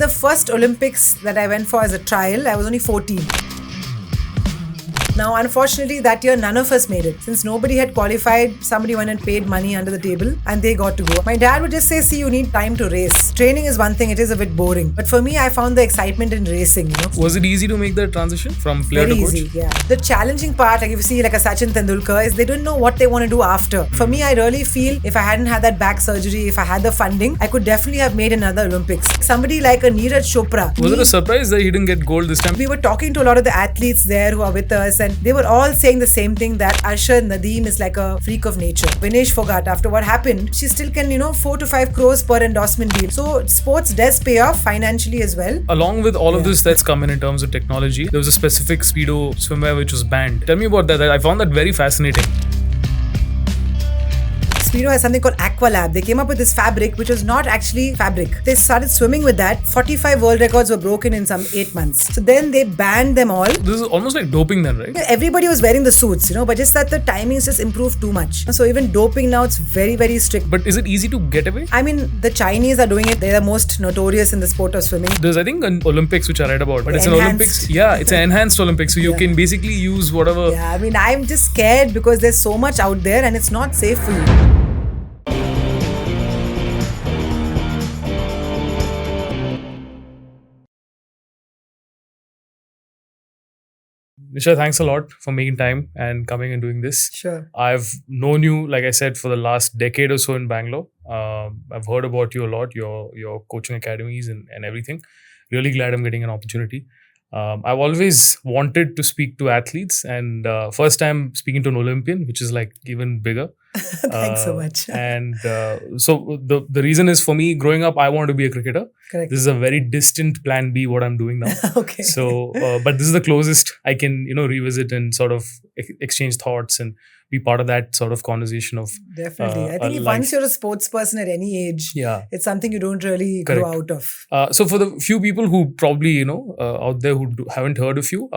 the first Olympics that I went for as a trial, I was only 14. Now, unfortunately, that year, none of us made it. Since nobody had qualified, somebody went and paid money under the table and they got to go. My dad would just say, see, you need time to race. Training is one thing, it is a bit boring. But for me, I found the excitement in racing, Was it easy to make the transition from player Very to coach? Easy, yeah. The challenging part, like if you see like a Sachin Tendulkar, is they don't know what they want to do after. For me, I really feel if I hadn't had that back surgery, if I had the funding, I could definitely have made another Olympics. Somebody like a Neeraj Chopra. Was it a surprise that he didn't get gold this time? We were talking to a lot of the athletes there who are with us, and they were all saying the same thing, that Arshad Nadeem is like a freak of nature. Vinesh Fogart, after what happened, she still can, 4 to 5 crores per endorsement deal. So sports does pay off financially as well. Along with all of this that's come in terms of technology, there was a specific speedo swimwear which was banned. Tell me about that. I found that very fascinating. Speedo has something called Aqualab. They came up with this fabric which was not actually fabric. They started swimming with that. 45 world records were broken in some 8 months. So then they banned them all. This is almost like doping then, right? Everybody was wearing the suits, but just that the timings just improved too much. So even doping now, it's very, very strict. But is it easy to get away? I mean, the Chinese are doing it. They're the most notorious in the sport of swimming. There's, I think, an Olympics which I read about. But it's Enhanced. an Olympics. Yeah, it's an enhanced Olympics. So you can basically use whatever. Yeah, I mean, I'm just scared because there's so much out there and it's not safe for you. Nisha, thanks a lot for making time and coming and doing this. Sure. I've known you, like I said, for the last decade or so in Bangalore. I've heard about you a lot, your coaching academies and everything. Really glad I'm getting an opportunity. I've always wanted to speak to athletes, and first time speaking to an Olympian, which is like even bigger. Thanks so much. And so the reason is, for me, growing up, I wanted to be a cricketer. Correct. This is a very distant plan B, what I'm doing now. Okay. So, but this is the closest I can, revisit and sort of exchange thoughts and be part of that sort of conversation of Definitely. I think once you're a sports person at any age, it's something you don't really grow out of. So for the few people who probably, out there who haven't heard of you,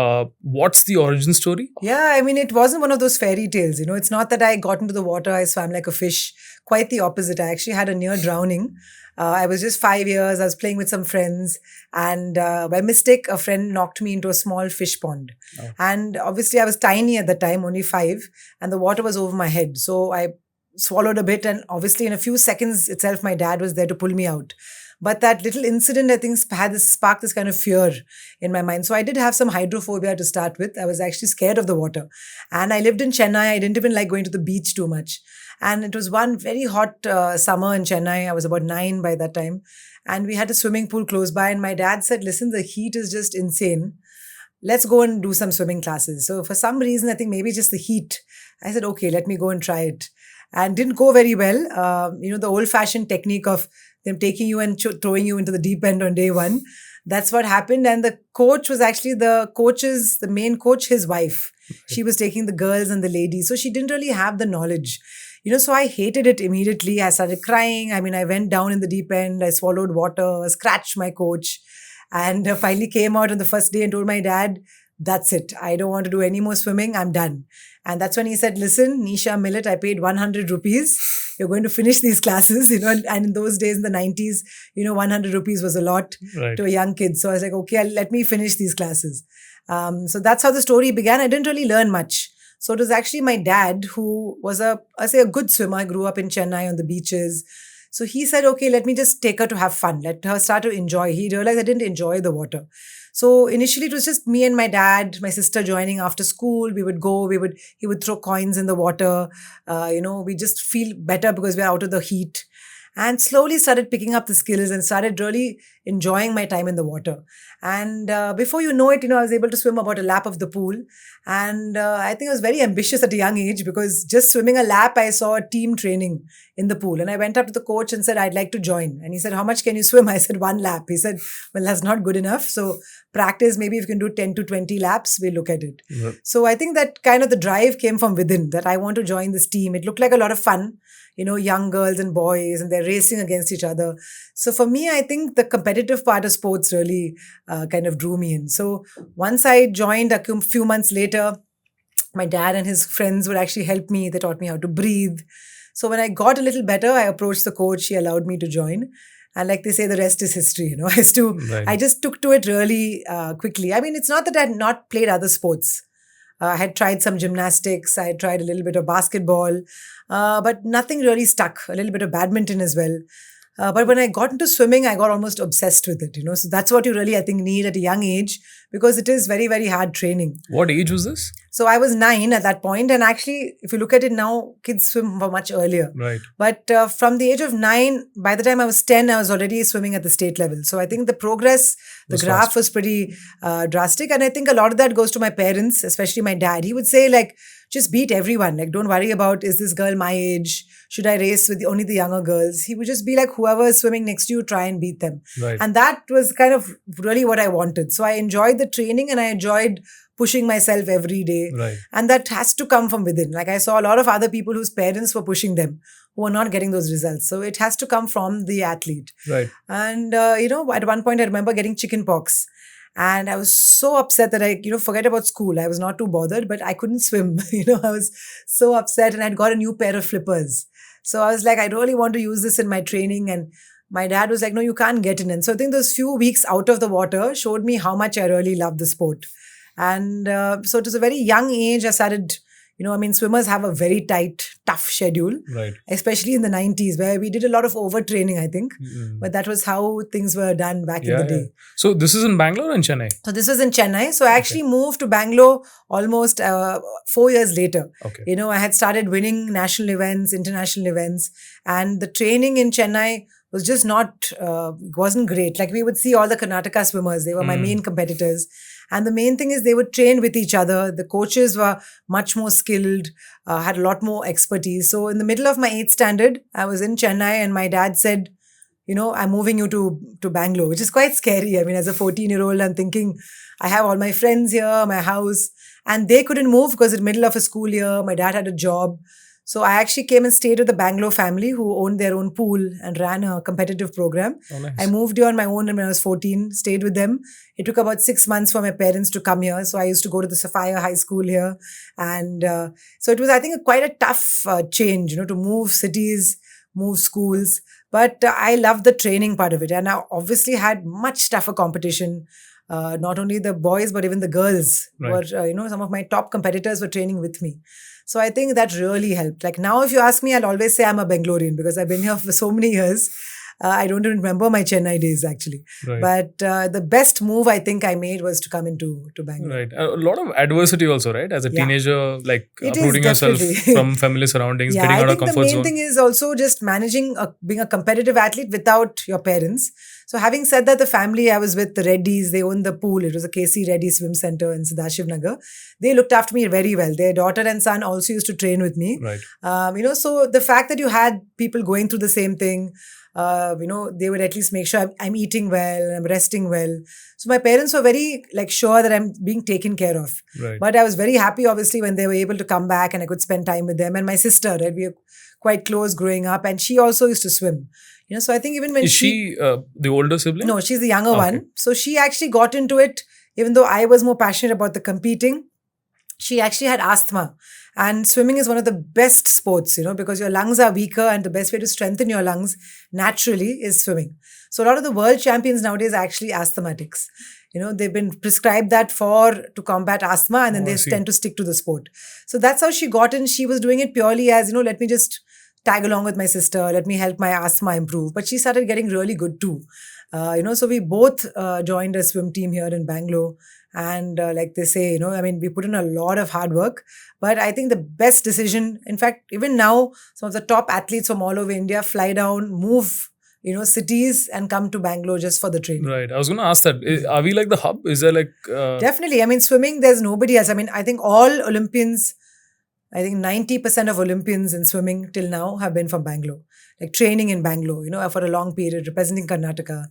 what's the origin story? Yeah, I mean, it wasn't one of those fairy tales, It's not that I got into the water, I swam like a fish. Quite the opposite. I actually had a near drowning. I was just 5 years. I was playing with some friends, and by mistake, a friend knocked me into a small fish pond. Oh. And obviously, I was tiny at the time, only 5, and the water was over my head. So I swallowed a bit, and obviously, in a few seconds itself, my dad was there to pull me out. But that little incident, I think, sparked this kind of fear in my mind. So I did have some hydrophobia to start with. I was actually scared of the water. And I lived in Chennai. I didn't even like going to the beach too much. And it was one very hot summer in Chennai. I was about 9 by that time. And we had a swimming pool close by. And my dad said, listen, the heat is just insane. Let's go and do some swimming classes. So for some reason, I think maybe just the heat, I said, okay, let me go and try it. And didn't go very well. The old-fashioned technique of them taking you and throwing you into the deep end on day 1. That's what happened. And the coach was actually the main coach, his wife. She was taking the girls and the ladies. So she didn't really have the knowledge. So I hated it immediately. I started crying. I mean, I went down in the deep end. I swallowed water, scratched my coach, and finally came out on the first day and told my dad, that's it. I don't want to do any more swimming. I'm done. And that's when he said, listen, Nisha Millet, I paid 100 rupees. You're going to finish these classes, and in those days, in the 90s, 100 rupees was a lot to a young kid. So I was like, okay, let me finish these classes. So that's how the story began. I didn't really learn much. So it was actually my dad who was a good swimmer. I grew up in Chennai on the beaches. So he said, okay, let me just take her to have fun. Let her start to enjoy. He realized I didn't enjoy the water. So initially it was just me and my dad, my sister joining after school. We would go, he would throw coins in the water. We just feel better because we're out of the heat. And slowly started picking up the skills and started really enjoying my time in the water. And before you know it, I was able to swim about a lap of the pool. And I think I was very ambitious at a young age because just swimming a lap, I saw a team training in the pool. And I went up to the coach and said, I'd like to join. And he said, how much can you swim? I said, 1 lap. He said, well, that's not good enough. So practice, maybe if you can do 10 to 20 laps, we'll look at it. Yep. So I think that kind of the drive came from within, that I want to join this team. It looked like a lot of fun. Young girls and boys, and they're racing against each other. So for me, I think the competitive part of sports really kind of drew me in. So once I joined, a few months later, my dad and his friends would actually help me. They taught me how to breathe. So when I got a little better, I approached the coach. He allowed me to join. And like they say, the rest is history. Right. I just took to it really quickly. I mean, it's not that I had not played other sports. I had tried some gymnastics. I had tried a little bit of basketball, but nothing really stuck. A little bit of badminton as well. But when I got into swimming, I got almost obsessed with it. So that's what you really, I think, need at a young age, because it is very, very hard training. What age was this? So I was 9 at that point, and actually, if you look at it now, kids swim for much earlier. Right. But from the age of 9, by the time I was 10, I was already swimming at the state level. So I think the progress, the graph was pretty drastic. And I think a lot of that goes to my parents, especially my dad. He would say, like, just beat everyone. Like, don't worry about, is this girl my age? Should I race with only the younger girls? He would just be like, whoever is swimming next to you, try and beat them. Right. And that was kind of really what I wanted. So I enjoyed the training and I enjoyed pushing myself every day. Right. And that has to come from within. Like, I saw a lot of other people whose parents were pushing them, who were not getting those results. So it has to come from the athlete. Right. And, at one point I remember getting chicken pox. And I was so upset that I, forget about school. I was not too bothered, but I couldn't swim. I was so upset, and I'd got a new pair of flippers. So I was like, I really want to use this in my training. And my dad was like, no, you can't get in. And so I think those few weeks out of the water showed me how much I really love the sport. And so it was a very young age I started, swimmers have a very tight, tough schedule, right, especially in the 90s, where we did a lot of overtraining, I think. But that was how things were done back in the day. So this is in Bangalore or in Chennai? So this was in Chennai. So I actually moved to Bangalore almost 4 years later. Okay. I had started winning national events, international events, and the training in Chennai was just wasn't great. Like, we would see all the Karnataka swimmers. They were my main competitors. And the main thing is they would train with each other. The coaches were much more skilled, had a lot more expertise. So in the middle of my 8th standard, I was in Chennai and my dad said, I'm moving you to Bangalore, which is quite scary. I mean, as a 14-year-old, I'm thinking, I have all my friends here, my house, and they couldn't move because in the middle of a school year, my dad had a job. So I actually came and stayed with the Bangalore family who owned their own pool and ran a competitive program. Oh, nice. I moved here on my own when I was 14, stayed with them. It took about 6 months for my parents to come here. So I used to go to the Sapphire High School here. And so it was, I think, quite a tough change, to move cities, move schools. But I loved the training part of it. And I obviously had much tougher competition. Not only the boys, but even the girls were, some of my top competitors were training with me. So I think that really helped. Like, now, if you ask me, I'll always say I'm a Bangalorean because I've been here for so many years. I don't even remember my Chennai days, actually. Right. But the best move I think I made was to come into Bangalore. Right. A lot of adversity also, right? As a teenager, like It uprooting is, yourself definitely. from familiar surroundings, getting out of comfort zone. I think the main thing is also just managing, being a competitive athlete without your parents. So having said that, the family I was with, the Reddys, they owned the pool. It was a KC Reddy Swim Center in Sadashiv Nagar. They looked after me very well. Their daughter and son also used to train with me. Right. So the fact that you had people going through the same thing, they would at least make sure I'm eating well, I'm resting well. So my parents were very sure that I'm being taken care of. Right. But I was very happy, obviously, when they were able to come back and I could spend time with them. And my sister, right, we were quite close growing up, and she also used to swim. So I think even when is she the older sibling? No, she's the younger one. So she actually got into it, even though I was more passionate about the competing. She actually had asthma. And swimming is one of the best sports, because your lungs are weaker and the best way to strengthen your lungs naturally is swimming. So a lot of the world champions nowadays are actually asthmatics. They've been prescribed that to combat asthma, and then they tend to stick to the sport. So that's how she got in. She was doing it purely as, let me just tag along with my sister, let me help my asthma improve. But she started getting really good too. So we both joined a swim team here in Bangalore. And like they say, we put in a lot of hard work. But I think the best decision, in fact, even now, some of the top athletes from all over India fly down, move, cities and come to Bangalore just for the training. Right. I was going to ask that. Are we like the hub? Is there Definitely. Swimming, there's nobody else. I think all Olympians, 90% of Olympians in swimming till now have been from Bangalore. Like training in Bangalore, for a long period, representing Karnataka.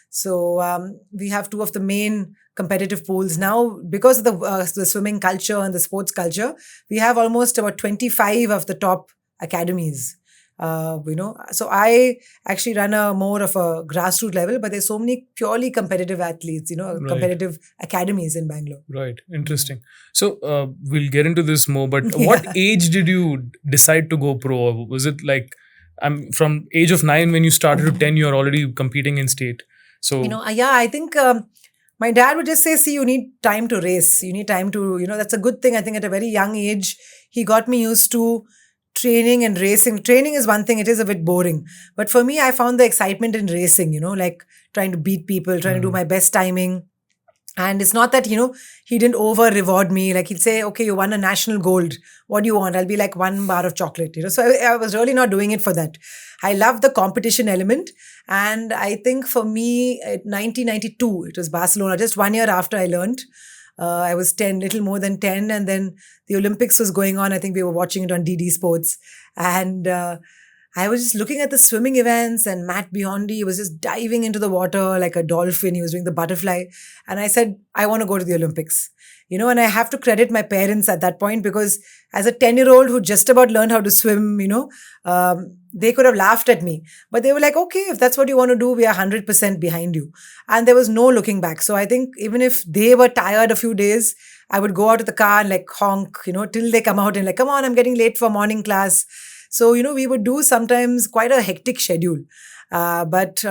So we have 2 of the main competitive pools now. Because of the swimming culture and the sports culture, we have almost about 25 of the top academies. So I actually run more of a grassroot level, but there's so many purely competitive athletes, competitive academies in Bangalore. Right. Interesting. So we'll get into this more, but what age did you decide to go pro? Was it I'm from age of 9 when you started to 10, you're already competing in state. So Yeah, I think my dad would just say, see, you need time to race. You need time to, that's a good thing. I think at a very young age, he got me used to training and racing. Training is one thing, it is a bit boring. But for me, I found the excitement in racing, like trying to beat people, trying to do my best timing. And it's not that, he didn't over reward me. Like he'd say, okay, you won a national gold. What do you want? I'll be like 1 bar of chocolate, So I was really not doing it for that. I love the competition element. And I think for me, at 1992, it was Barcelona, just 1 year after I learned. I was 10, little more than 10. And then the Olympics was going on. I think we were watching it on DD Sports. And I was just looking at the swimming events, and Matt Biondi was just diving into the water like a dolphin. He was doing the butterfly. And I said, I want to go to the Olympics. And I have to credit my parents at that point, because as a 10-year-old who just about learned how to swim, they could have laughed at me. But they were like, okay, if that's what you want to do, we are 100% behind you. And there was no looking back. So I think even if they were tired a few days, I would go out to the car and like honk, till they come out and like, come on, I'm getting late for morning class. So, we would do sometimes quite a hectic schedule. But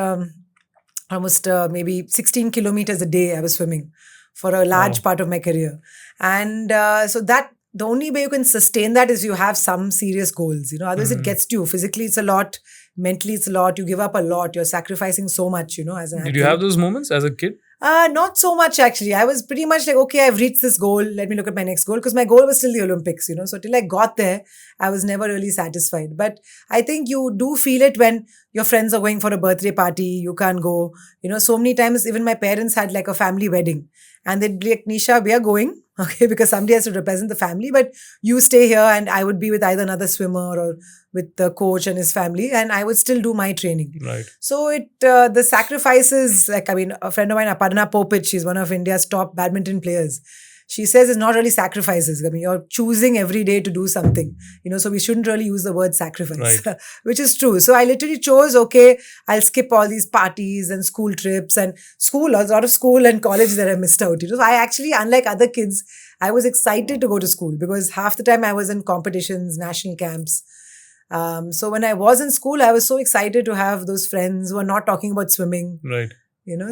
almost maybe 16 kilometers a day I was swimming for a large part of my career. And so that the only way you can sustain that is you have some serious goals. Otherwise it gets to you. Physically, it's a lot. Mentally, it's a lot. You give up a lot. You're sacrificing so much, as an athlete. Did you have those moments as a kid? Not so much, actually. I was pretty much like, okay, I've reached this goal. Let me look at my next goal. Because my goal was still the Olympics, So till I got there, I was never really satisfied. But I think you do feel it when your friends are going for a birthday party. You can't go. So many times, even my parents had like a family wedding. And they'd be like, Nisha, we are going. Okay, because somebody has to represent the family. But you stay here, and I would be with either another swimmer or with the coach and his family, and I would still do my training. Right. So the sacrifices, like, a friend of mine, Aparna Popic, she's one of India's top badminton players. She says it's not really sacrifices. You're choosing every day to do something, so we shouldn't really use the word sacrifice, right. Which is true. So I literally chose, okay, I'll skip all these parties and school trips and a lot of school and college that I missed out. So I actually, unlike other kids, I was excited to go to school because half the time I was in competitions, national camps. So when I was in school, I was so excited to have those friends who are not talking about swimming. Right.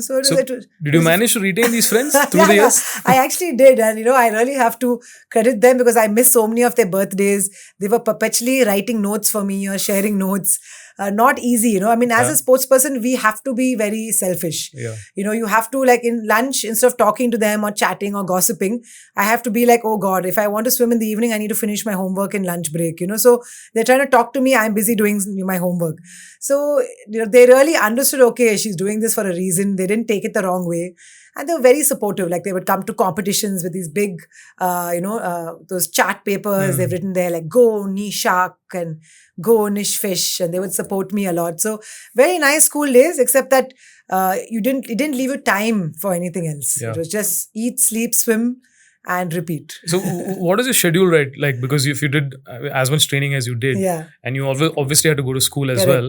So did you manage to retain these friends through the years? I actually did. And, I really have to credit them because I missed so many of their birthdays. They were perpetually writing notes for me or sharing notes. Not easy, as a sports person, we have to be very selfish. Yeah. You have to, like in lunch, instead of talking to them or chatting or gossiping, I have to be like, oh God, if I want to swim in the evening, I need to finish my homework in lunch break, So they're trying to talk to me. I'm busy doing my homework. So, they really understood, okay, she's doing this for a reason. They didn't take it the wrong way. And they were very supportive. Like they would come to competitions with these big, those chart papers. They've written there like, go Nisha and go Nish Fish. And they would support me a lot. So very nice school days, except that it didn't leave you time for anything else. Yeah. It was just eat, sleep, swim and repeat. So what is your schedule, right? Like, because if you did as much training as you did, and you obviously had to go to school as well.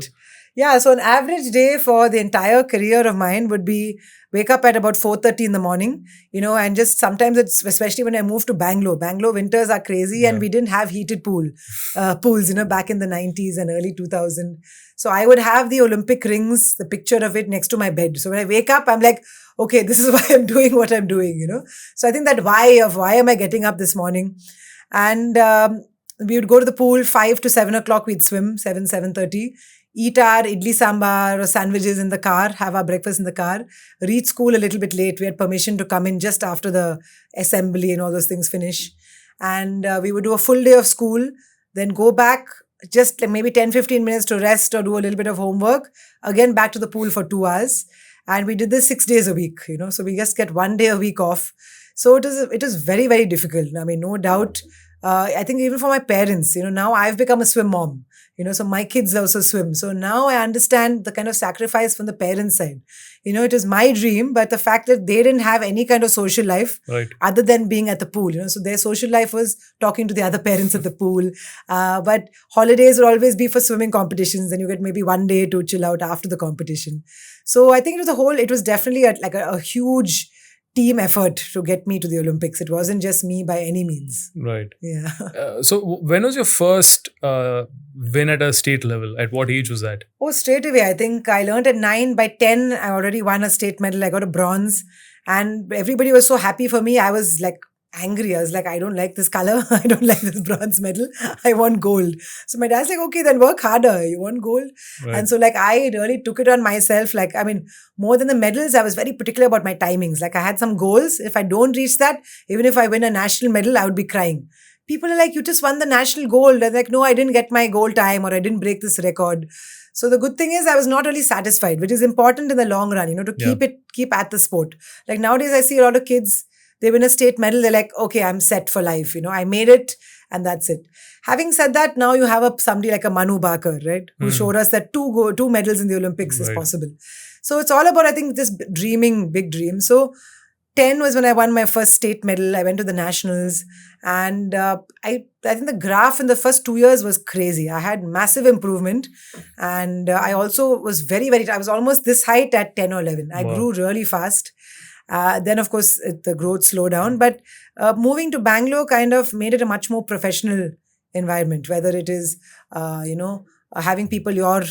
Yeah, so an average day for the entire career of mine would be wake up at about 4:30 in the morning, and just sometimes it's, especially when I moved to Bangalore. Bangalore winters are crazy and we didn't have heated pools, back in the 90s and early 2000. So I would have the Olympic rings, the picture of it next to my bed. So when I wake up, I'm like, okay, this is why I'm doing what I'm doing, So I think that why am I getting up this morning? And we would go to the pool 5 to 7 o'clock, we'd swim, 7:30. Eat our idli sambar or sandwiches in the car, have our breakfast in the car, reach school a little bit late. We had permission to come in just after the assembly and all those things finish. And we would do a full day of school, then go back just like maybe 10-15 minutes to rest or do a little bit of homework, again back to the pool for 2 hours. And we did this 6 days a week, so we just get 1 day a week off. So it is very, very difficult. No doubt. I think even for my parents, now I've become a swim mom. So my kids also swim. So now I understand the kind of sacrifice from the parents' side. It is my dream, but the fact that they didn't have any kind of social life other than being at the pool, so their social life was talking to the other parents at the pool. But holidays will always be for swimming competitions, and you get maybe 1 day to chill out after the competition. So I think it was definitely a huge team effort to get me to the Olympics. It wasn't just me by any means. Right. Yeah. So when was your first win at a state level? At what age was that? Oh, straight away. I think I learned at 9. By 10, I already won a state medal. I got a bronze. And everybody was so happy for me. I was like angry. I was like, I don't like this color. I don't like this bronze medal. I want gold. So my dad's like, okay, then work harder. You want gold? Right. And so like I really took it on myself. Like, I mean, more than the medals, I was very particular about my timings. Like I had some goals. If I don't reach that, even if I win a national medal, I would be crying. People are like, you just won the national gold. I'm like, no, I didn't get my goal time or I didn't break this record. So the good thing is I was not really satisfied, which is important in the long run, to keep at the sport. Like nowadays I see a lot of kids, they win a state medal, they're like, okay, I'm set for life. I made it and that's it. Having said that, now you have somebody like a Manu Bhaker, right? Who showed us that two medals in the Olympics is possible. So it's all about, I think, just dreaming big dreams. So 10 was when I won my first state medal. I went to the nationals and I think the graph in the first 2 years was crazy. I had massive improvement and I also was I was almost this height at 10 or 11. I grew really fast. Then, of course, the growth slowed down. But moving to Bangalore kind of made it a much more professional environment, whether it is, having people your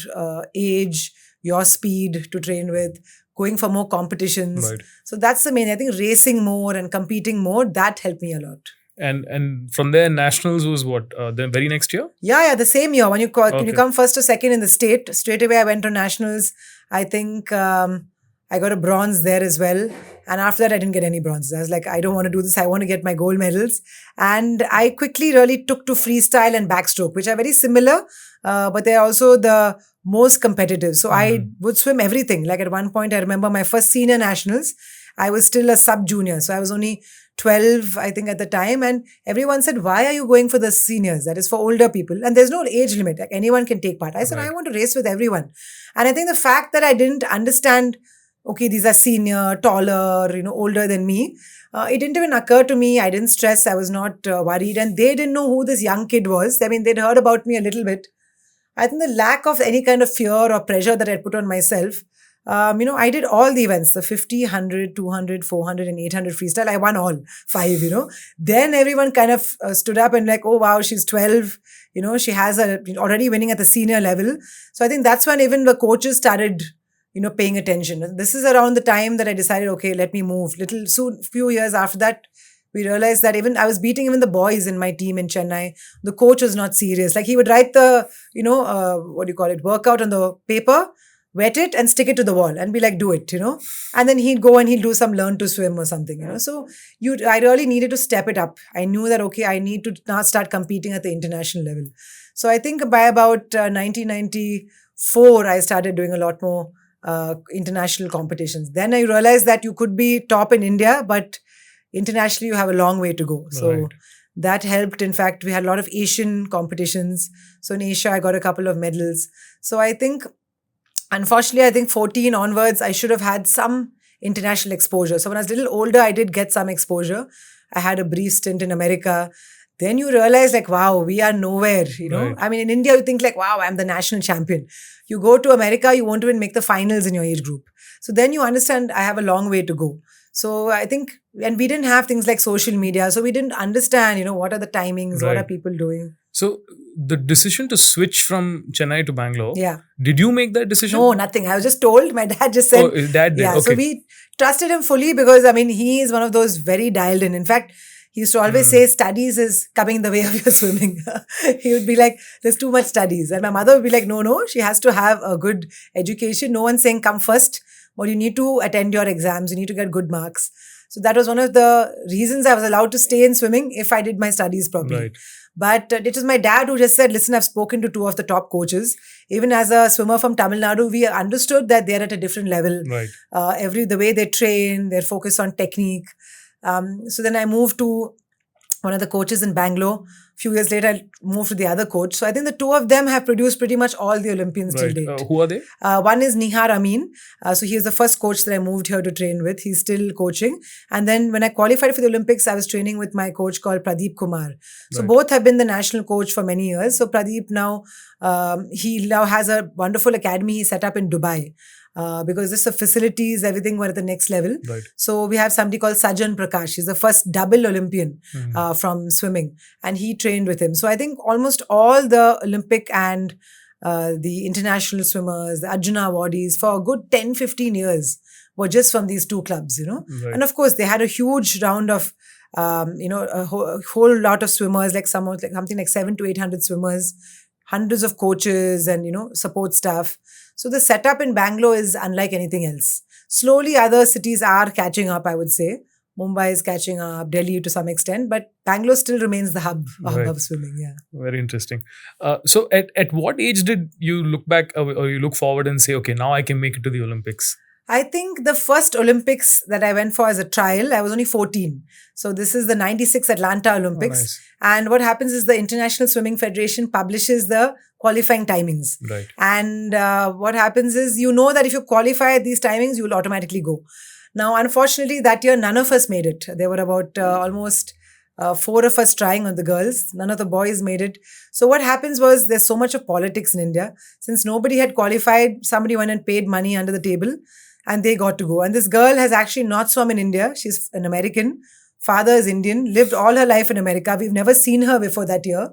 age, your speed to train with, going for more competitions. Right. So that's the main, I think, racing more and competing more, that helped me a lot. And from there, nationals was what? The very next year? Yeah, the same year. When you come first or second in the state, straight away I went to nationals. I think I got a bronze there as well. And after that, I didn't get any bronzes. I was like, I don't want to do this. I want to get my gold medals. And I quickly really took to freestyle and backstroke, which are very similar, but they're also the most competitive. So I would swim everything. Like at one point, I remember my first senior nationals, I was still a sub-junior. So I was only 12, I think, at the time. And everyone said, why are you going for the seniors? That is for older people. And there's no age limit. Like anyone can take part. I said, I want to race with everyone. And I think the fact that I didn't understand, okay, these are senior, taller, older than me. It didn't even occur to me. I didn't stress. I was not worried. And they didn't know who this young kid was. I mean, they'd heard about me a little bit. I think the lack of any kind of fear or pressure that I put on myself, I did all the events, the 50, 100, 200, 400 and 800 freestyle. I won all 5, Then everyone kind of stood up and like, oh, wow, she's 12. She has already winning at the senior level. So I think that's when even the coaches started paying attention. This is around the time that I decided, okay, let me move. Few years after that, we realized that I was beating even the boys in my team in Chennai. The coach was not serious. Like he would write the, workout on the paper, wet it and stick it to the wall and be like, do it, And then he'd go and he'd do some learn to swim or something, So I really needed to step it up. I knew that, okay, I need to now start competing at the international level. So I think by about 1994, I started doing a lot more international competitions. Then I realized that you could be top in India, but internationally you have a long way to go. So that helped. In fact, we had a lot of Asian competitions. So in Asia, I got a couple of medals. So I think, unfortunately, 14 onwards, I should have had some international exposure. So when I was a little older, I did get some exposure. I had a brief stint in America. Then you realize like, wow, we are nowhere, Right. I mean, in India, you think like, wow, I'm the national champion. You go to America, you won't even make the finals in your age group. So then you understand I have a long way to go. So I think, and we didn't have things like social media. So we didn't understand, what are the timings, what Right. are people doing? So the decision to switch from Chennai to Bangalore, Yeah. did you make that decision? No, nothing. I was just told. My dad just said, Oh, his dad did. yeah. Okay. So we trusted him fully because, he is one of those very dialed in. In fact, he used to always say studies is coming in the way of your swimming. He would be like, there's too much studies. And my mother would be like, no, she has to have a good education. No one's saying come first, but you need to attend your exams. You need to get good marks. So that was one of the reasons I was allowed to stay in swimming if I did my studies properly. Right. But it was my dad who just said, listen, I've spoken to 2 of the top coaches. Even as a swimmer from Tamil Nadu, we understood that they're at a different level. Right. The way they train, their focus on technique. So then I moved to one of the coaches in Bangalore. A few years later, I moved to the other coach. So I think the 2 of them have produced pretty much all the Olympians till Right. date. Who are they? One is Nihar Amin. So he is the first coach that I moved here to train with. He's still coaching. And then when I qualified for the Olympics, I was training with my coach called Pradeep Kumar. So Right. both have been the national coach for many years. So Pradeep now, he now has a wonderful academy he set up in Dubai. because this the facilities, everything were at the next level. Right. So we have somebody called Sajan Prakash. He's the first double Olympian from swimming, and he trained with him. So I think almost all the Olympic and the international swimmers, the Arjuna awardees for a good 10-15 years were just from these two clubs, Right. And of course, they had a huge round of, a whole lot of swimmers, like something like 700 to 800 swimmers, hundreds of coaches and, support staff. So the setup in Bangalore is unlike anything else. Slowly, other cities are catching up, I would say. Mumbai is catching up, Delhi to some extent, but Bangalore still remains the hub of swimming. Yeah. Very interesting. So at what age did you look back or you look forward and say, okay, now I can make it to the Olympics? I think the first Olympics that I went for as a trial, I was only 14. So this is the 96 Atlanta Olympics. Oh, nice. And what happens is the International Swimming Federation publishes the qualifying timings. Right. And what happens is, that if you qualify at these timings, you will automatically go. Now, unfortunately, that year, none of us made it. There were about almost 4 of us trying on the girls. None of the boys made it. So what happens was there's so much of politics in India. Since nobody had qualified, somebody went and paid money under the table and they got to go. And this girl has actually not swum in India. She's an American. Father is Indian. Lived all her life in America. We've never seen her before that year.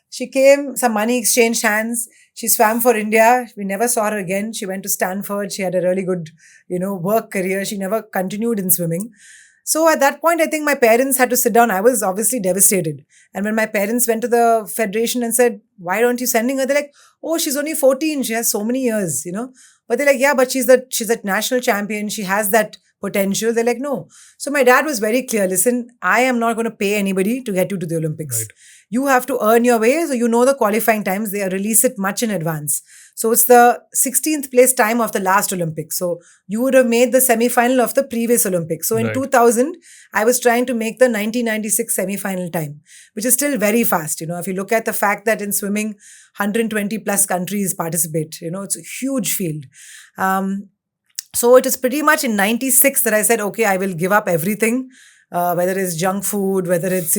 She came, some money exchanged hands. She swam for India. We never saw her again. She went to Stanford. She had a really good, work career. She never continued in swimming. So at that point, I think my parents had to sit down. I was obviously devastated. And when my parents went to the federation and said, why don't you sending her? They're like, oh, she's only 14. She has so many years, But they're like, yeah, but she's a national champion. She has that potential. They're like, no. So my dad was very clear. Listen, I am not going to pay anybody to get you to the Olympics. Right. You have to earn your way. So the qualifying times. They release it much in advance. So it's the 16th place time of the last Olympics. So you would have made the semi-final of the previous Olympics. So in 2000, I was trying to make the 1996 semi-final time, which is still very fast. If you look at the fact that in swimming, 120 plus countries participate, it's a huge field. So it is pretty much in 96 that I said, okay, I will give up everything. Whether it's junk food, whether it's,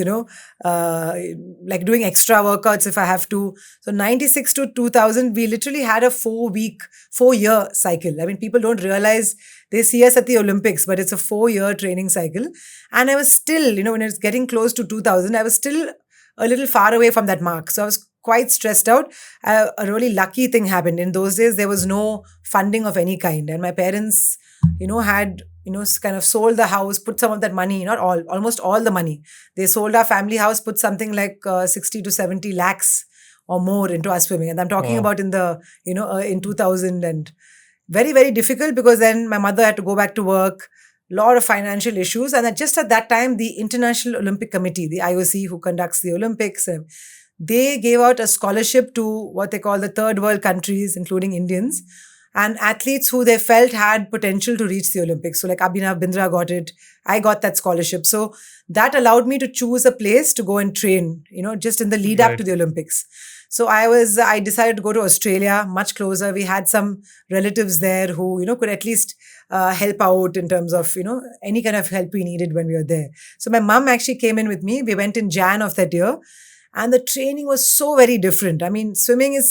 like doing extra workouts if I have to. So 96 to 2000, we literally had a 4-year cycle. I mean, people don't realize, they see us at the Olympics, but it's a 4-year training cycle. And I was still, when it's getting close to 2000, I was still a little far away from that mark. So I was quite stressed out. A really lucky thing happened. In those days, there was no funding of any kind. And my parents, had kind of sold the house, put some of that money, not all, almost all the money. They sold our family house, put something like 60 to 70 lakhs or more into our swimming. And I'm talking about in the, in 2000, and very, very difficult because then my mother had to go back to work, lot of financial issues. And just at that time, the International Olympic Committee, the IOC who conducts the Olympics, they gave out a scholarship to what they call the third world countries, including Indians, and athletes who they felt had potential to reach the Olympics. So like Abhinav Bindra got it. I got that scholarship. So that allowed me to choose a place to go and train, just in the lead up to the Olympics. So I decided to go to Australia, much closer. We had some relatives there who, could at least help out in terms of, any kind of help we needed when we were there. So my mom actually came in with me. We went in Jan of that year. And the training was so very different. I mean, swimming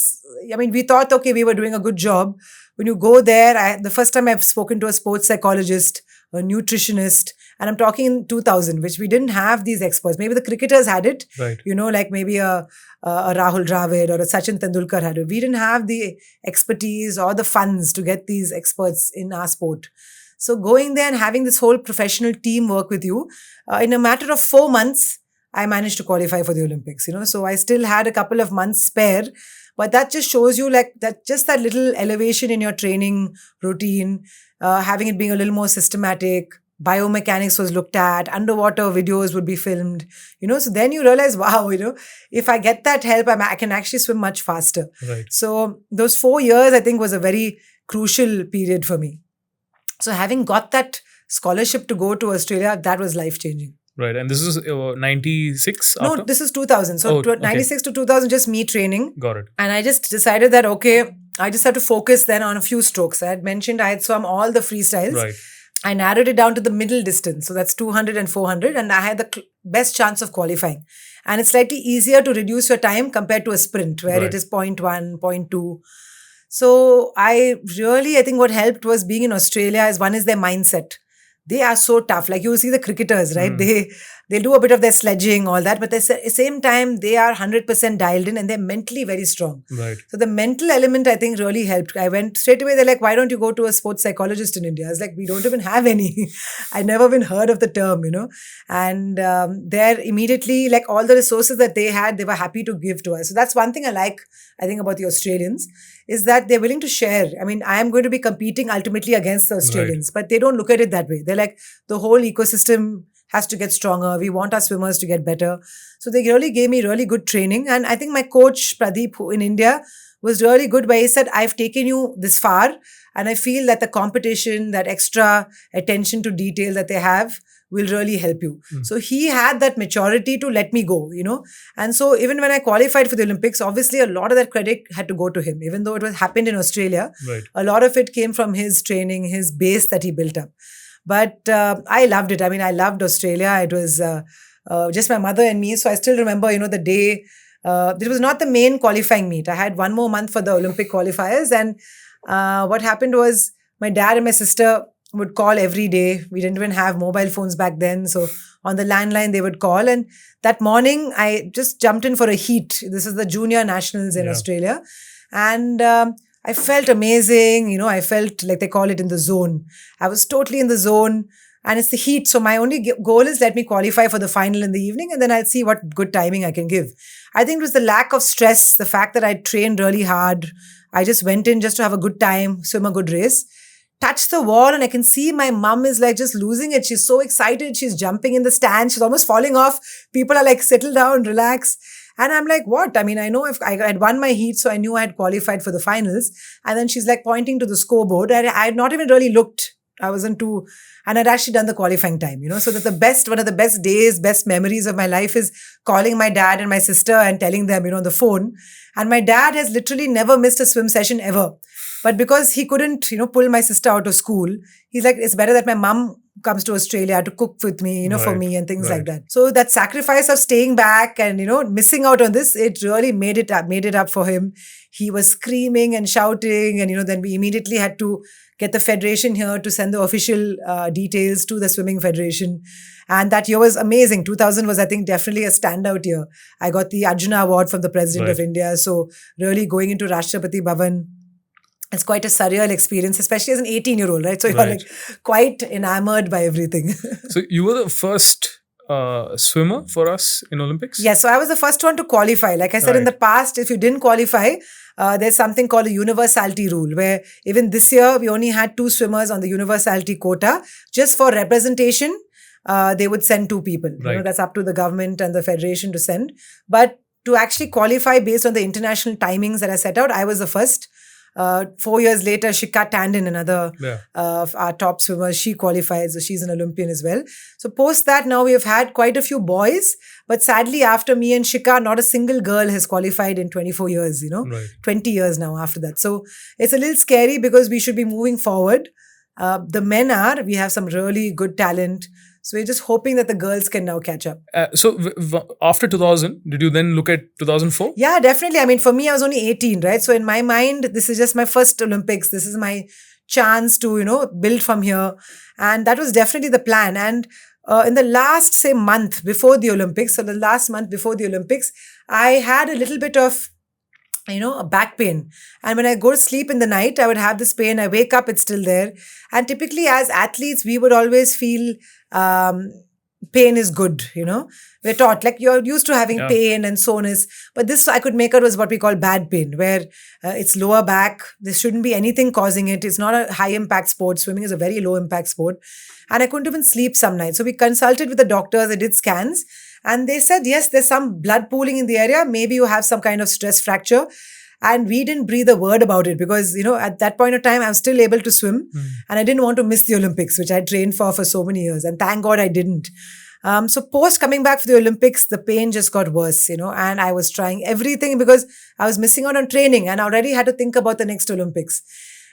we thought, okay, we were doing a good job. When you go there, the first time I've spoken to a sports psychologist, a nutritionist, and I'm talking in 2000, which we didn't have these experts. Maybe the cricketers had it, right. Like maybe a Rahul Dravid or a Sachin Tendulkar had it. We didn't have the expertise or the funds to get these experts in our sport. So going there and having this whole professional team work with you, in a matter of 4 months, I managed to qualify for the Olympics, So I still had a couple of months spare, but that just shows you like that little elevation in your training routine, having it being a little more systematic. Biomechanics was looked at, underwater videos would be filmed, so then you realize, wow, if I get that help, I can actually swim much faster. Right. So those 4 years, I think, was a very crucial period for me. So having got that scholarship to go to Australia, that was life-changing. Right. And this is 96? No, this is 2000. So 96 to 2000, just me training. Got it. And I just decided that, okay, I just have to focus then on a few strokes. I had mentioned I had swum all the freestyles. Right. I narrowed it down to the middle distance. So that's 200 and 400. And I had the best chance of qualifying. And it's slightly easier to reduce your time compared to a sprint where it is 0.1, 0.2. So I think what helped was being in Australia is one is their mindset. They are so tough. Like you see the cricketers, right? They do a bit of their sledging, all that, but at the same time, they are 100% dialed in and they're mentally very strong. Right. So the mental element, I think, really helped. I went straight away, they're like, why don't you go to a sports psychologist in India? I was like, we don't even have any. I'd never even heard of the term, And there immediately, like all the resources that they had, they were happy to give to us. So that's one thing I think, about the Australians, is that they're willing to share. I mean, I am going to be competing ultimately against the Australians, but they don't look at it that way. They're like, the whole ecosystem has to get stronger. We want our swimmers to get better. So they really gave me really good training. And I think my coach, Pradeep, who in India, was really good, where he said, I've taken you this far and I feel that the competition, that extra attention to detail that they have will really help you. So he had that maturity to let me go, And so even when I qualified for the Olympics, obviously a lot of that credit had to go to him, even though it happened in Australia. Right. A lot of it came from his training, his base that he built up. But I loved it. I mean, I loved Australia. It was just my mother and me. So I still remember, the day, it was not the main qualifying meet. I had one more month for the Olympic qualifiers. And what happened was my dad and my sister would call every day. We didn't even have mobile phones back then. So on the landline, they would call. And that morning, I just jumped in for a heat. This is the junior nationals in Australia. And I felt amazing. I felt like they call it in the zone. I was totally in the zone. And it's the heat. So my only goal is let me qualify for the final in the evening. And then I'll see what good timing I can give. I think it was the lack of stress, the fact that I trained really hard. I just went in just to have a good time, swim a good race. Touch the wall and I can see my mum is like just losing it. She's so excited. She's jumping in the stands. She's almost falling off. People are like, settle down, relax. And I'm like, what? I mean, I know if I had won my heat, so I knew I had qualified for the finals. And then she's like pointing to the scoreboard. I had not even really looked. I wasn't too, and I'd actually done the qualifying time, So that one of the best days, best memories of my life is calling my dad and my sister and telling them, on the phone. And my dad has literally never missed a swim session ever. But because he couldn't, pull my sister out of school, he's like, it's better that my mum comes to Australia to cook with me, for me and things like that. So that sacrifice of staying back and, missing out on this, it really made it up for him. He was screaming and shouting and, then we immediately had to get the federation here to send the official details to the swimming federation. And that year was amazing. 2000 was, I think, definitely a standout year. I got the Arjuna Award from the President of India. So really going into Rashtrapati Bhavan, it's quite a surreal experience, especially as an 18-year-old, right? So you're like quite enamored by everything. So you were the first swimmer for us in Olympics? Yes. So I was the first one to qualify. Like I said, in the past, if you didn't qualify, there's something called a universality rule, where even this year, we only had 2 swimmers on the universality quota. Just for representation, they would send 2 people. Right. That's up to the government and the federation to send. But to actually qualify based on the international timings that I set out, I was the first. 4 years later, Shikha Tandon, another of our top swimmers, she qualified. So she's an Olympian as well. So post that, now we have had quite a few boys. But sadly, after me and Shikha, not a single girl has qualified in 24 years, 20 years now after that. So it's a little scary because we should be moving forward. The men we have some really good talent. So we're just hoping that the girls can now catch up. So after 2000, did you then look at 2004? Yeah, definitely. I mean, for me, I was only 18, right? So in my mind, this is just my first Olympics. This is my chance to, build from here. And that was definitely the plan. And in the last, say, month before the Olympics, I had a little bit of a back pain. And when I go to sleep in the night, I would have this pain. I wake up, it's still there. And typically as athletes, we would always feel pain is good, We're taught, like you're used to having pain and soreness. But this I could make out was what we call bad pain, where it's lower back. There shouldn't be anything causing it. It's not a high impact sport. Swimming is a very low impact sport. And I couldn't even sleep some nights. So we consulted with the doctors. They did scans. And they said, yes, there's some blood pooling in the area. Maybe you have some kind of stress fracture. And we didn't breathe a word about it because, at that point of time, I was still able to swim. And I didn't want to miss the Olympics, which I trained for so many years. And thank God I didn't. So post coming back for the Olympics, the pain just got worse, and I was trying everything because I was missing out on training and I already had to think about the next Olympics.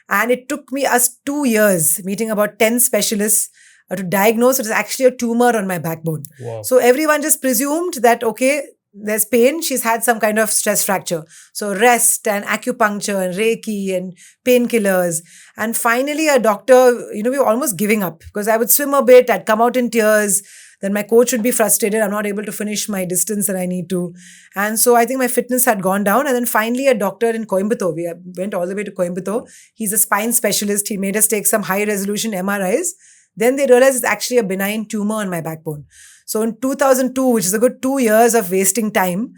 And it took us 2 years, meeting about 10 specialists to diagnose it was actually a tumor on my backbone. Wow. So everyone just presumed that, okay, there's pain, she's had some kind of stress fracture. So rest and acupuncture and Reiki and painkillers. And finally, a doctor, we were almost giving up because I would swim a bit, I'd come out in tears. Then my coach would be frustrated. I'm not able to finish my distance that I need to. And so I think my fitness had gone down. And then finally, a doctor in Coimbatore, we went all the way to Coimbatore. He's a spine specialist. He made us take some high resolution MRIs. Then they realized it's actually a benign tumor on my backbone. So in 2002, which is a good 2 years of wasting time,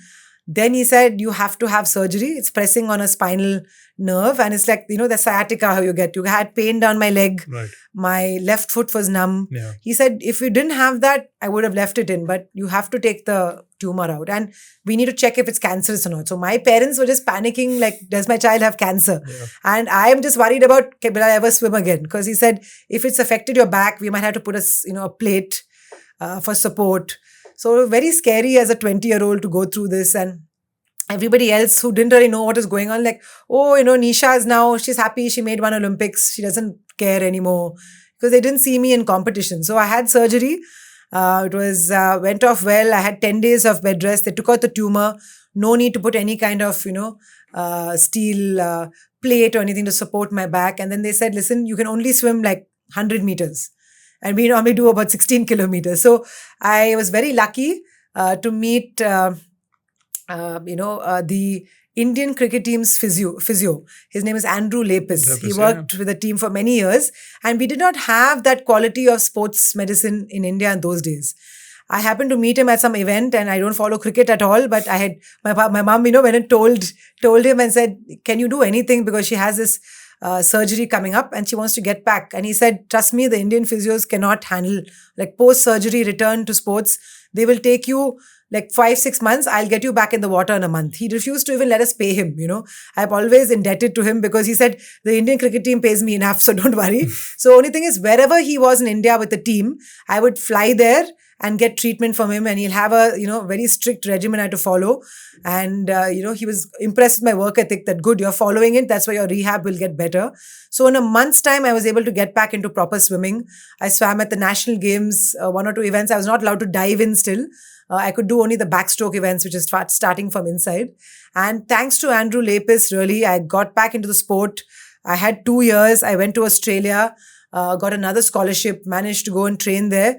then he said, you have to have surgery. It's pressing on a spinal nerve. And it's like, the sciatica, how you had pain down my leg. Right. My left foot was numb. Yeah. He said, if you didn't have that, I would have left it in, but you have to take the tumor out. And we need to check if it's cancerous or not. So my parents were just panicking, like, does my child have cancer? Yeah. And I am just worried about, will I ever swim again? Because he said, if it's affected your back, we might have to put a plate for support. So very scary as a 20-year-old to go through this. And everybody else who didn't really know what is going on, like, Nisha is now, she's happy, she made one Olympics, she doesn't care anymore, because they didn't see me in competition. So I had surgery. It was went off well. I had 10 days of bed rest. They took out the tumor. No need to put any kind of, steel plate or anything to support my back. And then they said, listen, you can only swim like 100 meters. And we normally do about 16 kilometers. So I was very lucky to meet, the Indian cricket team's physio. His name is Andrew Lapis. He worked with the team for many years. And we did not have that quality of sports medicine in India in those days. I happened to meet him at some event, and I don't follow cricket at all, but I had my mom, went and told him and said, can you do anything? Because she has this surgery coming up and she wants to get back. And he said, trust me, the Indian physios cannot handle like post-surgery return to sports. They will take you like 5-6 months. I'll get you back in the water in a month. He refused to even let us pay him. I'm always indebted to him because he said the Indian cricket team pays me enough, so don't worry. So only thing is, wherever he was in India with the team, I would fly there and get treatment from him, and he'll have a very strict regimen I had to follow. And he was impressed with my work ethic, that good, you're following it, that's why your rehab will get better. So in a month's time, I was able to get back into proper swimming. I swam at the national games, 1 or 2 events. I was not allowed to dive in still. I could do only the backstroke events, which is starting from inside. And thanks to Andrew Lapis, really, I got back into the sport. I had 2 years. I went to Australia, got another scholarship, managed to go and train there.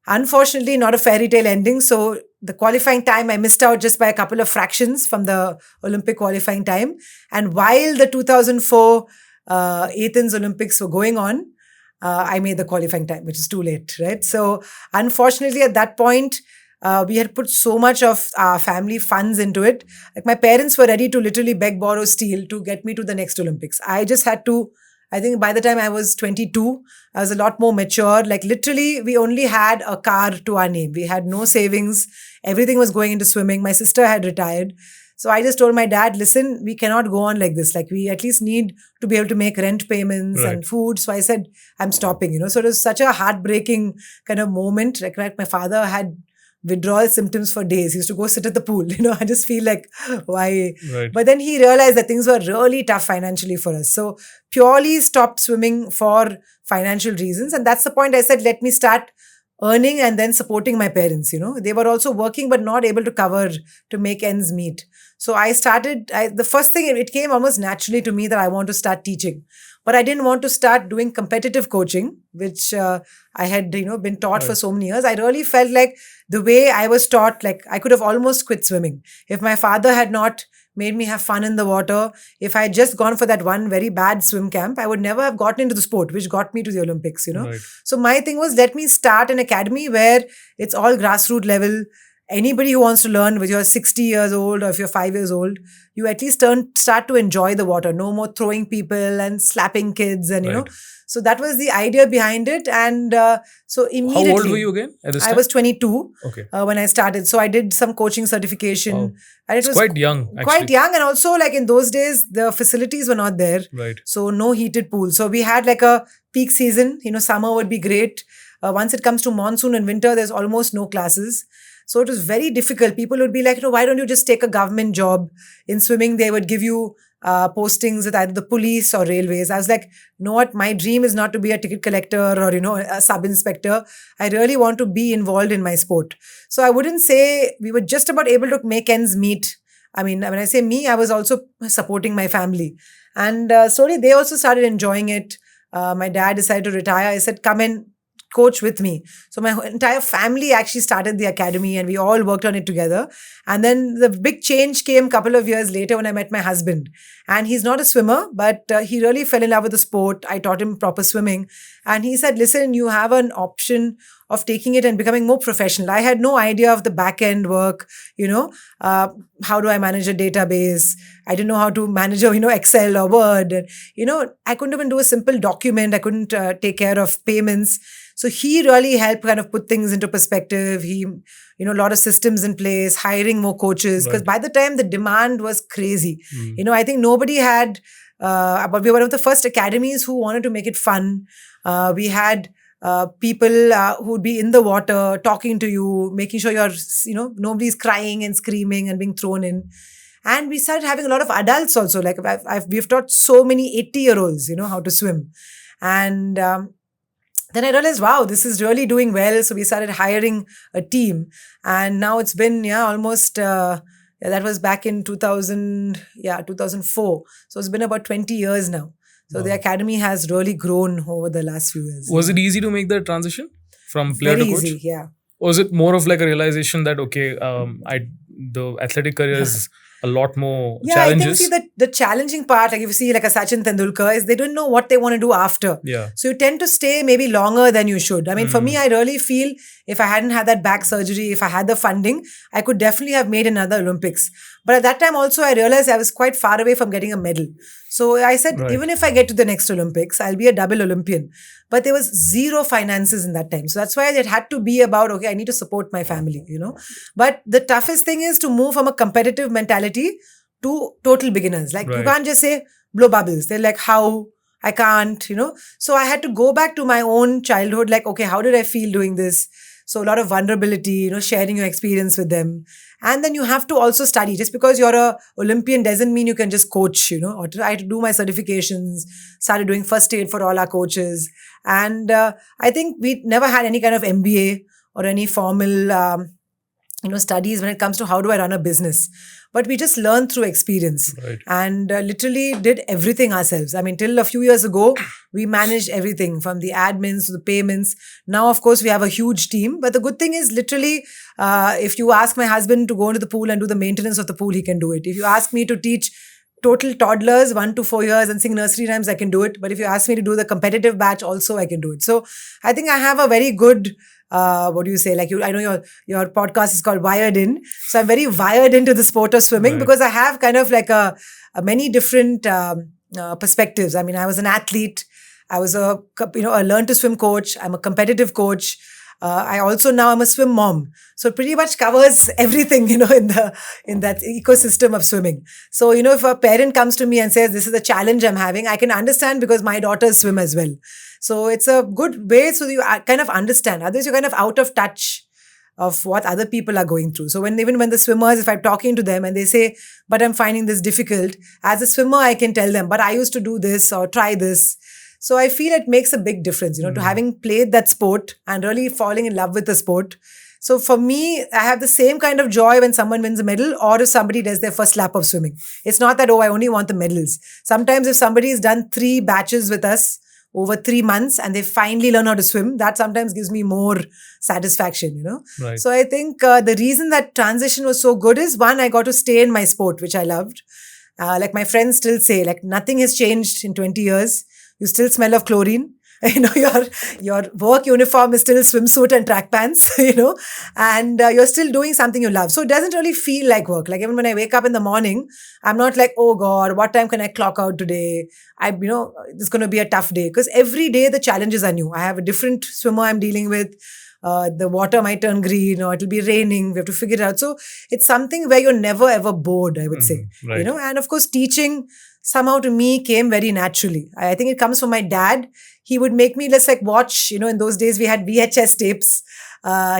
Unfortunately, not a fairy tale ending. So the qualifying time, I missed out just by a couple of fractions from the Olympic qualifying time. And while the 2004 Athens Olympics were going on, I made the qualifying time, which is too late, right? So unfortunately, at that point, we had put so much of our family funds into it. Like, my parents were ready to literally beg, borrow, steal to get me to the next Olympics. I just had to, I think by the time I was 22, I was a lot more mature. Like, literally, we only had a car to our name. We had no savings. Everything was going into swimming. My sister had retired. So I just told my dad, listen, we cannot go on like this. Like, we at least need to be able to make rent payments and food. So I said, I'm stopping, So it was such a heartbreaking kind of moment. Like, my father had withdrawal symptoms for days. He used to go sit at the pool. I just feel like, why? Right. But then he realized that things were really tough financially for us. So purely stopped swimming for financial reasons. And that's the point I said, let me start earning and then supporting my parents. They were also working, but not able to cover, to make ends meet. So I started, the first thing, it came almost naturally to me that I want to start teaching. But I didn't want to start doing competitive coaching, which I had, been taught for so many years. I really felt like the way I was taught, like, I could have almost quit swimming. If my father had not made me have fun in the water, if I had just gone for that one very bad swim camp, I would never have gotten into the sport, which got me to the Olympics, Right. So my thing was, let me start an academy where it's all grassroots level. Anybody who wants to learn, whether you're 60 years old or if you're 5 years old, you at least start to enjoy the water. No more throwing people and slapping kids, and So that was the idea behind it. And so immediately, how old were you again at this time? I was 22 Okay. When I started. So I did some coaching certification. Wow. And it was quite young, actually. Quite young. And also, like, in those days, the facilities were not there. Right. So no heated pool. So we had like a peak season. Summer would be great. Once it comes to monsoon and winter, there's almost no classes. So it was very difficult. People would be like, why don't you just take a government job in swimming? They would give you postings with either the police or railways. I was like, you know what, my dream is not to be a ticket collector or, a sub-inspector. I really want to be involved in my sport. So I wouldn't say we were just about able to make ends meet. I mean, when I say me, I was also supporting my family. And slowly they also started enjoying it. My dad decided to retire. I said, come and coach with me. So my entire family actually started the academy and we all worked on it together. And then the big change came a couple of years later when I met my husband. And he's not a swimmer, but he really fell in love with the sport. I taught him proper swimming. And he said, listen, you have an option of taking it and becoming more professional. I had no idea of the back end work, how do I manage a database? I didn't know how to manage Excel or Word. And, I couldn't even do a simple document. I couldn't take care of payments. So he really helped kind of put things into perspective. He, a lot of systems in place, hiring more coaches. Because by the time the demand was crazy, I think nobody had, but we were one of the first academies who wanted to make it fun. We had people who would be in the water talking to you, making sure nobody's crying and screaming and being thrown in. And we started having a lot of adults also. Like we've taught so many 80-year-olds, how to swim. And then I realized, wow, this is really doing well. So we started hiring a team. And now it's been, almost, that was back in 2004. So it's been about 20 years now. So the academy has really grown over the last few years. Was it easy to make that transition from player to coach? Very easy, yeah. Or was it more of like a realization that, okay, the athletic career is a lot more challenges? I think the challenging part, like if you see like a Sachin Tendulkar, is they don't know what they want to do after. Yeah. So you tend to stay maybe longer than you should. I mean, for me, I really feel if I hadn't had that back surgery, if I had the funding, I could definitely have made another Olympics. But at that time also, I realized I was quite far away from getting a medal. So I said, even if I get to the next Olympics, I'll be a double Olympian. But there was zero finances in that time. So that's why it had to be about, okay, I need to support my family, But the toughest thing is to move from a competitive mentality to total beginners. Like you can't just say, blow bubbles. They're like, how? I can't, So I had to go back to my own childhood. Like, okay, how did I feel doing this? So a lot of vulnerability, sharing your experience with them. And then you have to also study. Just because you're a Olympian doesn't mean you can just coach, or I had to do my certifications, started doing first aid for all our coaches. And I think we never had any kind of MBA or any formal, studies when it comes to how do I run a business. But we just learned through experience and literally did everything ourselves. I mean, till a few years ago, we managed everything from the admins to the payments. Now, of course, we have a huge team. But the good thing is literally, if you ask my husband to go into the pool and do the maintenance of the pool, he can do it. If you ask me to teach total toddlers 1 to 4 years and sing nursery rhymes, I can do it. But if you ask me to do the competitive batch also, I can do it. So I think I have a very good what do you say? Like I know your podcast is called Wired In. So I'm very wired into the sport of swimming because I have kind of like a many different perspectives. I mean, I was an athlete. I was a learn to swim coach. I'm a competitive coach. I also now am a swim mom. So it pretty much covers everything, in that ecosystem of swimming. So, if a parent comes to me and says, this is a challenge I'm having, I can understand because my daughters swim as well. So it's a good way so you kind of understand. Otherwise, you're kind of out of touch of what other people are going through. So even when the swimmers, if I'm talking to them and they say, but I'm finding this difficult, as a swimmer, I can tell them, but I used to do this or try this. So I feel it makes a big difference, to having played that sport and really falling in love with the sport. So for me, I have the same kind of joy when someone wins a medal or if somebody does their first lap of swimming. It's not that, I only want the medals. Sometimes if somebody has done 3 batches with us over 3 months and they finally learn how to swim, that sometimes gives me more satisfaction, Right. So I think the reason that transition was so good is, one, I got to stay in my sport, which I loved. Like my friends still say, like nothing has changed in 20 years. You still smell of chlorine. Your work uniform is still swimsuit and track pants, and you're still doing something you love. So it doesn't really feel like work. Like even when I wake up in the morning, I'm not like, oh God, what time can I clock out today? It's going to be a tough day because every day the challenges are new. I have a different swimmer I'm dealing with. The water might turn green or it'll be raining. We have to figure it out. So it's something where you're never ever bored, I would say, right. And of course, teaching somehow to me came very naturally. I think it comes from my dad. He would make me just like watch, in those days we had VHS tapes.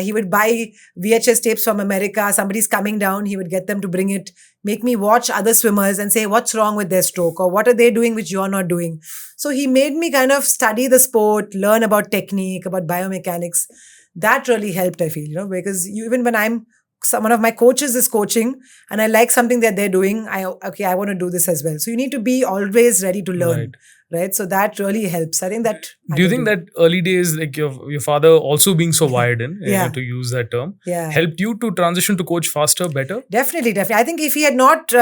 He would buy VHS tapes from America. Somebody's coming down. He would get them to bring it, make me watch other swimmers and say, what's wrong with their stroke or what are they doing which you're not doing? So he made me kind of study the sport, learn about technique, about biomechanics. That really helped, I feel, because even when one of my coaches is coaching and I like something that they're doing, I want to do this as well. So you need to be always ready to learn. Right. So that really helps. I think that. Do you think that early days, like your father also being so wired in, to use that term, helped you to transition to coach faster, better? Definitely. I think if he had not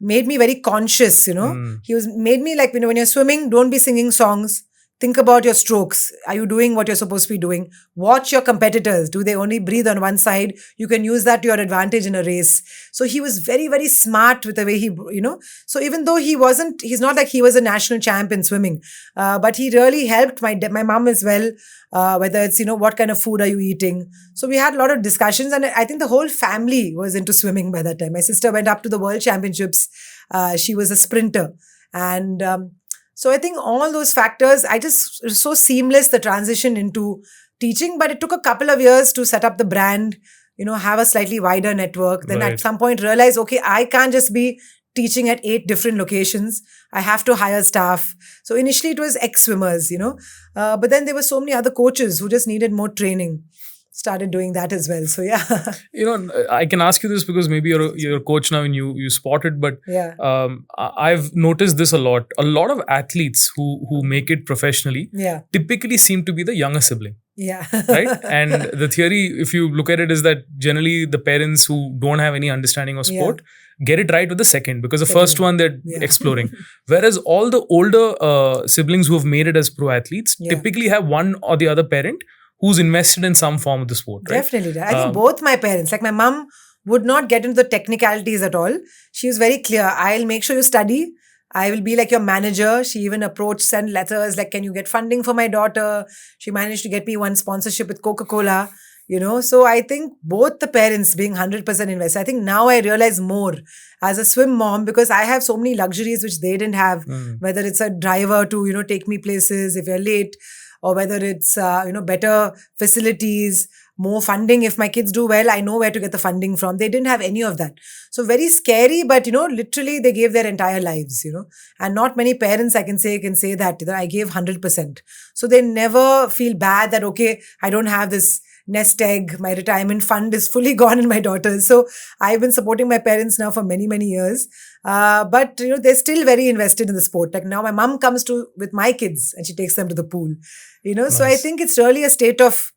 made me very conscious, he made me like, when you're swimming, don't be singing songs. Think about your strokes. Are you doing what you're supposed to be doing? Watch your competitors. Do they only breathe on one side? You can use that to your advantage in a race. So he was very, very smart with the way he, So even though he's not like he was a national champ in swimming, but he really helped my mom as well, whether it's, what kind of food are you eating? So we had a lot of discussions and I think the whole family was into swimming by that time. My sister went up to the World Championships. She was a sprinter. And so I think all those factors, it was so seamless, the transition into teaching, but it took a couple of years to set up the brand, have a slightly wider network. Then at some point realize, okay, I can't just be teaching at 8 different locations. I have to hire staff. So initially it was ex-swimmers, but then there were so many other coaches who just needed more training. Started doing that as well. So yeah. I can ask you this because maybe you're a coach now and you spot it, but I've noticed this a lot. A lot of athletes who make it professionally typically seem to be the younger sibling. Yeah. Right? And the theory, if you look at it, is that generally the parents who don't have any understanding of sport get it right with the second, because the first one they're exploring. Whereas all the older siblings who have made it as pro athletes typically have one or the other parent who's invested in some form of the sport, right? Definitely. I think both my parents, like my mom would not get into the technicalities at all. She was very clear. I'll make sure you study. I will be like your manager. She even sent letters like, can you get funding for my daughter? She managed to get me one sponsorship with Coca-Cola, So I think both the parents being 100% invested. I think now I realize more as a swim mom because I have so many luxuries which they didn't have, whether it's a driver to, take me places if you're late, or whether it's, better facilities, more funding. If my kids do well, I know where to get the funding from. They didn't have any of that. So very scary, but, literally they gave their entire lives, and not many parents can say that, I gave 100%. So they never feel bad that, okay, I don't have this nest egg, my retirement fund is fully gone in my daughters. So I've been supporting my parents now for many, many years. But, they're still very invested in the sport. Like now my mom comes with my kids and she takes them to the pool, Nice. So I think it's really a state of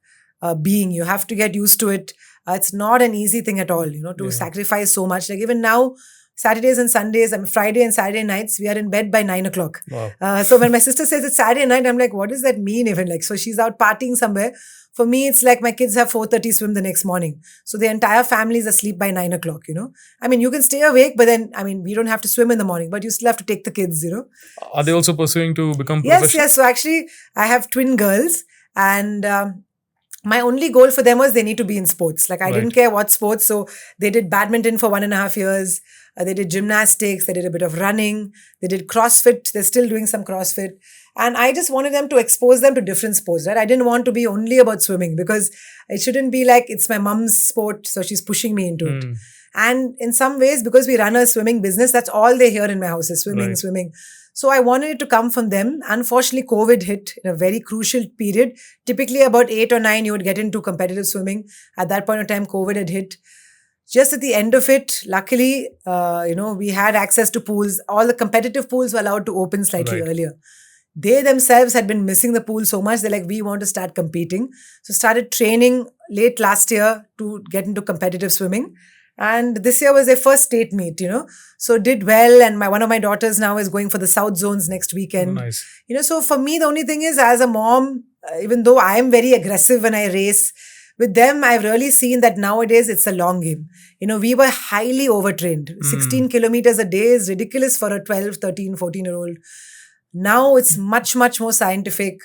being. You have to get used to it. It's not an easy thing at all, to sacrifice so much. Like even now, Saturdays and Sundays, Friday and Saturday nights, we are in bed by 9 o'clock. Wow. So when my sister says it's Saturday night, I'm like, what does that mean even? Like, so she's out partying somewhere. For me, it's like my kids have 4:30 swim the next morning. So the entire family is asleep by 9 o'clock, you can stay awake, but then, we don't have to swim in the morning, but you still have to take the kids, Are they also pursuing to become professional? Yes. So actually, I have twin girls and my only goal for them was they need to be in sports. Like I didn't care what sports. So they did badminton for 1.5 years. They did gymnastics. They did a bit of running. They did CrossFit. They're still doing some CrossFit. And I just wanted them to expose them to different sports, right? I didn't want to be only about swimming because it shouldn't be like it's my mom's sport, so she's pushing me into it. And in some ways, because we run a swimming business, that's all they hear in my house is swimming. So I wanted it to come from them. Unfortunately, COVID hit in a very crucial period. Typically about 8 or 9, you would get into competitive swimming. At that point in time, COVID had hit. Just at the end of it, luckily, we had access to pools. All the competitive pools were allowed to open slightly earlier. They themselves had been missing the pool so much. They're like, we want to start competing. So started training late last year to get into competitive swimming. And this year was their first state meet, So did well. And one of my daughters now is going for the South Zones next weekend. Oh, nice. So for me, the only thing is as a mom, even though I am very aggressive when I race, with them, I've really seen that nowadays it's a long game. We were highly overtrained. 16 kilometers a day is ridiculous for a 12, 13, 14-year-old. Now it's much, much more scientific.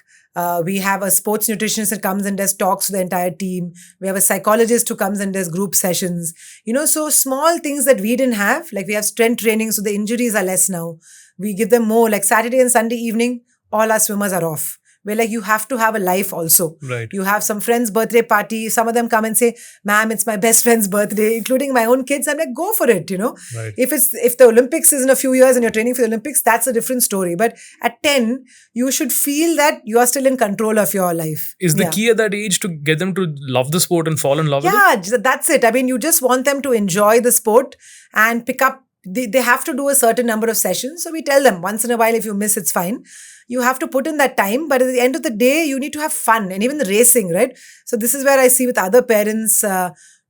We have a sports nutritionist that comes and does talks to the entire team. We have a psychologist who comes and does group sessions. So small things that we didn't have, like we have strength training, so the injuries are less now. We give them more, like Saturday and Sunday evening, all our swimmers are off. where like you have to have a life also. Right. You have some friend's birthday party. Some of them come and say, "Ma'am, it's my best friend's birthday," including my own kids. I'm like, go for it, Right. If the Olympics is in a few years and you're training for the Olympics, that's a different story. But at 10, you should feel that you are still in control of your life. Is the key at that age to get them to love the sport and fall in love with it? Yeah, that's it. I mean, you just want them to enjoy the sport and pick up. They have to do a certain number of sessions. So we tell them once in a while, if you miss, it's fine. You have to put in that time. But at the end of the day, you need to have fun. And even the racing, right? So this is where I see with other parents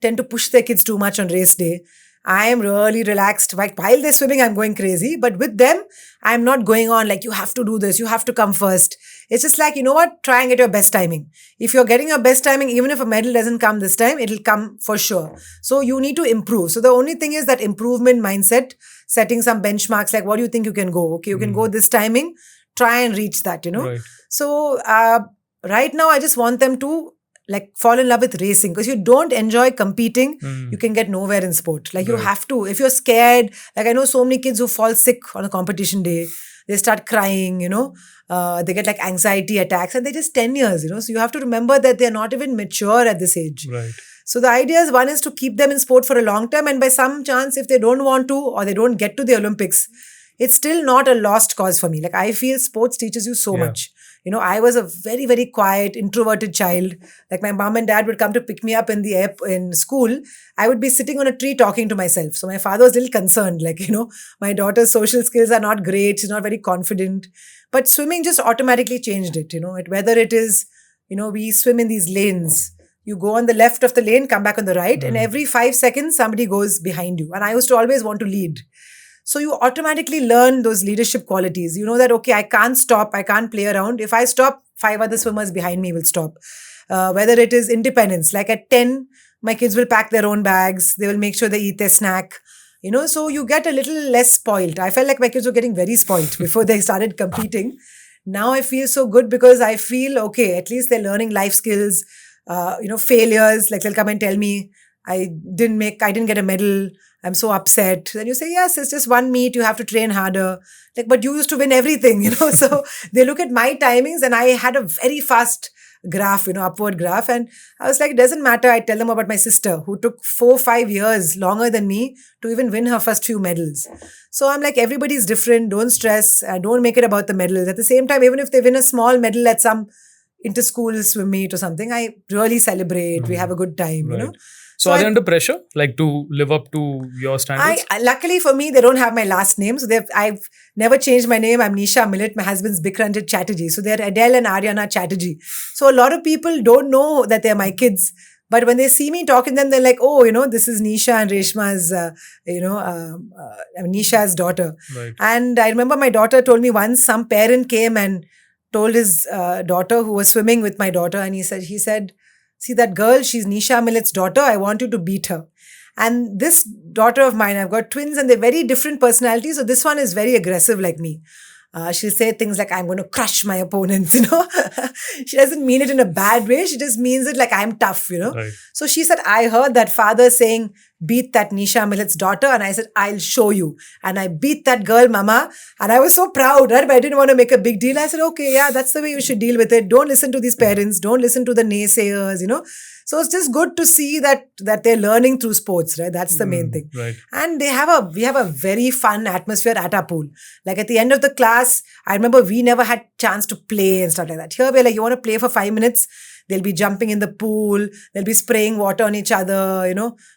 tend to push their kids too much on race day. I am really relaxed. While they're swimming, I'm going crazy. But with them, I'm not going on like, you have to do this, you have to come first. It's just like, you know what? Try and get your best timing. If you're getting your best timing, even if a medal doesn't come this time, it'll come for sure. So you need to improve. So the only thing is that improvement mindset, setting some benchmarks, like what do you think you can go? Okay, you can go this timing, try and reach that, Right. So right now, I just want them to like fall in love with racing, because you don't enjoy competing, you can get nowhere in sport. Like you Right. have to. If you're scared, like I know so many kids who fall sick on a competition day. They start crying, they get like anxiety attacks, and they're just 10 years, So you have to remember that they're not even mature at this age. Right. So the idea is, one is to keep them in sport for a long time, and by some chance, if they don't want to or they don't get to the Olympics, it's still not a lost cause for me. Like I feel sports teaches you so Yeah. much. I was a very, very quiet, introverted child. Like my mom and dad would come to pick me up in school. I would be sitting on a tree talking to myself. So my father was a little concerned. Like, my daughter's social skills are not great. She's not very confident. But swimming just automatically changed it. Whether it is, we swim in these lanes. You go on the left of the lane, come back on the right. And every 5 seconds, somebody goes behind you. And I used to always want to lead. So you automatically learn those leadership qualities. You know that, okay, I can't stop. I can't play around. If I stop, 5 other swimmers behind me will stop. Whether it is independence, like at 10, my kids will pack their own bags. They will make sure they eat their snack. So you get a little less spoiled. I felt like my kids were getting very spoiled before they started competing. Now I feel so good because I feel, okay, at least they're learning life skills, failures. Like they'll come and tell me, I didn't get a medal. I'm so upset. Then you say, yes, it's just one meet. You have to train harder. Like, but you used to win everything, So they look at my timings, and I had a very fast graph, upward graph. And I was like, it doesn't matter. I tell them about my sister who took 4-5 years longer than me to even win her first few medals. So I'm like, everybody's different. Don't stress. Don't make it about the medals. At the same time, even if they win a small medal at some inter-school swim meet or something, I really celebrate. We have a good time, Right. So are they under pressure, like to live up to your standards? Luckily for me, they don't have my last name. So I've never changed my name. I'm Nisha Millet. My husband's Bikranjit Chatterjee. So they're Adele and Ariana Chatterjee. So a lot of people don't know that they're my kids. But when they see me talking to them, they're like, oh, this is Nisha and Reshma's, Nisha's daughter. Right. And I remember my daughter told me once some parent came and told his daughter who was swimming with my daughter. And he said, see that girl, she's Nisha Millet's daughter. I want you to beat her. And this daughter of mine, I've got twins and they're very different personalities. So this one is very aggressive like me. She'll say things like, I'm going to crush my opponents, She doesn't mean it in a bad way. She just means it like I'm tough, Right. So she said, I heard that father saying, beat that Nisha Millet's daughter. And I said, I'll show you. And I beat that girl, mama. And I was so proud, right? But I didn't want to make a big deal. I said, okay, yeah, that's the way you should deal with it. Don't listen to these parents. Don't listen to the naysayers, So it's just good to see that they're learning through sports, right? That's the main thing. Right. And we have a very fun atmosphere at our pool. Like at the end of the class, I remember we never had chance to play and stuff like that. Here we're like, you want to play for 5 minutes? They'll be jumping in the pool. They'll be spraying water on each other,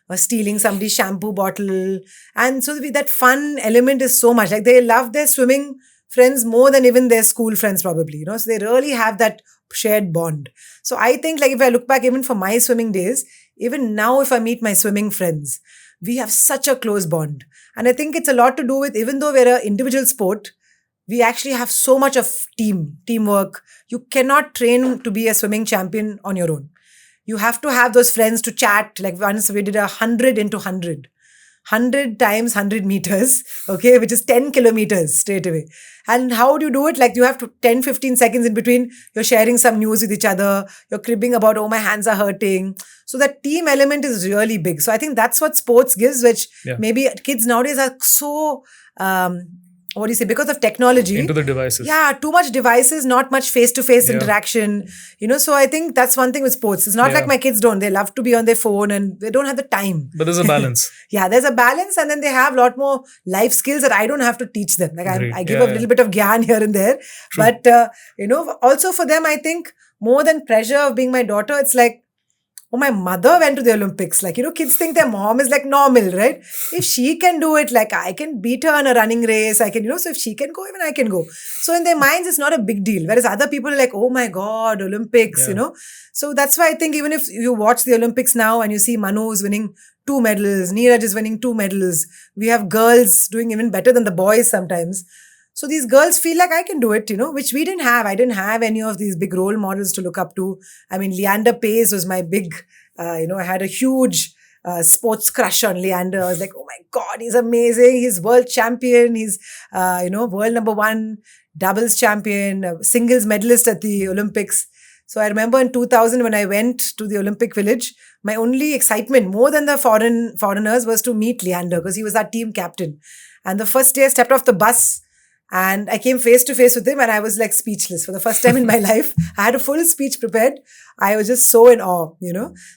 or stealing somebody's shampoo bottle. And so that fun element is so much. Like they love their swimming friends more than even their school friends probably, So they really have that shared bond. So I think like if I look back even for my swimming days, even now if I meet my swimming friends, we have such a close bond. And I think it's a lot to do with, even though we're an individual sport, we actually have so much of teamwork. You cannot train to be a swimming champion on your own. You have to have those friends to chat. Like once we did 100 into 100. 100 times 100 meters, okay, which is 10 kilometers straight away. And how do you do it? Like you have to 10-15 seconds in between, you're sharing some news with each other, you're cribbing about, oh, my hands are hurting. So that team element is really big. So I think that's what sports gives, which maybe kids nowadays are so what do you say, because of technology. Into the devices. Yeah, too much devices, not much face-to-face interaction. So I think that's one thing with sports. It's not like my kids don't. They love to be on their phone and they don't have the time. But there's a balance. Yeah, there's a balance, and then they have a lot more life skills that I don't have to teach them. Like I give a little bit of gyan here and there. True. But, also for them, I think more than pressure of being my daughter, it's like, oh, my mother went to the Olympics. Like, kids think their mom is like normal, right? If she can do it, like I can beat her in a running race. I can, so if she can go, even I can go. So in their minds, it's not a big deal. Whereas other people are like, oh my God, Olympics, So that's why I think even if you watch the Olympics now and you see Manu is winning 2 medals, Neeraj is winning 2 medals. We have girls doing even better than the boys sometimes. So these girls feel like I can do it, which we didn't have. I didn't have any of these big role models to look up to. I mean, Leander Paes was my big, I had a huge sports crush on Leander. I was like, oh my God, he's amazing. He's world champion. He's, world number 1, doubles champion, singles medalist at the Olympics. So I remember in 2000 when I went to the Olympic Village, my only excitement, more than the foreigners, was to meet Leander because he was our team captain. And the first day I stepped off the bus, and I came face to face with him and I was like speechless for the first time in my life. I had a full speech prepared. I was just so in awe,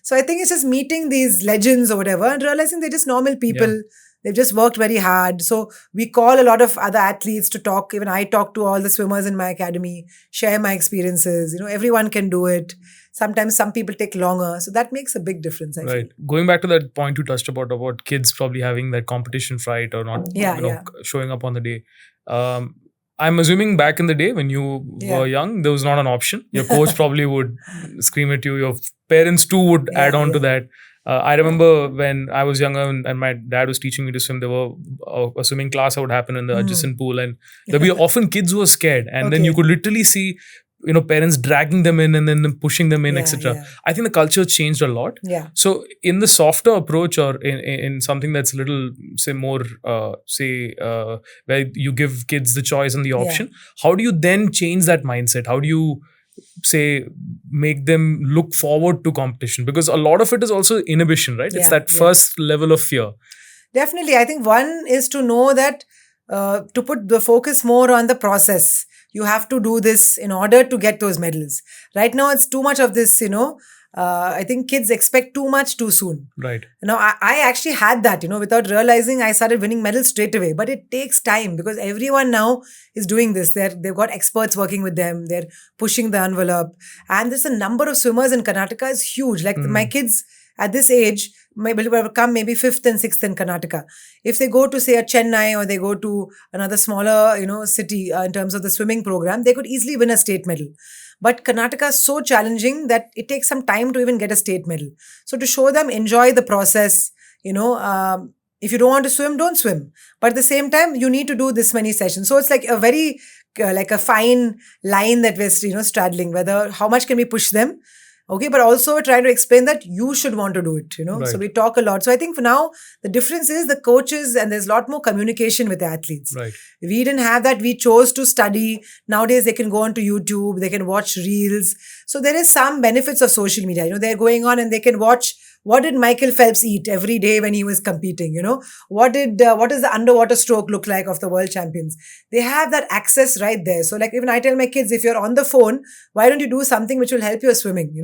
So I think it's just meeting these legends or whatever and realizing they're just normal people. Yeah. They've just worked very hard. So we call a lot of other athletes to talk. Even I talk to all the swimmers in my academy, share my experiences. Everyone can do it. Sometimes some people take longer. So that makes a big difference, I feel. Going back to that point you touched about kids probably having that competition fright or not showing up on the day. I'm assuming back in the day when you were young, there was not an option. Your coach probably would scream at you. Your parents too would add on to that. I remember when I was younger and my dad was teaching me to swim, there were a swimming class that would happen in the adjacent pool, and there'd be often kids who were scared, and then you could literally see parents dragging them in and then pushing them in, etc. I think the culture changed a lot. Yeah. So in the softer approach or in something that's a little, say, more, where you give kids the choice and the option, how do you then change that mindset? How do you, say, make them look forward to competition? Because a lot of it is also inhibition, right? It's that first level of fear. Definitely. I think one is to know that to put the focus more on the process. You have to do this in order to get those medals. Right now, it's too much of this, I think kids expect too much too soon. Right. I actually had that, without realizing I started winning medals straight away. But it takes time because everyone now is doing this. They've got experts working with them. They're pushing the envelope. And there's a number of swimmers in Karnataka is huge. Like my kids at this age will come maybe 5th and 6th in Karnataka. If they go to, say, a Chennai or they go to another smaller, city in terms of the swimming program, they could easily win a state medal. But Karnataka is so challenging that it takes some time to even get a state medal. So to show them, enjoy the process, if you don't want to swim, don't swim. But at the same time, you need to do this many sessions. So it's like a very, like a fine line that we're, straddling, whether how much can we push them. Okay, but also trying to explain that you should want to do it, Right. So we talk a lot. So I think for now, the difference is the coaches and there's a lot more communication with the athletes. Right. We didn't have that. We chose to study. Nowadays, they can go onto YouTube. They can watch reels. So there is some benefits of social media. They're going on and they can watch what did Michael Phelps eat every day when he was competing, What does the underwater stroke look like of the world champions? They have that access right there. So like even I tell my kids, if you're on the phone, why don't you do something which will help your swimming,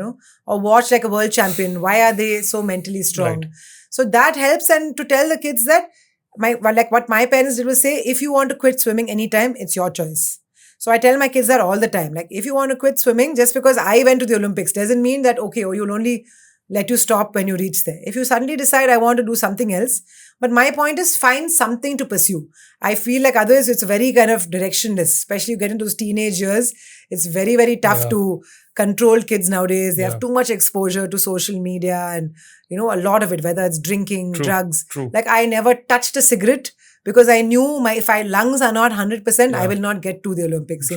or watch like a world champion? Why are they so mentally strong? Right. So that helps. And to tell the kids that what my parents did was say, if you want to quit swimming anytime, it's your choice. So I tell my kids that all the time. Like if you want to quit swimming, just because I went to the Olympics doesn't mean that, okay, you'll only let you stop when you reach there. If you suddenly decide I want to do something else, but my point is find something to pursue. I feel like otherwise it's very kind of directionless, especially you get into those teenage years. It's very, very tough to control kids nowadays. They have too much exposure to social media and, a lot of it, whether it's drinking, drugs. True. Like I never touched a cigarette because I knew if my lungs are not 100%, I will not get to the Olympics,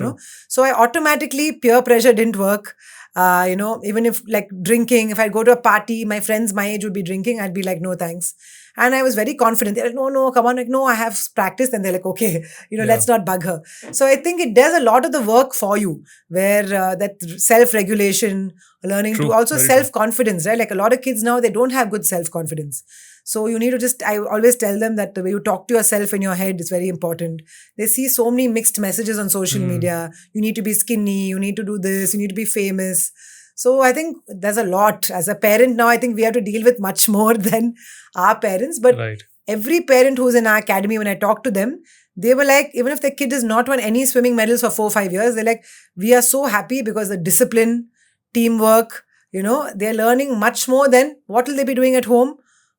So I automatically, peer pressure didn't work. Even if like drinking, if I go to a party, my friends my age would be drinking, I'd be like, no, thanks. And I was very confident. They're like, no, come on. Like, no, I have practiced. And they're like, okay, let's not bug her. So I think it does a lot of the work for you where that self-regulation, learning True, to also very true. self-confidence, right? Like a lot of kids now, they don't have good self-confidence. So you need to just, I always tell them that the way you talk to yourself in your head is very important. They see so many mixed messages on social media. You need to be skinny, you need to do this, you need to be famous. So I think there's a lot. As a parent now, I think we have to deal with much more than our parents. But Right. every parent who's in our academy, when I talk to them, they were like, even if their kid has not won any swimming medals for 4-5 years, they're like, we are so happy because the discipline, teamwork, they're learning much more than what will they be doing at home,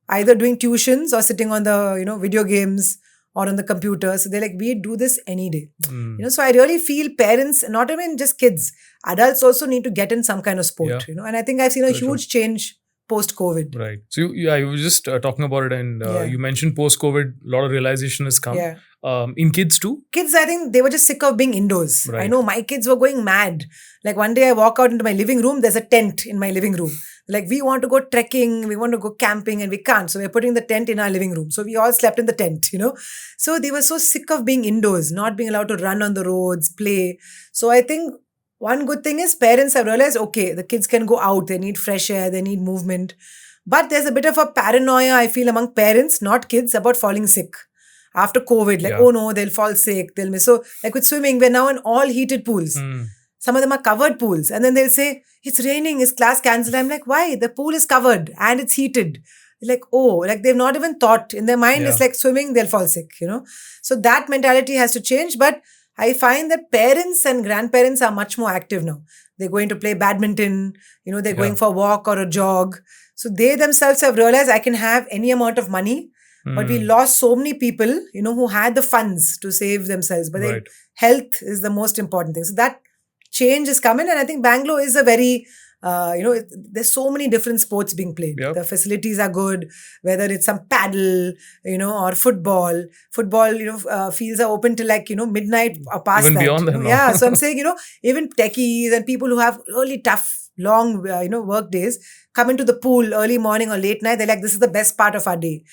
either doing tuitions or sitting on the, video games or on the computer. So they're like, we do this any day. So I really feel parents, not even just kids, adults also need to get in some kind of sport, and I think I've seen a huge change post-COVID. Right. So you were just talking about it, and you mentioned post-COVID, a lot of realization has come. Yeah. In kids too? Kids, I think they were just sick of being indoors. Right. I know my kids were going mad. Like one day I walk out into my living room, there's a tent in my living room. Like we want to go trekking, we want to go camping and we can't. So we're putting the tent in our living room. So we all slept in the tent, So they were so sick of being indoors, not being allowed to run on the roads, play. So I think one good thing is parents have realized, okay, the kids can go out, they need fresh air, they need movement. But there's a bit of a paranoia, I feel, among parents, not kids, about falling sick. After COVID, like, oh no, they'll fall sick, they'll miss. So, like with swimming, we're now in all heated pools. Some of them are covered pools. And then they'll say, it's raining, is class cancelled? I'm like, why? The pool is covered and it's heated. Like, oh, like they've not even thought. In their mind, it's like swimming, they'll fall sick, So that mentality has to change. But I find that parents and grandparents are much more active now. They're going to play badminton, they're going for a walk or a jog. So they themselves have realized I can have any amount of money. But we lost so many people, who had the funds to save themselves. But health is the most important thing. So that change is coming. And I think Bangalore is a very, there's so many different sports being played. Yep. The facilities are good, whether it's some paddle, or football. Football, fields are open till like, midnight or past even that. Beyond that now. Yeah. So I'm saying, even techies and people who have really tough, long, work days, come into the pool early morning or late night. They're like, this is the best part of our day.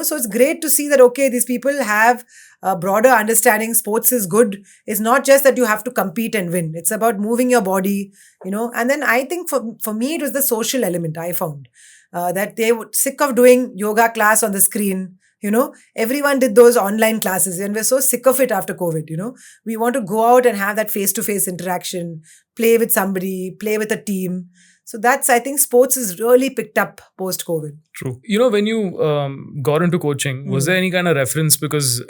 So it's great to see that, okay, these people have a broader understanding. Sports is good. It's not just that you have to compete and win. It's about moving your body, And then I think for me, it was the social element I found. That they were sick of doing yoga class on the screen. Everyone did those online classes and we're so sick of it after COVID, We want to go out and have that face-to-face interaction, play with somebody, play with a team. So that's, I think sports is really picked up post-COVID. True. When you got into coaching, was there any kind of reference? Because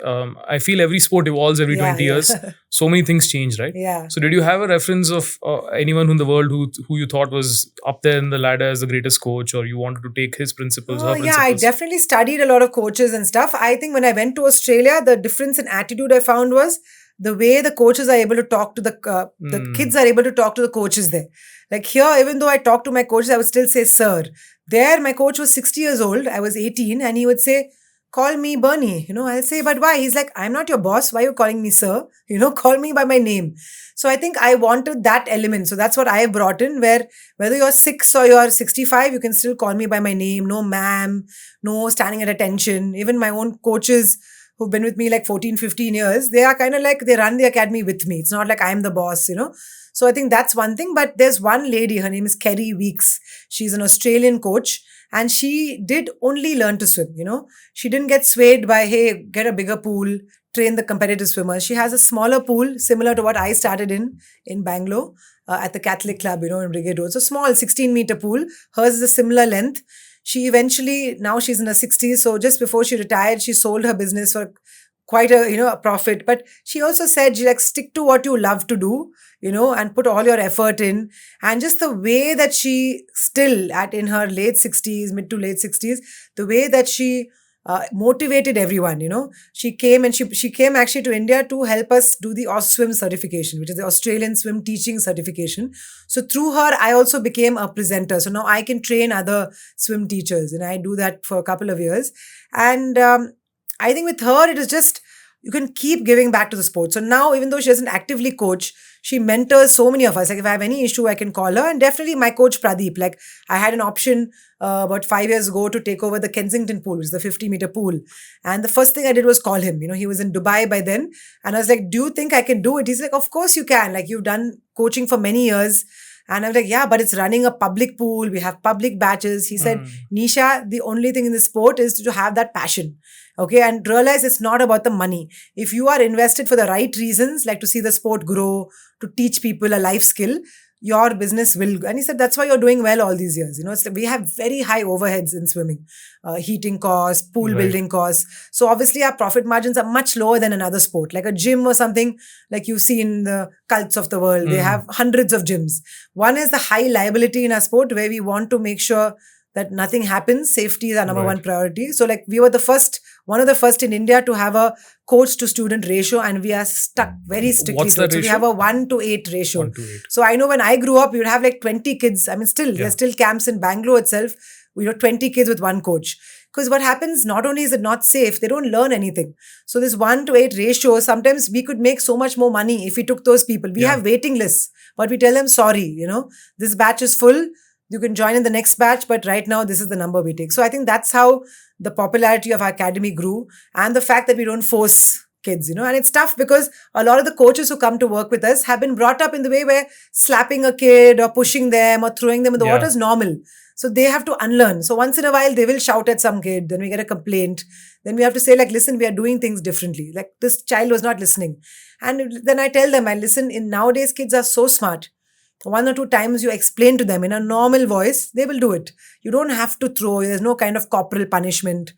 I feel every sport evolves every 20 years. So many things change, right? Yeah. So did you have a reference of anyone in the world who you thought was up there in the ladder as the greatest coach, or you wanted to take his principles, her principles? Yeah, I definitely studied a lot of coaches and stuff. I think when I went to Australia, the difference in attitude I found was the way the coaches are able to talk to the kids are able to talk to the coaches there. Like here, even though I talked to my coaches, I would still say, sir. There, my coach was 60 years old. I was 18 and he would say, call me Bernie. I'll say, but why? He's like, I'm not your boss. Why are you calling me sir? Call me by my name. So I think I wanted that element. So that's what I have brought in, where whether you're 6 or you're 65, you can still call me by my name. No ma'am, no standing at attention. Even my own coaches who've been with me like 14, 15 years, they are kind of like, they run the academy with me. It's not like I'm the boss, So I think that's one thing. But there's one lady, her name is Kerry Weeks. She's an Australian coach and she did only learn to swim, She didn't get swayed by, hey, get a bigger pool, train the competitive swimmers. She has a smaller pool, similar to what I started in Bangalore at the Catholic Club, in Brigade Road. So small, 16-meter pool. Hers is a similar length. She eventually, now she's in her 60s. So just before she retired, she sold her business for quite a profit. But she also said, stick to what you love to do, and put all your effort in. And just the way that she still in her late 60s, mid to late 60s, the way that she motivated everyone, She came and she came actually to India to help us do the AusSwim certification, which is the Australian Swim Teaching Certification. So through her, I also became a presenter. So now I can train other swim teachers and I do that for a couple of years. And I think with her, it is just, you can keep giving back to the sport. So now, even though she doesn't actively coach, she mentors so many of us. Like if I have any issue, I can call her. And definitely my coach Pradeep, like I had an option about 5 years ago to take over the Kensington pool, which is the 50-meter pool. And the first thing I did was call him. He was in Dubai by then. And I was like, do you think I can do it? He's like, of course you can. Like you've done coaching for many years. And I was like, yeah, but it's running a public pool. We have public batches. He said, Nisha, the only thing in the sport is to have that passion. Okay. And realize it's not about the money. If you are invested for the right reasons, like to see the sport grow, to teach people a life skill, your business will. And he said, that's why you're doing well all these years. It's we have very high overheads in swimming, heating costs, pool building costs. So obviously our profit margins are much lower than another sport, like a gym or something like you see in the cults of the world. They have hundreds of gyms. One is the high liability in our sport where we want to make sure that nothing happens. Safety is our number one priority. So like we were one of the first in India to have a coach to student ratio, and we are stuck very strictly. What's that so ratio? we have a 1:8 ratio. 1:8. So I know when I grew up, we would have like 20 kids. I mean, there's still camps in Bangalore itself. 20 kids with one coach. Because what happens, not only is it not safe, they don't learn anything. So this 1:8 ratio, sometimes we could make so much more money if we took those people. We have waiting lists, but we tell them, sorry, this batch is full. You can join in the next batch, but right now this is the number we take. So I think that's how the popularity of our academy grew, and the fact that we don't force kids, and it's tough because a lot of the coaches who come to work with us have been brought up in the way where slapping a kid or pushing them or throwing them in the water is normal. So they have to unlearn. So once in a while, they will shout at some kid. Then we get a complaint. Then we have to say, like, listen, we are doing things differently. Like, this child was not listening. And then I tell them, nowadays kids are so smart. 1 or 2 times you explain to them in a normal voice, they will do it. You don't have to throw. There's no kind of corporal punishment.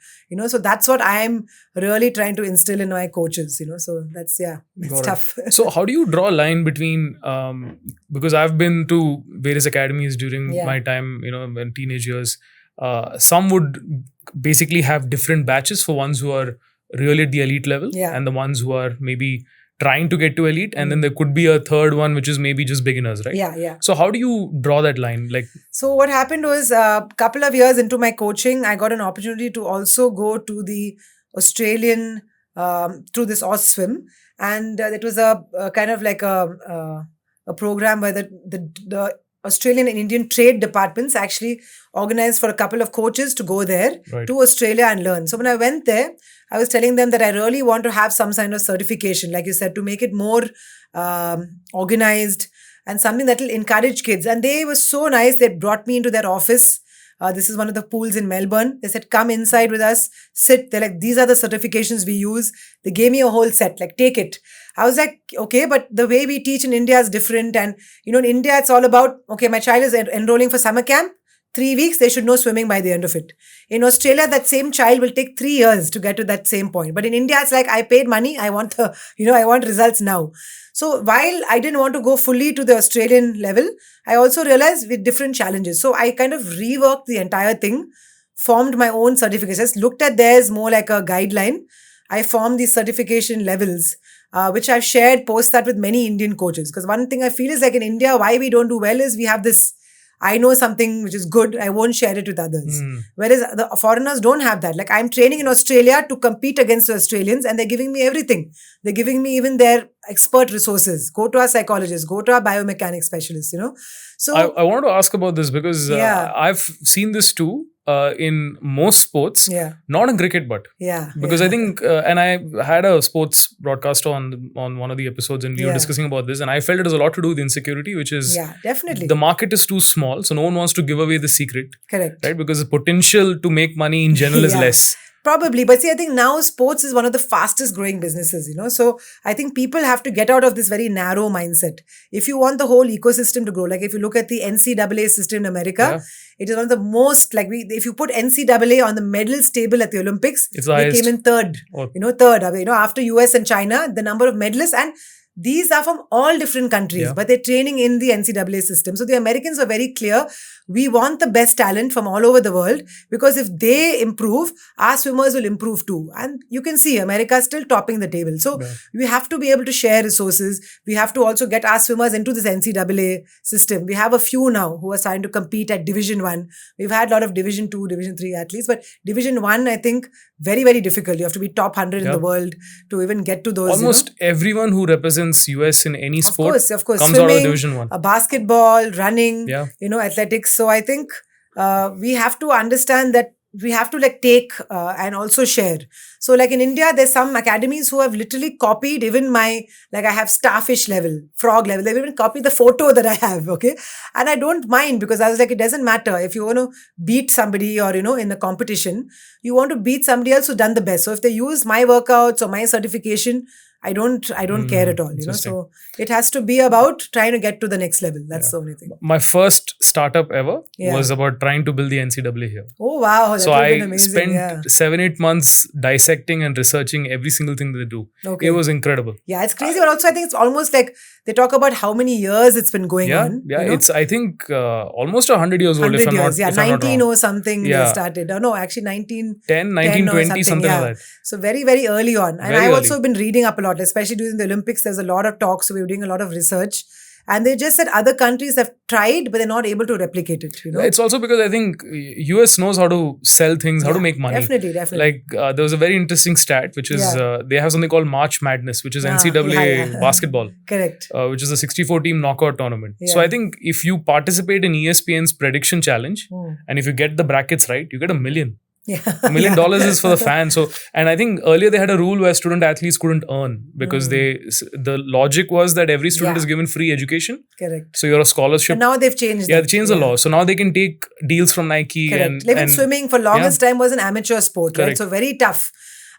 So that's what I'm really trying to instill in my coaches. So that's, it's tough. So how do you draw a line between, because I've been to various academies during my time, in teenage years, some would basically have different batches for ones who are really at the elite level and the ones who are maybe trying to get to elite, and then there could be a third one which is maybe just beginners, right? Yeah. So how do you draw that line? So what happened was a couple of years into my coaching, I got an opportunity to also go to the Australian through this Swim, and it was a kind of like a program where the Australian and Indian trade departments actually organized for a couple of coaches to go there to Australia and learn. So when I went there, I was telling them that I really want to have some kind of certification, like you said, to make it more organized and something that will encourage kids. And they were so nice. They brought me into their office. This is one of the pools in Melbourne. They said, come inside with us, sit. They're like, these are the certifications we use. They gave me a whole set, like, take it. I was like, okay, but the way we teach in India is different. And, in India, it's all about, okay, my child is enrolling for summer camp. 3 weeks, they should know swimming by the end of it. In Australia, that same child will take 3 years to get to that same point. But in India, it's like, I paid money. I want I want results now. So while I didn't want to go fully to the Australian level, I also realized with different challenges. So I kind of reworked the entire thing, formed my own certificates, looked at theirs more like a guideline. I formed these certification levels, which I've shared post that with many Indian coaches. Because one thing I feel is like in India, why we don't do well is we have this, I know something which is good, I won't share it with others. Whereas the foreigners don't have that. Like, I'm training in Australia to compete against the Australians, and they're giving me everything. They're giving me even their expert resources. Go to our psychologists, go to our biomechanics specialists, So I wanted to ask about this because I've seen this too in most sports, not in cricket, but because I think, and I had a sports broadcaster on one of the episodes, and we were discussing about this, and I felt it has a lot to do with insecurity, which is definitely the market is too small, so no one wants to give away the secret. Correct. Right? Because the potential to make money in general is less. Probably. But see, I think now sports is one of the fastest growing businesses, So I think people have to get out of this very narrow mindset. If you want the whole ecosystem to grow, like if you look at the NCAA system in America, it is one of the most, like if you put NCAA on the medals table at the Olympics, they came in third, third, after US and China, the number of medalists, and these are from all different countries, but they're training in the NCAA system. So the Americans were very clear. We want the best talent from all over the world, because if they improve, our swimmers will improve too. And you can see America is still topping the table. So we have to be able to share resources. We have to also get our swimmers into this NCAA system. We have a few now who are starting to compete at Division 1. We've had a lot of Division 2, Division 3 athletes, but Division 1, I think, very, very difficult. You have to be top 100 in the world to even get to those. Almost everyone who represents US in any sport of course. comes Swimming, out of Division 1. Basketball, running, athletics. So I think we have to understand that we have to like take and also share. So like in India, there's some academies who have literally copied even my, like I have starfish level, frog level. They've even copied the photo that I have, okay? And I don't mind because I was like, it doesn't matter. If you want to beat somebody or, in the competition, you want to beat somebody else who's done the best. So if they use my workouts or my certification, I don't care at all, So it has to be about trying to get to the next level. That's the only thing. My first startup ever was about trying to build the NCAA here. Oh, wow. That so would have I been amazing. spent 7-8 months dissecting and researching every single thing they do. Okay. It was incredible. Yeah, it's crazy. But also I think it's almost like they talk about how many years it's been going on. Yeah, it's I think almost 100 years old. 100 if I'm years, not, if I'm not 19 wrong. or something they started. No, actually 10, 1920, something like that. So very, very early on. And Very I've also early. been reading up a lot, especially during the Olympics. There's a lot of talks. So we were doing a lot of research. And they just said other countries have tried, but they're not able to replicate it. It's also because I think US knows how to sell things, how to make money. Definitely. Like there was a very interesting stat, which is they have something called March Madness, which is NCAA basketball. Correct. Which is a 64-team knockout tournament. So I think if you participate in ESPN's prediction challenge, and if you get the brackets right, you get $1 million. Yeah. $1 million is for the fans. So, and I think earlier they had a rule where student athletes couldn't earn because the logic was that every student is given free education. Correct. So you're a scholarship. And now they've changed. Yeah, they changed the law. So now they can take deals from Nike. Correct. And swimming for longest time was an amateur sport, Correct. right? So very tough.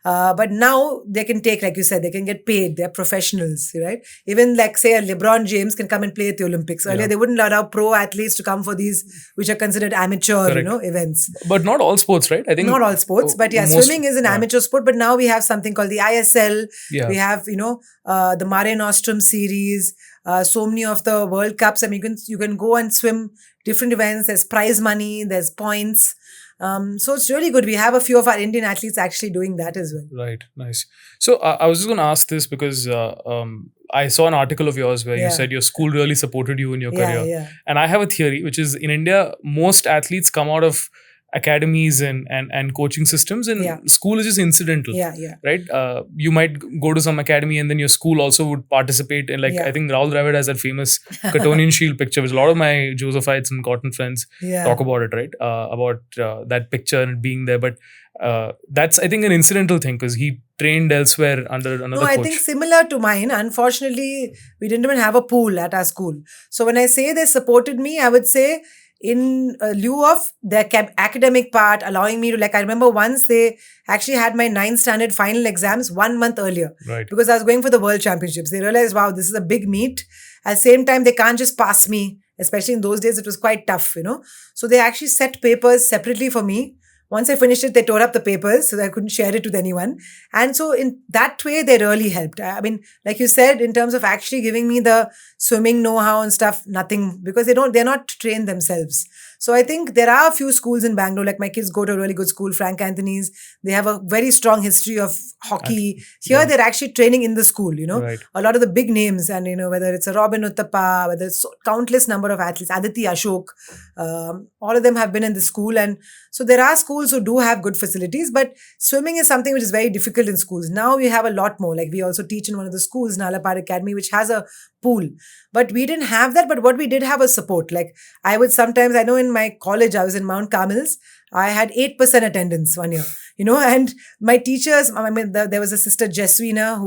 But now they can take, like you said, they can get paid. They're professionals, right? Even like say a LeBron James can come and play at the Olympics. Earlier they wouldn't allow pro athletes to come for these, which are considered amateur, events. But not all sports, right? I think not all sports, but swimming is an amateur sport. But now we have something called the ISL. Yeah. We have, the Mare Nostrum series. So many of the World Cups. I mean, you can go and swim different events. There's prize money. There's points. So it's really good. We have a few of our Indian athletes actually doing that as well. Right. Nice. So I was just going to ask this because I saw an article of yours where you said your school really supported you in your career. Yeah. And I have a theory, which is in India, most athletes come out of academies and coaching systems, and school is just incidental. Right? You might go to some academy and then your school also would participate in, I think Rahul Dravid has that famous Cottonian Shield picture, which a lot of my Josephites and cotton friends talk about it, right? About that picture and being there. But that's, I think, an incidental thing because he trained elsewhere under another coach. I think similar to mine. Unfortunately, we didn't even have a pool at our school. So when I say they supported me, I would say in lieu of their academic part, allowing me to, I remember once they actually had my 9th standard final exams 1 month earlier. Right. Because I was going for the World Championships. They realized, wow, this is a big meet. At the same time, they can't just pass me. Especially in those days, it was quite tough, So they actually set papers separately for me. Once I finished it, they tore up the papers so that I couldn't share it with anyone. And so in that way, they really helped. I mean, like you said, in terms of actually giving me the swimming know-how and stuff, nothing, because they're not trained themselves. So I think there are a few schools in Bangalore, like my kids go to a really good school, Frank Anthony's. They have a very strong history of hockey. Here, they're actually training in the school, Right. A lot of the big names, and, whether it's a Robin Uthappa, whether it's countless number of athletes, Aditi Ashok, all of them have been in the school. And so there are schools who do have good facilities, but swimming is something which is very difficult in schools. Now we have a lot more. Like we also teach in one of the schools, Nalapar Academy, which has a pool. But we didn't have that. But what we did have was support. Like I would sometimes, I know in my college, I was in Mount Carmel's, I had 8% attendance one year, and my teachers, I mean, there was a sister Jeswina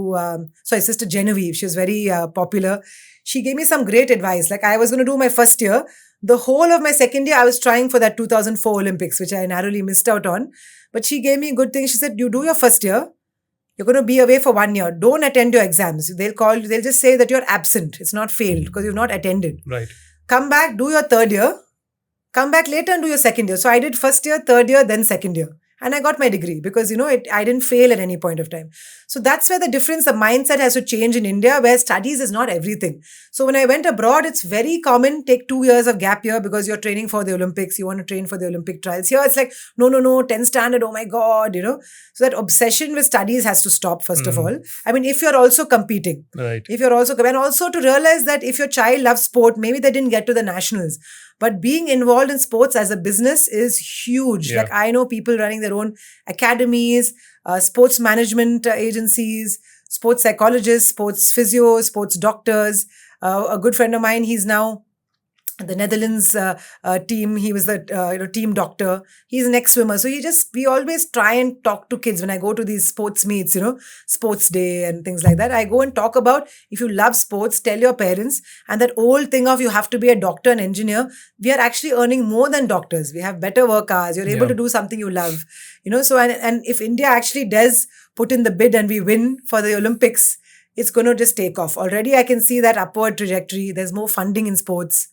Sister Genevieve. She was very popular. She gave me some great advice. Like I was going to do my first year. The whole of my second year, I was trying for that 2004 Olympics, which I narrowly missed out on. But she gave me a good thing. She said, you do your first year. You're going to be away for 1 year. Don't attend your exams. They'll just say that you're absent. It's not failed because you've not attended. Right. Come back, do your third year. Come back later and do your second year. So I did first year, third year, then second year. And I got my degree because, I didn't fail at any point of time. So that's where the difference, the mindset has to change in India, where studies is not everything. So when I went abroad, it's very common, take 2 years of gap year because you're training for the Olympics. You want to train for the Olympic trials. Here it's like, no, 10th standard, oh my God, So that obsession with studies has to stop, first of all. I mean, if you're also competing. Right. If you're also, and also to realize that if your child loves sport, maybe they didn't get to the nationals. But being involved in sports as a business is huge. Yeah. Like I know people running their own academies, sports management agencies, sports psychologists, sports physios, sports doctors. A good friend of mine, he's now the Netherlands team. He was the team doctor. He's an ex-swimmer. So we always try and talk to kids when I go to these sports meets, sports day and things like that. I go and talk about, if you love sports, tell your parents. And that old thing of you have to be a doctor and engineer, we are actually earning more than doctors. We have better work hours. You're able to do something you love. So and if India actually does put in the bid and we win for the Olympics, it's going to just take off. Already I can see that upward trajectory. There's more funding in sports.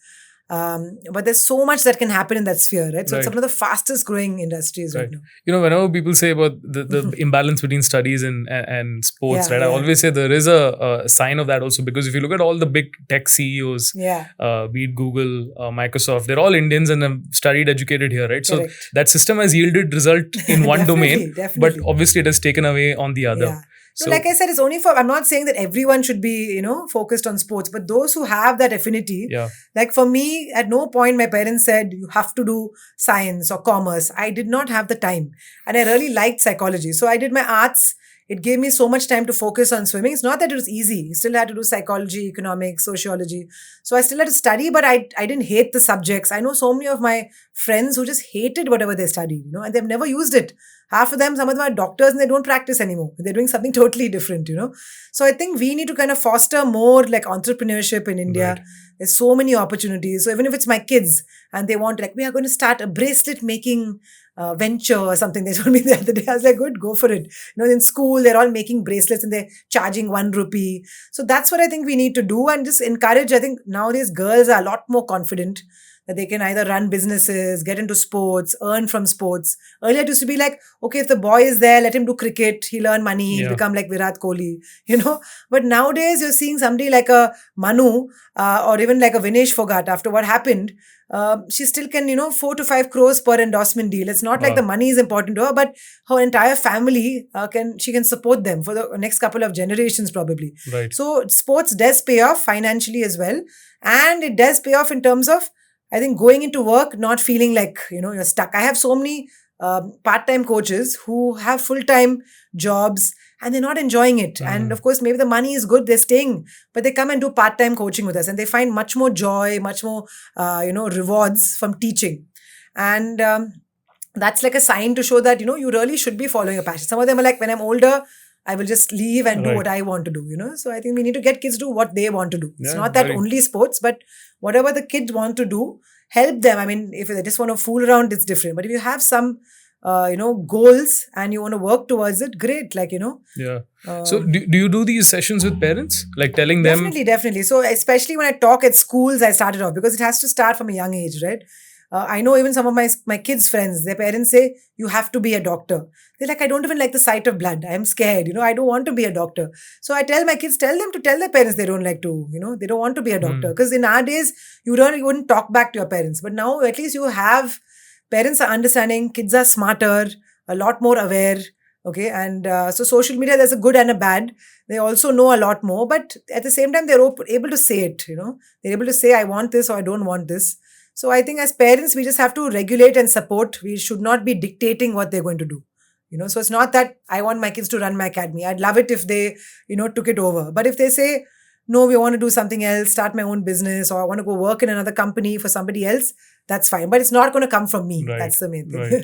But there's so much that can happen in that sphere, right? So it's one of the fastest growing industries right now. Whenever people say about the imbalance between studies and sports, right? I always say there is a sign of that also, because if you look at all the big tech CEOs, be it Google, Microsoft, they're all Indians and have studied, educated here, right? Correct. So that system has yielded result in one domain, but obviously it has taken away on the other. So, like I said, it's only I'm not saying that everyone should be, focused on sports, but those who have that affinity, like for me, at no point my parents said, you have to do science or commerce. I did not have the time. And I really liked psychology. So I did my arts. It gave me so much time to focus on swimming. It's not that it was easy. You still had to do psychology, economics, sociology. So I still had to study, but I didn't hate the subjects. I know so many of my friends who just hated whatever they studied, and they've never used it. Half of them, some of them are doctors and they don't practice anymore. They're doing something totally different, So I think we need to kind of foster more like entrepreneurship in India. Right. There's so many opportunities. So even if it's my kids and they want, we are going to start a bracelet making venture or something. They told me the other day. I was like, good, go for it. In school, they're all making bracelets and they're charging 1 rupee. So that's what I think we need to do and just encourage. I think nowadays girls are a lot more confident that they can either run businesses, get into sports, earn from sports. Earlier it used to be like, okay, if the boy is there, let him do cricket, he'll earn money, he'll become like Virat Kohli, But nowadays you're seeing somebody like a Manu or even like a Vinesh Fogart, after what happened, she still can, 4 to 5 crores per endorsement deal. It's not like the money is important to her, but her entire family, she can support them for the next couple of generations probably. Right. So sports does pay off financially as well. And it does pay off in terms of, I think, going into work, not feeling like, you're stuck. I have so many part-time coaches who have full-time jobs and they're not enjoying it. And of course, maybe the money is good, they're staying, but they come and do part-time coaching with us and they find much more joy, much more, rewards from teaching. And that's like a sign to show that, you really should be following a passion. Some of them are like, when I'm older, I will just leave and do what I want to do, So I think we need to get kids to do what they want to do. It's not that only sports, but whatever the kids want to do, help them. I mean, if they just want to fool around, it's different. But if you have some, goals and you want to work towards it, great. So do you do these sessions with parents? Like telling them? Definitely. So especially when I talk at schools, I started off because it has to start from a young age, right? I know even some of my kids' friends, their parents say, you have to be a doctor. They're like, I don't even like the sight of blood. I'm scared, I don't want to be a doctor. So I tell my kids, tell them to tell their parents they don't like to, they don't want to be a doctor. Because in our days, you wouldn't talk back to your parents. But now at least you have, parents are understanding, kids are smarter, a lot more aware. Okay. And so social media, there's a good and a bad. They also know a lot more. But at the same time, they're able to say it, They're able to say, I want this or I don't want this. So I think as parents, we just have to regulate and support. We should not be dictating what they're going to do. So it's not that I want my kids to run my academy. I'd love it if they, took it over. But if they say, no, we want to do something else, start my own business, or I want to go work in another company for somebody else, that's fine. But it's not going to come from me. Right. That's the main thing.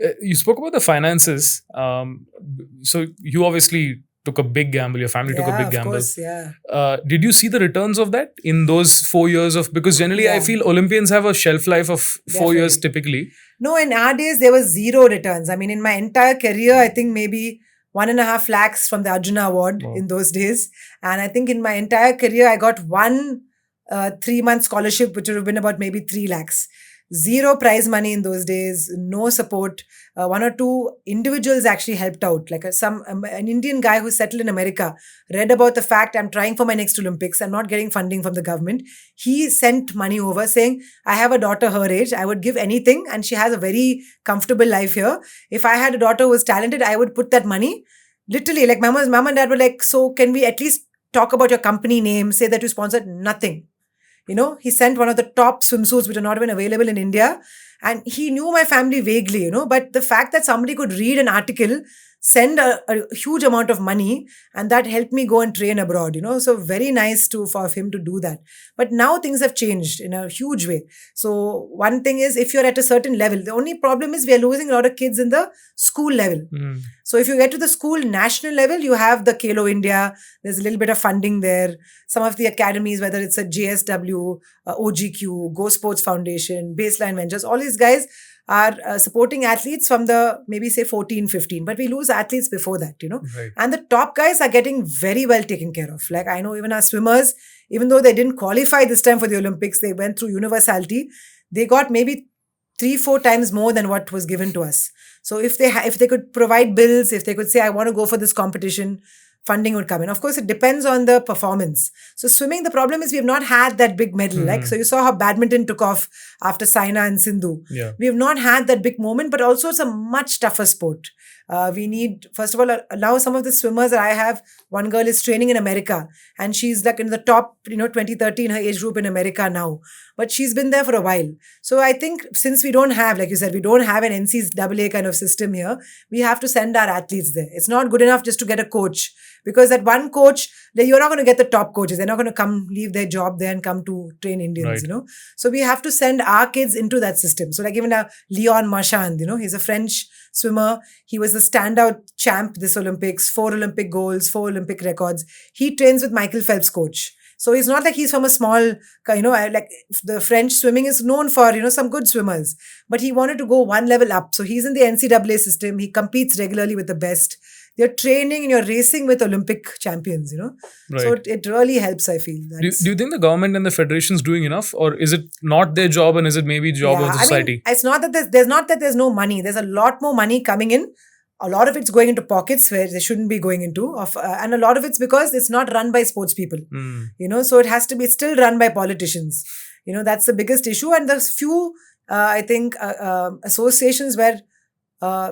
Right. You spoke about the finances. So you obviously took a big gamble. Your family took a big gamble. Of course, did you see the returns of that in those 4 years of, because generally I feel Olympians have a shelf life of 4 years typically. No, in our days, there was zero returns. I mean, in my entire career, I think maybe 1.5 lakhs from the Arjuna Award in those days. And I think in my entire career, I got one 3-month scholarship, which would have been about maybe 3 lakhs. Zero prize money in those days, no support. 1 or 2 individuals actually helped out. Like an Indian guy who settled in America read about the fact I'm trying for my next Olympics. I'm not getting funding from the government. He sent money over saying, I have a daughter her age. I would give anything. And she has a very comfortable life here. If I had a daughter who was talented, I would put that money. Literally, like mom and dad were like, so can we at least talk about your company name, say that you sponsored? Nothing. He sent one of the top swimsuits which are not even available in India. And he knew my family vaguely, but the fact that somebody could read an article, send a huge amount of money, and that helped me go and train abroad, so very nice for him to do that. But now things have changed in a huge way. So one thing is, if you're at a certain level, the only problem is we are losing a lot of kids in the school level. So if you get to the school national level, you have the Kelo India, there's a little bit of funding there. Some of the academies, whether it's a JSW, OGQ, Go Sports Foundation, Baseline Ventures, all these guys are supporting athletes from the maybe say 14, 15. But we lose athletes before that, Right. And the top guys are getting very well taken care of. Like I know even our swimmers, even though they didn't qualify this time for the Olympics, they went through universality. They got maybe 3-4 times more than what was given to us. So if they could provide bills, if they could say, I want to go for this competition, funding would come in. Of course, it depends on the performance. So swimming, the problem is we have not had that big medal. Like, so you saw how badminton took off after Saina and Sindhu. Yeah. We have not had that big moment, but also it's a much tougher sport. We need, first of all, now some of the swimmers that I have, one girl is training in America and she's like in the top, 20-30 in her age group in America now. But she's been there for a while. So I think since we don't have, like you said, we don't have an NCAA kind of system here, we have to send our athletes there. It's not good enough just to get a coach. Because that one coach, you're not going to get the top coaches. They're not going to come, leave their job there and come to train Indians, Right. So we have to send our kids into that system. So like even Leon Marchand, he's a French swimmer. He was the standout champ this Olympics, 4 Olympic goals, 4 Olympic records. He trains with Michael Phelps' coach. So it's not like he's from a small, like the French swimming is known for, some good swimmers. But he wanted to go one level up. So he's in the NCAA system. He competes regularly with the best. You're training and you're racing with Olympic champions, Right. So it really helps, I feel. Do you think the government and the federation's doing enough, or is it not their job and is it maybe job of the society? It's not that there's no money. There's a lot more money coming in. A lot of it's going into pockets where they shouldn't be going into, and a lot of it's because it's not run by sports people. So it's still run by politicians. That's the biggest issue. And there's few, I think, associations where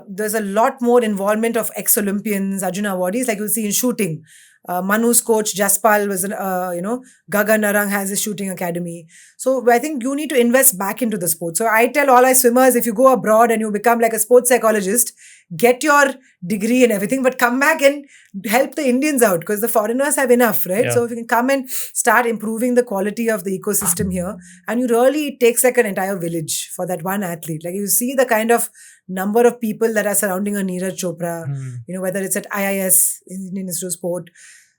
there's a lot more involvement of ex-Olympians, Arjuna awardees, like you'll see in shooting. Manu's coach, Jaspal, was Gagan Narang has a shooting academy. So I think you need to invest back into the sport. So I tell all our swimmers, if you go abroad and you become like a sports psychologist, get your degree and everything, but come back and help the Indians out because the foreigners have enough, right? Yeah. So if you can come and start improving the quality of the ecosystem here, and it takes like an entire village for that one athlete. Like you see the kind of number of people that are surrounding a Neeraj Chopra, whether it's at IIS, Indian Institute of Sport.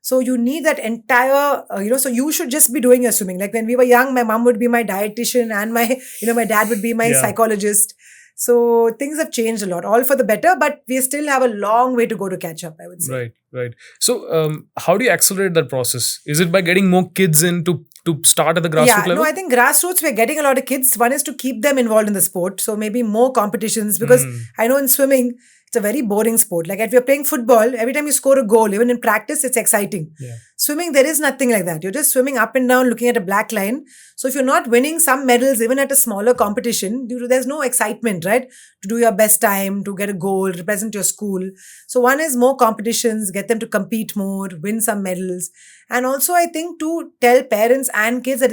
So you need that entire, so you should just be doing your swimming. Like when we were young, my mom would be my dietitian and my dad would be my psychologist. So things have changed a lot, all for the better, but we still have a long way to go to catch up, I would say. Right. So how do you accelerate that process? Is it by getting more kids in to start at the grassroots level? No, I think grassroots, we're getting a lot of kids. One is to keep them involved in the sport. So maybe more competitions because I know in swimming, it's a very boring sport. Like if you're playing football, every time you score a goal, even in practice, it's exciting. Yeah. Swimming, there is nothing like that. You're just swimming up and down, looking at a black line. So if you're not winning some medals, even at a smaller competition, there's no excitement, right? To do your best time, to get a goal, represent your school. So one is more competitions, get them to compete more, win some medals. And also I think to tell parents and kids that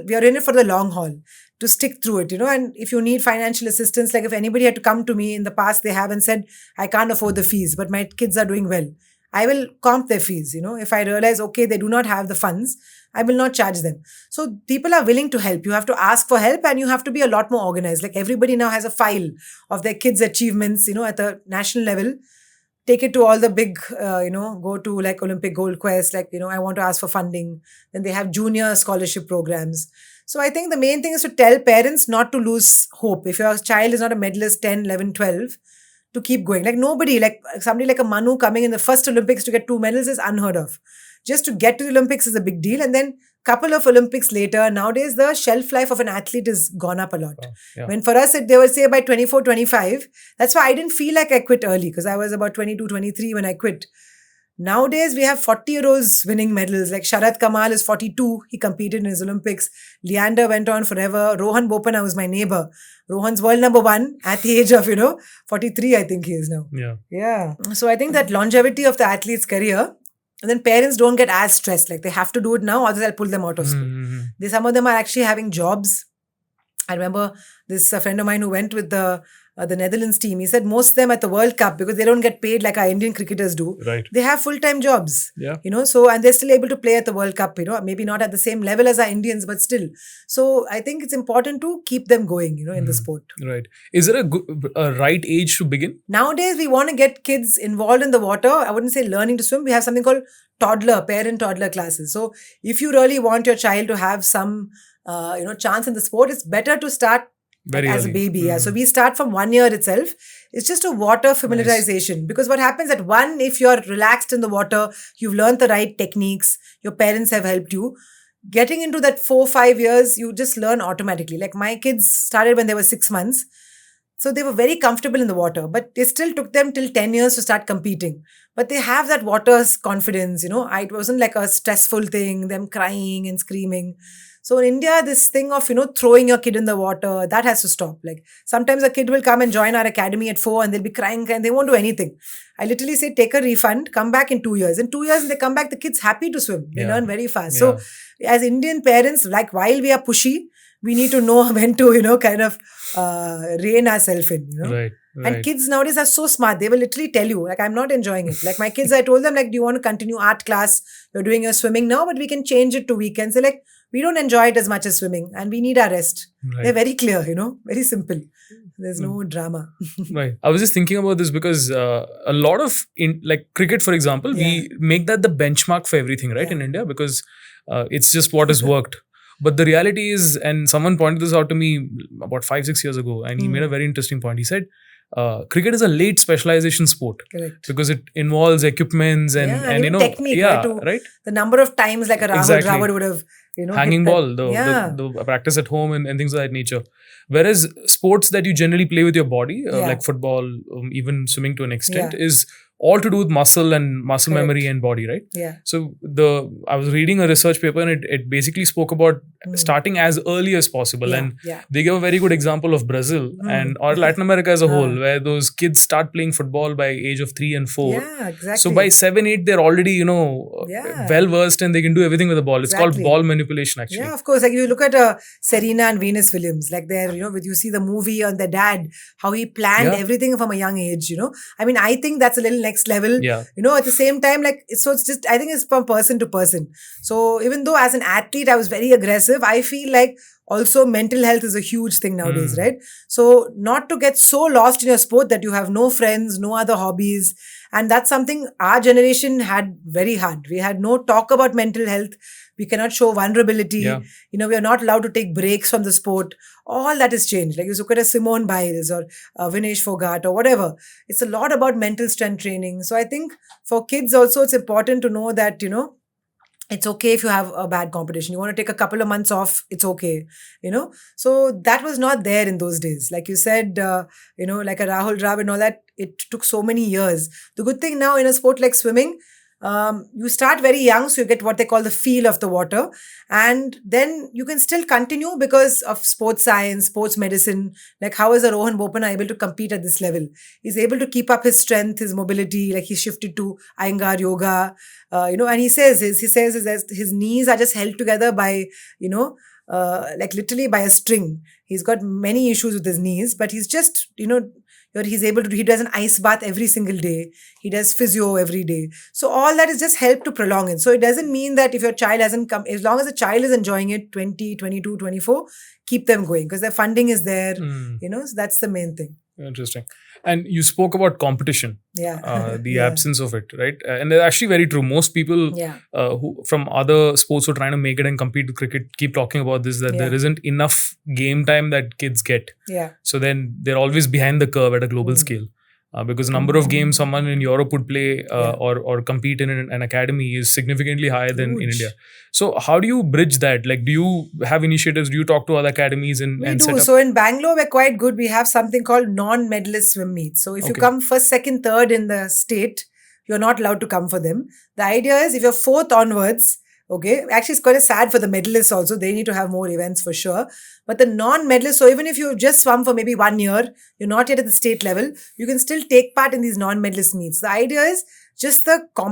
we are in it for the long haul. To stick through it, and if you need financial assistance, like if anybody had to come to me in the past, they have and said, I can't afford the fees, but my kids are doing well. I will comp their fees, if I realize, okay, they do not have the funds, I will not charge them. So people are willing to help. You have to ask for help and you have to be a lot more organized. Like everybody now has a file of their kids' achievements, at the national level. Take it to all the big, go to like Olympic Gold Quest, like, I want to ask for funding. Then they have junior scholarship programs. So I think the main thing is to tell parents not to lose hope. If your child is not a medalist 10, 11, 12, to keep going. Like nobody, like somebody like a Manu coming in the first Olympics to get 2 medals is unheard of. Just to get to the Olympics is a big deal. And then couple of Olympics later, nowadays the shelf life of an athlete has gone up a lot. Yeah. When for us, they would say by 24, 25. That's why I didn't feel like I quit early because I was about 22, 23 when I quit. Nowadays, we have 40-year-olds winning medals. Like Sharat Kamal is 42. He competed in his Olympics. Leander went on forever. Rohan Bopanna was my neighbor. Rohan's world number 1 at the age of, 43, I think he is now. Yeah. So I think that longevity of the athlete's career, and then parents don't get as stressed. Like they have to do it now, otherwise I'll pull them out of sport. Some of them are actually having jobs. I remember this friend of mine who went with the Netherlands team. He said most of them at the World Cup, because they don't get paid like our Indian cricketers do. Right. They have full-time jobs. Yeah. So, and they're still able to play at the World Cup. Maybe not at the same level as our Indians, but still. So I think it's important to keep them going. In the sport. Right. Is there a right age to begin? Nowadays, we want to get kids involved in the water. I wouldn't say learning to swim. We have something called parent-toddler classes. So if you really want your child to have some, chance in the sport, it's better to start as a baby. Yeah. So we start from 1 year itself. It's just a water familiarization. Nice. Because what happens at 1, if you're relaxed in the water, you've learned the right techniques, your parents have helped you. Getting into that 4-5 years, you just learn automatically. Like my kids started when they were 6 months. So they were very comfortable in the water, but it still took them till 10 years to start competing. But they have that water's confidence, It wasn't like a stressful thing, them crying and screaming. So in India, this thing of, throwing your kid in the water, that has to stop. Like sometimes a kid will come and join our academy at 4 and they'll be crying and they won't do anything. I literally say, take a refund, come back in 2 years. In 2 years, they come back, the kid's happy to swim. They learn very fast. Yeah. So as Indian parents, like while we are pushy, we need to know when to, kind of rein ourselves in, Right. And kids nowadays are so smart. They will literally tell you, like, I'm not enjoying it. Like my kids, I told them, like, do you want to continue art class? You're doing your swimming now, but we can change it to weekends. So like, we don't enjoy it as much as swimming and we need our rest. Right. They're very clear, very simple. There's no drama. Right. I was just thinking about this because a lot of, like cricket, for example, we make that the benchmark for everything, right, in India, because it's just what has worked. But the reality is, and someone pointed this out to me about 5-6 years ago, and he made a very interesting point. He said, cricket is a late specialization sport. Correct. Because it involves equipments and technique. Right. The number of times like a Rahul Dravid would have, hanging ball, the practice at home and things of that nature. Whereas sports that you generally play with your body, like football, even swimming to an extent, is all to do with muscle and muscle memory and body, right? Yeah. So I was reading a research paper and it basically spoke about starting as early as possible. And they give a very good example of Brazil or Latin America as a whole, where those kids start playing football by age of 3 and 4. Yeah, exactly. So by 7-8, they're already, well versed and they can do everything with the ball. It's called ball manipulation, actually. Yeah, of course. Like you look at Serena and Venus Williams, like they're, you see the movie on their dad, how he planned everything from a young age, I mean, I think that's a little next level, at the same time, like, so it's just, I think it's from person to person. So even though as an athlete, I was very aggressive, I feel like also mental health is a huge thing nowadays, right? So not to get so lost in your sport that you have no friends, no other hobbies. And that's something our generation had very hard. We had no talk about mental health. We cannot show vulnerability. We are not allowed to take breaks from the sport. All that has changed. Like you look at a Simone Biles or Vinesh Fogart or whatever. It's a lot about mental strength training. So I think for kids also, it's important to know that, it's okay if you have a bad competition. You want to take a couple of months off, it's okay, So that was not there in those days. Like you said, like a Rahul Dravid and all that, it took so many years. The good thing now in a sport like swimming, you start very young, so you get what they call the feel of the water. And then you can still continue because of sports science, sports medicine. Like how is a Rohan Bopanna able to compete at this level? He's able to keep up his strength, his mobility, like he shifted to Iyengar yoga, and he says his knees are just held together by, like literally by a string. He's got many issues with his knees, but he's just, he's able to, he does an ice bath every single day. He does physio every day. So all that is just help to prolong it. So it doesn't mean that if your child hasn't come, as long as the child is enjoying it, 20, 22, 24, keep them going because their funding is there, so that's the main thing. Interesting. And you spoke about competition, the absence of it, right? And they're actually very true. Most people who from other sports who are trying to make it and compete with cricket keep talking about this, that there isn't enough game time that kids get. So then they're always behind the curve at a global scale. Because the number of games someone in Europe would play or compete in an academy is significantly higher than in India. So how do you bridge that? Like, do you have initiatives? Do you talk to other academies and set up? So in Bangalore, we're quite good. We have something called Non-Medalists Meets. So if you come first, second, third in the state, you're not allowed to come for them. The idea is if you're fourth onwards, actually it's quite sad for the medalists also. They need to have more events for sure. But the non-medalists, so even if you've just swum for maybe 1 year, you're not yet at the state level, you can still take part in these non-medalist meets. The idea is just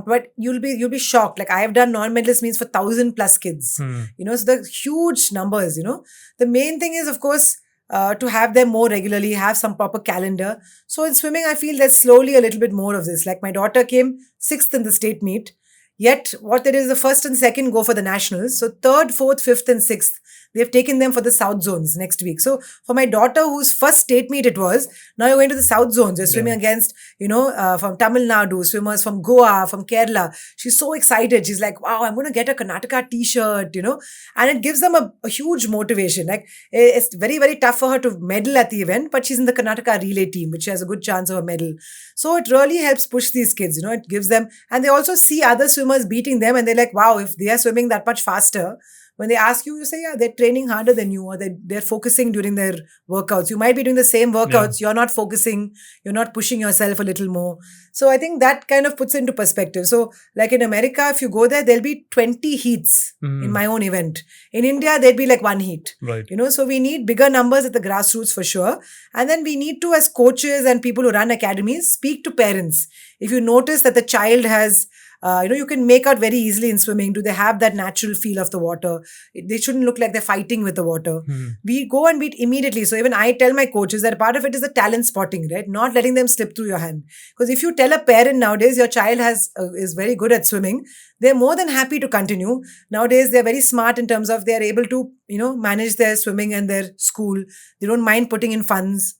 but you'll be shocked. Like I have done non-medalist meets for 1,000+ kids. So the huge numbers, The main thing is, of course, to have them more regularly, have some proper calendar. So in swimming, I feel there's slowly a little bit more of this. Like my daughter came 6th in the state meet. Yet what there is, the first and second go for the nationals. So third, fourth, fifth and sixth, they've taken them for the South zones next week. So for my daughter, whose first state meet it was, now you're going to the South zones. You're swimming against, from Tamil Nadu, swimmers from Goa, from Kerala. She's so excited. She's like, wow, I'm going to get a Karnataka t-shirt, and it gives them a huge motivation. Like it's very, very tough for her to medal at the event, but she's in the Karnataka relay team, which has a good chance of a medal. So it really helps push these kids, it gives them, and they also see other swimmers beating them and they're like, wow, if they are swimming that much faster, when they ask you, you say, yeah, they're training harder than you, or they're focusing during their workouts. You might be doing the same workouts. You're not focusing. You're not pushing yourself a little more. So I think that kind of puts it into perspective. So like in America, if you go there, there'll be 20 heats in my own event. In India, there'd be like one heat. Right. So we need bigger numbers at the grassroots for sure. And then we need to, as coaches and people who run academies, speak to parents. If you notice that the child has you can make out very easily in swimming. Do they have that natural feel of the water? They shouldn't look like they're fighting with the water. We go and beat immediately. So even I tell my coaches that part of it is the talent spotting, right? Not letting them slip through your hand. Because if you tell a parent nowadays your child is very good at swimming, they're more than happy to continue. Nowadays, they're very smart in terms of they're able to, manage their swimming and their school. They don't mind putting in funds.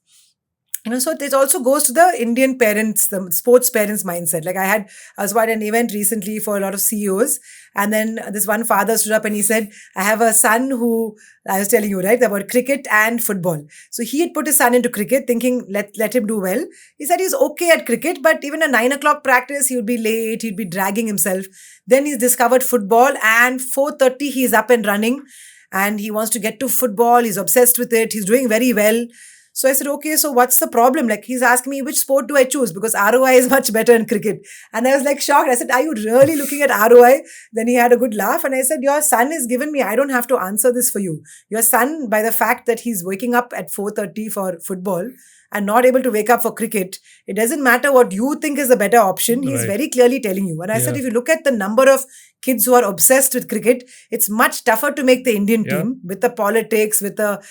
So it also goes to the Indian parents, the sports parents mindset. Like I was at an event recently for a lot of CEOs, and then this one father stood up and he said, I have a son who, I was telling you, right, about cricket and football. So he had put his son into cricket thinking, let him do well. He said he's okay at cricket, but even a 9 o'clock practice, he would be late, he'd be dragging himself. Then he's discovered football, and 4:30 he's up and running, and he wants to get to football. He's obsessed with it. He's doing very well. So I said, okay, so what's the problem? Like he's asking me, which sport do I choose? Because ROI is much better in cricket. And I was like shocked. I said, are you really looking at ROI? Then he had a good laugh. And I said, your son is given me, I don't have to answer this for you. Your son, by the fact that he's waking up at 4:30 for football and not able to wake up for cricket, it doesn't matter what you think is the better option. He's very clearly telling you. And I said, if you look at the number of kids who are obsessed with cricket, it's much tougher to make the Indian team with the politics, with the,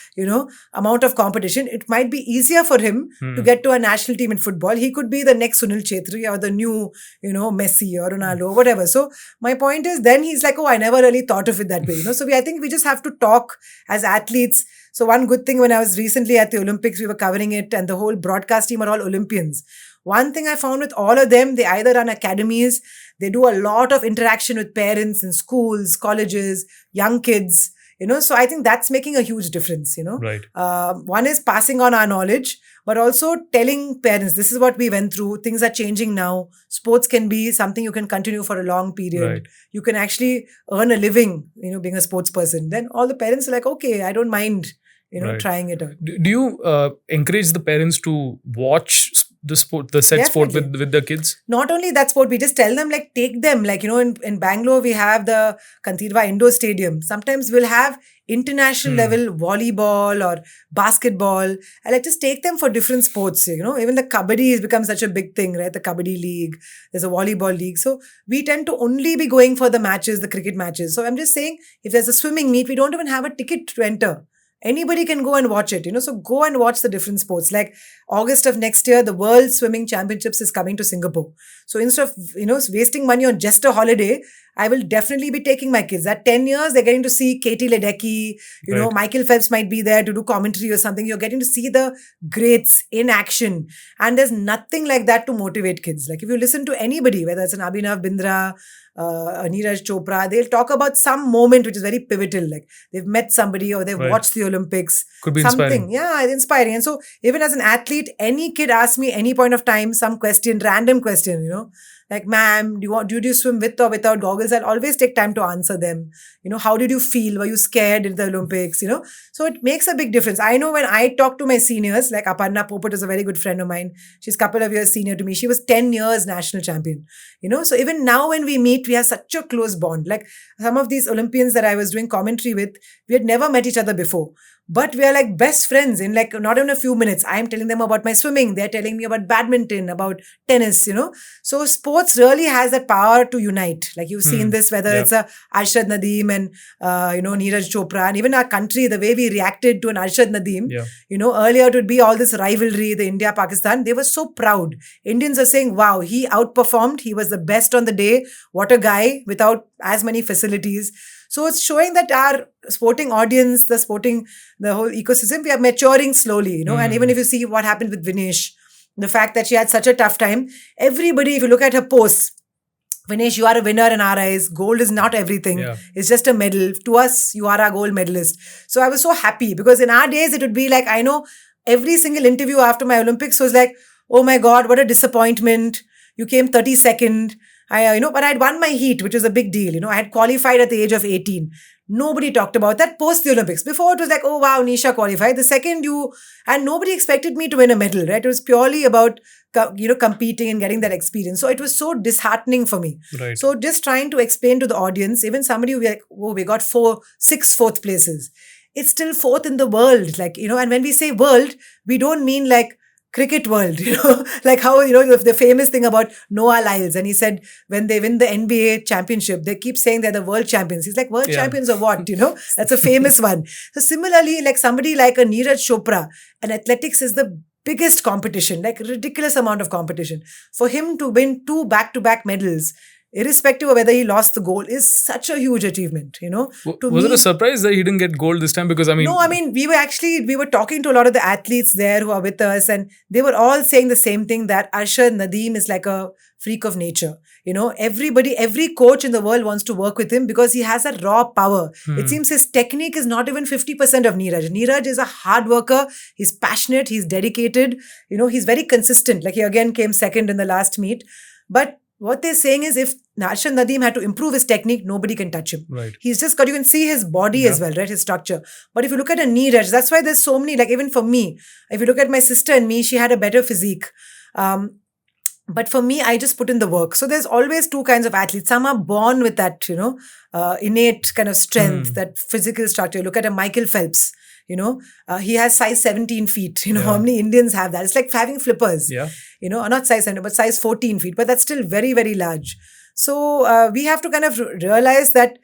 amount of competition. It might be easier for him to get to a national team in football. He could be the next Sunil Chetri or the new, Messi or Ronaldo or whatever. So my point is, then he's like, oh, I never really thought of it that way. So I think we just have to talk as athletes. So one good thing, when I was recently at the Olympics, we were covering it, and the whole broadcast team are all Olympians. One thing I found with all of them, they either run academies, they do a lot of interaction with parents in schools, colleges, young kids, so I think that's making a huge difference, Right. One is passing on our knowledge, but also telling parents, this is what we went through. Things are changing now. Sports can be something you can continue for a long period. Right. You can actually earn a living, being a sports person. Then all the parents are like, okay, I don't mind, trying it out. Do you encourage the parents to watch the sport, the set sport with the kids? Not only that sport, we just tell them, like, take them. Like, in Bangalore, we have the Kantirva Indoor Stadium. Sometimes we'll have international level volleyball or basketball. I like just take them for different sports, Even the kabaddi has become such a big thing, right? The kabaddi league, there's a volleyball league. So we tend to only be going for the matches, the cricket matches. So I'm just saying, if there's a swimming meet, we don't even have a ticket to enter. Anybody can go and watch it, so go and watch the different sports. Like August of next year, the World Swimming Championships is coming to Singapore. So instead of, wasting money on just a holiday, I will definitely be taking my kids. At 10 years, they're getting to see Katie Ledecky, Right. Michael Phelps might be there to do commentary or something. You're getting to see the greats in action. And there's nothing like that to motivate kids. Like if you listen to anybody, whether it's an Abhinav Bindra, Neeraj Chopra, they'll talk about some moment which is very pivotal. Like they've met somebody or they've watched the Olympics. Could be something. inspiring. Yeah, it's inspiring. And so even as an athlete, any kid asks me any point of time, some question, random question, like, ma'am, do you swim with or without goggles? I'll always take time to answer them. How did you feel? Were you scared in the Olympics? So it makes a big difference. I know when I talk to my seniors, like Aparna Popat is a very good friend of mine. She's a couple of years senior to me. She was 10 years national champion. So even now when we meet, we have such a close bond. Like some of these Olympians that I was doing commentary with, we had never met each other before. But we are like best friends in like not even a few minutes. I'm telling them about my swimming. They're telling me about badminton, about tennis, So sports really has that power to unite. Like you've seen this, whether it's a Arshad Nadeem and, Neeraj Chopra, and even our country, the way we reacted to an Arshad Nadeem. Earlier it would be all this rivalry, the India-Pakistan. They were so proud. Indians are saying, wow, he outperformed. He was the best on the day. What a guy without as many facilities. So it's showing that our sporting audience, the whole ecosystem, we are maturing slowly, And even if you see what happened with Vinesh, the fact that she had such a tough time, everybody, if you look at her posts, Vinesh, you are a winner in our eyes. Gold is not everything. It's just a medal. To us, you are our gold medalist. So I was so happy because in our days, it would be like, I know every single interview after my Olympics was like, oh my God, what a disappointment. You came 32nd. But I had won my heat, which was a big deal. I had qualified at the age of 18. Nobody talked about that post the Olympics. Before it was like, oh wow, Nisha qualified. The second and nobody expected me to win a medal, right? It was purely about, competing and getting that experience. So it was so disheartening for me. Right. So just trying to explain to the audience, even somebody who be like, oh, we got 6 fourth places. It's still fourth in the world. Like, and when we say world, we don't mean like cricket world, like how, the famous thing about Noah Lyles. And he said, when they win the NBA championship, they keep saying they're the world champions. He's like, world champions of what, That's a famous one. So similarly, like somebody like a Neeraj Chopra, and athletics is the biggest competition, like ridiculous amount of competition. For him to win 2 back-to-back medals, irrespective of whether he lost the gold, is such a huge achievement, Was it a surprise that he didn't get gold this time? Because No, we were talking to a lot of the athletes there who are with us, and they were all saying the same thing, that Arshad Nadeem is like a freak of nature. Every coach in the world wants to work with him because he has that raw power. It seems his technique is not even 50% of Neeraj. Neeraj is a hard worker. He's passionate. He's dedicated. He's very consistent. Like he again came second in the last meet. But what they're saying is if Arshad Nadeem had to improve his technique, nobody can touch him. Right. He's just got, you can see his body as well, right? His structure. But if you look at a Neeraj, that's why there's so many, like even for me, if you look at my sister and me, she had a better physique. But for me, I just put in the work. So there's always 2 kinds of athletes. Some are born with that, innate kind of strength, that physical structure. Look at a Michael Phelps. He has size 17 feet. How many Indians have that? It's like having flippers. Yeah. Not size 17, but size 14 feet. But that's still very, very large. So we have to kind of realize that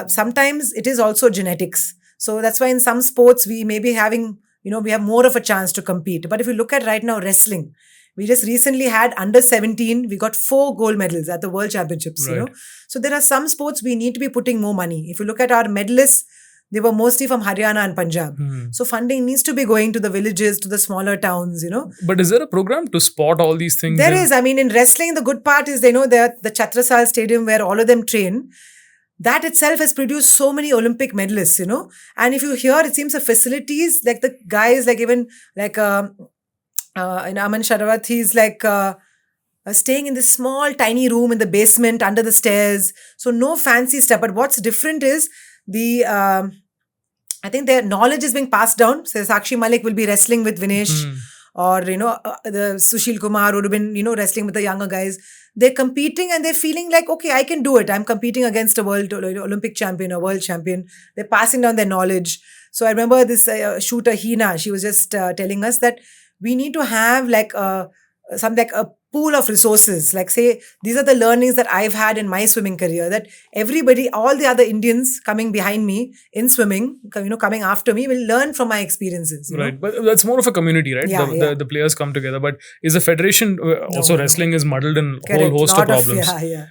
sometimes it is also genetics. So that's why in some sports we may be having, we have more of a chance to compete. But if you look at right now wrestling, we just recently had under 17, we got 4 gold medals at the World Championships. Right. So there are some sports we need to be putting more money. If you look at our medalists, they were mostly from Haryana and Punjab. So funding needs to be going to the villages, to the smaller towns, But is there a program to spot all these things? There is. In wrestling, the good part is, the Chhatrasal Stadium where all of them train. That itself has produced so many Olympic medalists, And if you hear, it seems the facilities, like the guys, like even like Aman Sharawat, he's like staying in this small, tiny room in the basement under the stairs. So no fancy stuff. But what's different is I think their knowledge is being passed down. So Sakshi Malik will be wrestling with Vinesh, or the Sushil Kumar would have been wrestling with the younger guys. They're competing and they're feeling like, okay, I can do it. I'm competing against a world Olympic champion, a world champion. They're passing down their knowledge. So I remember this shooter Hina. She was just telling us that we need to have like something like a pool of resources. Like say, these are the learnings that I've had in my swimming career, that everybody, all the other Indians coming behind me in swimming, coming after me, will learn from my experiences. Right. But that's more of a community, right? Yeah, the players come together. But is the federation, also wrestling is muddled in a whole host of problems.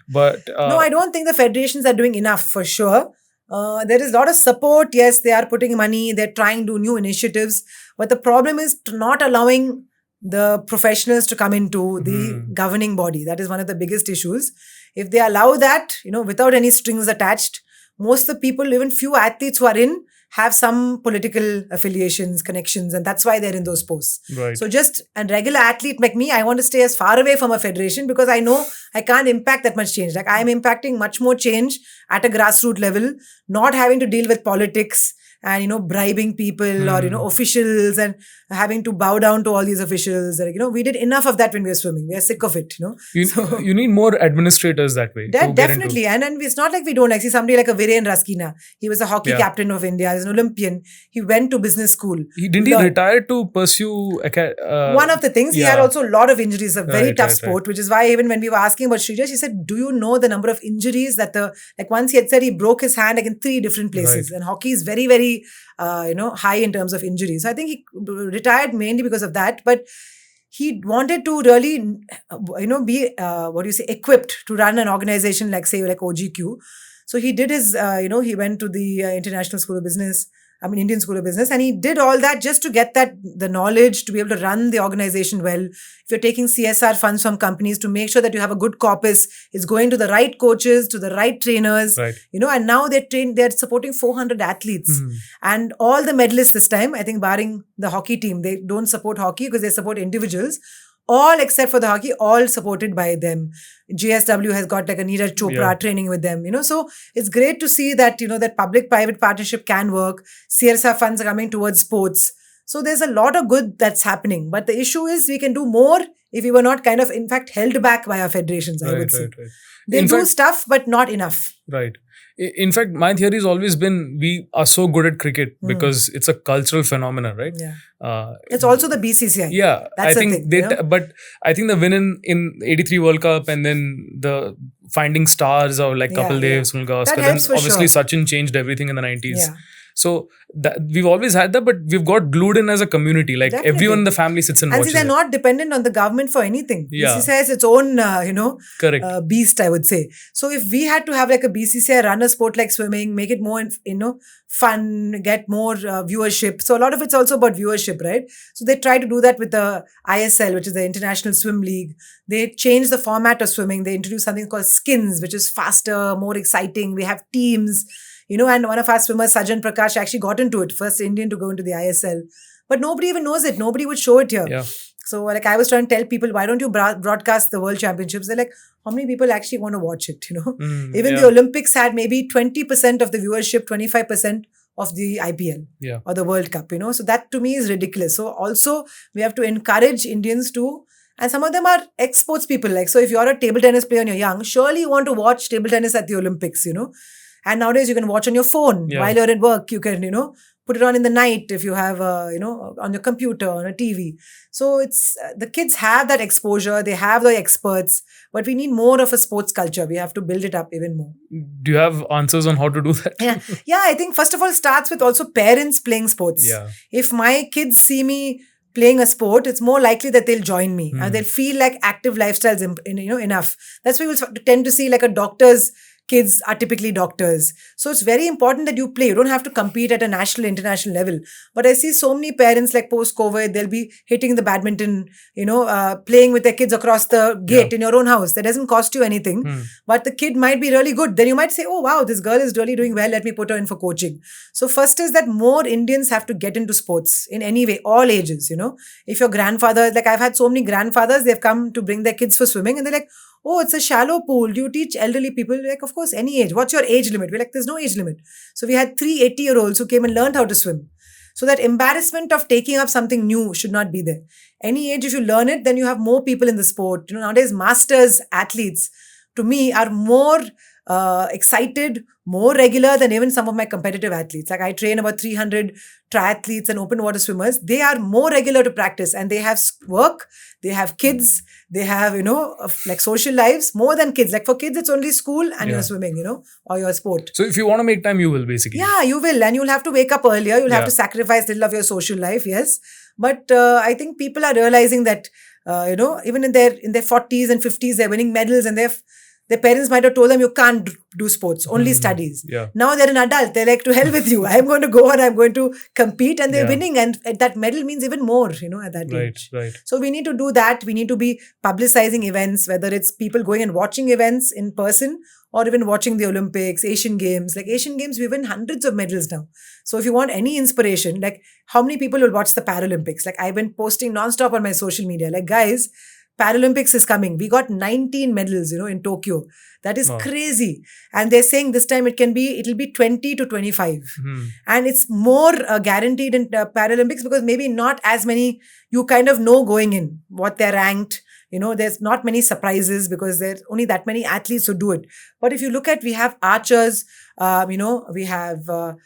But no, I don't think the federations are doing enough for sure. There is a lot of support. Yes, they are putting money. They're trying to do new initiatives. But the problem is not allowing the professionals to come into the governing body. That is one of the biggest issues. If they allow that, without any strings attached, most of the people, even few athletes who are in, have some political affiliations, connections, and that's why they're in those posts. Right. So just a regular athlete like me, I want to stay as far away from a federation because I know I can't impact that much change. Like I'm impacting much more change at a grassroots level, not having to deal with politics, and, bribing people or, officials and having to bow down to all these officials. Like, we did enough of that when we were swimming. We are sick of it, You need more administrators that way. That definitely. And it's not like we don't. Like, see somebody like a Viren Raskina. He was a hockey captain of India. He's an Olympian. He went to business school. He retire to pursue... one of the things, he had also a lot of injuries. A very tough sport, which is why even when we were asking about Shrija, she said, do you know the number of injuries that once he had said he broke his hand in 3 different places. And hockey is very, very, high in terms of injuries. So I think he retired mainly because of that. But he wanted to really, be, equipped to run an organization like OGQ. So he did his, he went to the International School of Business, Indian School of Business, and he did all that just to get the knowledge to be able to run the organization well. If you're taking CSR funds from companies, to make sure that you have a good corpus, it's going to the right coaches, to the right trainers, and now they're supporting 400 athletes. And all the medalists this time, I think barring the hockey team, they don't support hockey because they support individuals. All except for the hockey, all supported by them. GSW has got like a Neeraj Chopra training with them, So it's great to see that, that public-private partnership can work. CSR funds are coming towards sports. So there's a lot of good that's happening. But the issue is we can do more if we were not kind of, in fact, held back by our federations, I would say. Right. They do stuff, but not enough. Right. In fact, my theory has always been we are so good at cricket because it's a cultural phenomenon, right? Yeah. It's also the BCCI. Yeah. That's the thing. But I think the win in 83 World Cup and then the finding stars of like Kapil Dev, Sunil Gavaskar, then obviously Sachin changed everything in the 90s. Yeah. So we've always had that, but we've got glued in as a community. Like everyone in the family sits and watches. And see, they're not dependent on the government for anything. Yeah. BCCI has its own, Correct. beast, I would say. So if we had to have like a BCCI run a sport like swimming, make it more, fun, get more viewership. So a lot of it's also about viewership, right? So they try to do that with the ISL, which is the International Swim League. They changed the format of swimming. They introduced something called skins, which is faster, more exciting. We have teams. And one of our swimmers, Sajan Prakash, actually got into it. First Indian to go into the ISL. But nobody even knows it. Nobody would show it here. Yeah. So like I was trying to tell people, why don't you broadcast the World Championships? They're like, how many people actually want to watch it? Even the Olympics had maybe 20% of the viewership, 25% of the IPL or the World Cup, So that to me is ridiculous. So also we have to encourage Indians to, and some of them are ex-sports people. Like, so if you're a table tennis player and you're young, surely you want to watch table tennis at the Olympics, And nowadays you can watch on your phone while you're at work. You can, put it on in the night if you have, on your computer, on a TV. So it's, the kids have that exposure. They have the experts, but we need more of a sports culture. We have to build it up even more. Do you have answers on how to do that? Yeah. I think first of all, starts with also parents playing sports. Yeah. If my kids see me playing a sport, it's more likely that they'll join me and they'll feel like active lifestyles, enough. That's why we'll tend to see like a doctor's kids are typically doctors. So it's very important that you play. You don't have to compete at a national, international level. But I see so many parents like post-COVID, they'll be hitting the badminton, playing with their kids across the gate in your own house. That doesn't cost you anything. But the kid might be really good. Then you might say, oh, wow, this girl is really doing well. Let me put her in for coaching. So first is that more Indians have to get into sports in any way, all ages, If your grandfather, like I've had so many grandfathers, they've come to bring their kids for swimming and they're like, oh, it's a shallow pool. Do you teach elderly people? Like, of course, any age. What's your age limit? We're like, there's no age limit. So we had 3 80-year-olds who came and learned how to swim. So that embarrassment of taking up something new should not be there. Any age, if you learn it, then you have more people in the sport. Nowadays, masters athletes, to me, are more excited, more regular than even some of my competitive athletes. Like I train about 300 triathletes and open water swimmers. They are more regular to practice and they have work, they have kids, they have, like social lives more than kids. Like for kids, it's only school and your swimming, or your sport. So if you want to make time, you will basically. Yeah, you will. And you'll have to wake up earlier. You'll have to sacrifice a little of your social life. Yes. But I think people are realizing that, even in their 40s and 50s, they're winning medals and their parents might have told them you can't do sports, only studies. Yeah. Now they're an adult. They're like, to hell with you. I'm going to go and I'm going to compete and they're winning. And that medal means even more, at that age. Right. So we need to do that. We need to be publicizing events, whether it's people going and watching events in person or even watching the Olympics, Asian Games. Like Asian Games, we win hundreds of medals now. So if you want any inspiration, like how many people will watch the Paralympics? Like I've been posting nonstop on my social media. Like guys, Paralympics is coming. We got 19 medals, in Tokyo. That is Wow. crazy. And they're saying this time it'll be 20 to 25. And it's more guaranteed in Paralympics because maybe not as many, you kind of know going in what they're ranked. There's not many surprises because there's only that many athletes who do it. But if you look at, we have archers, we have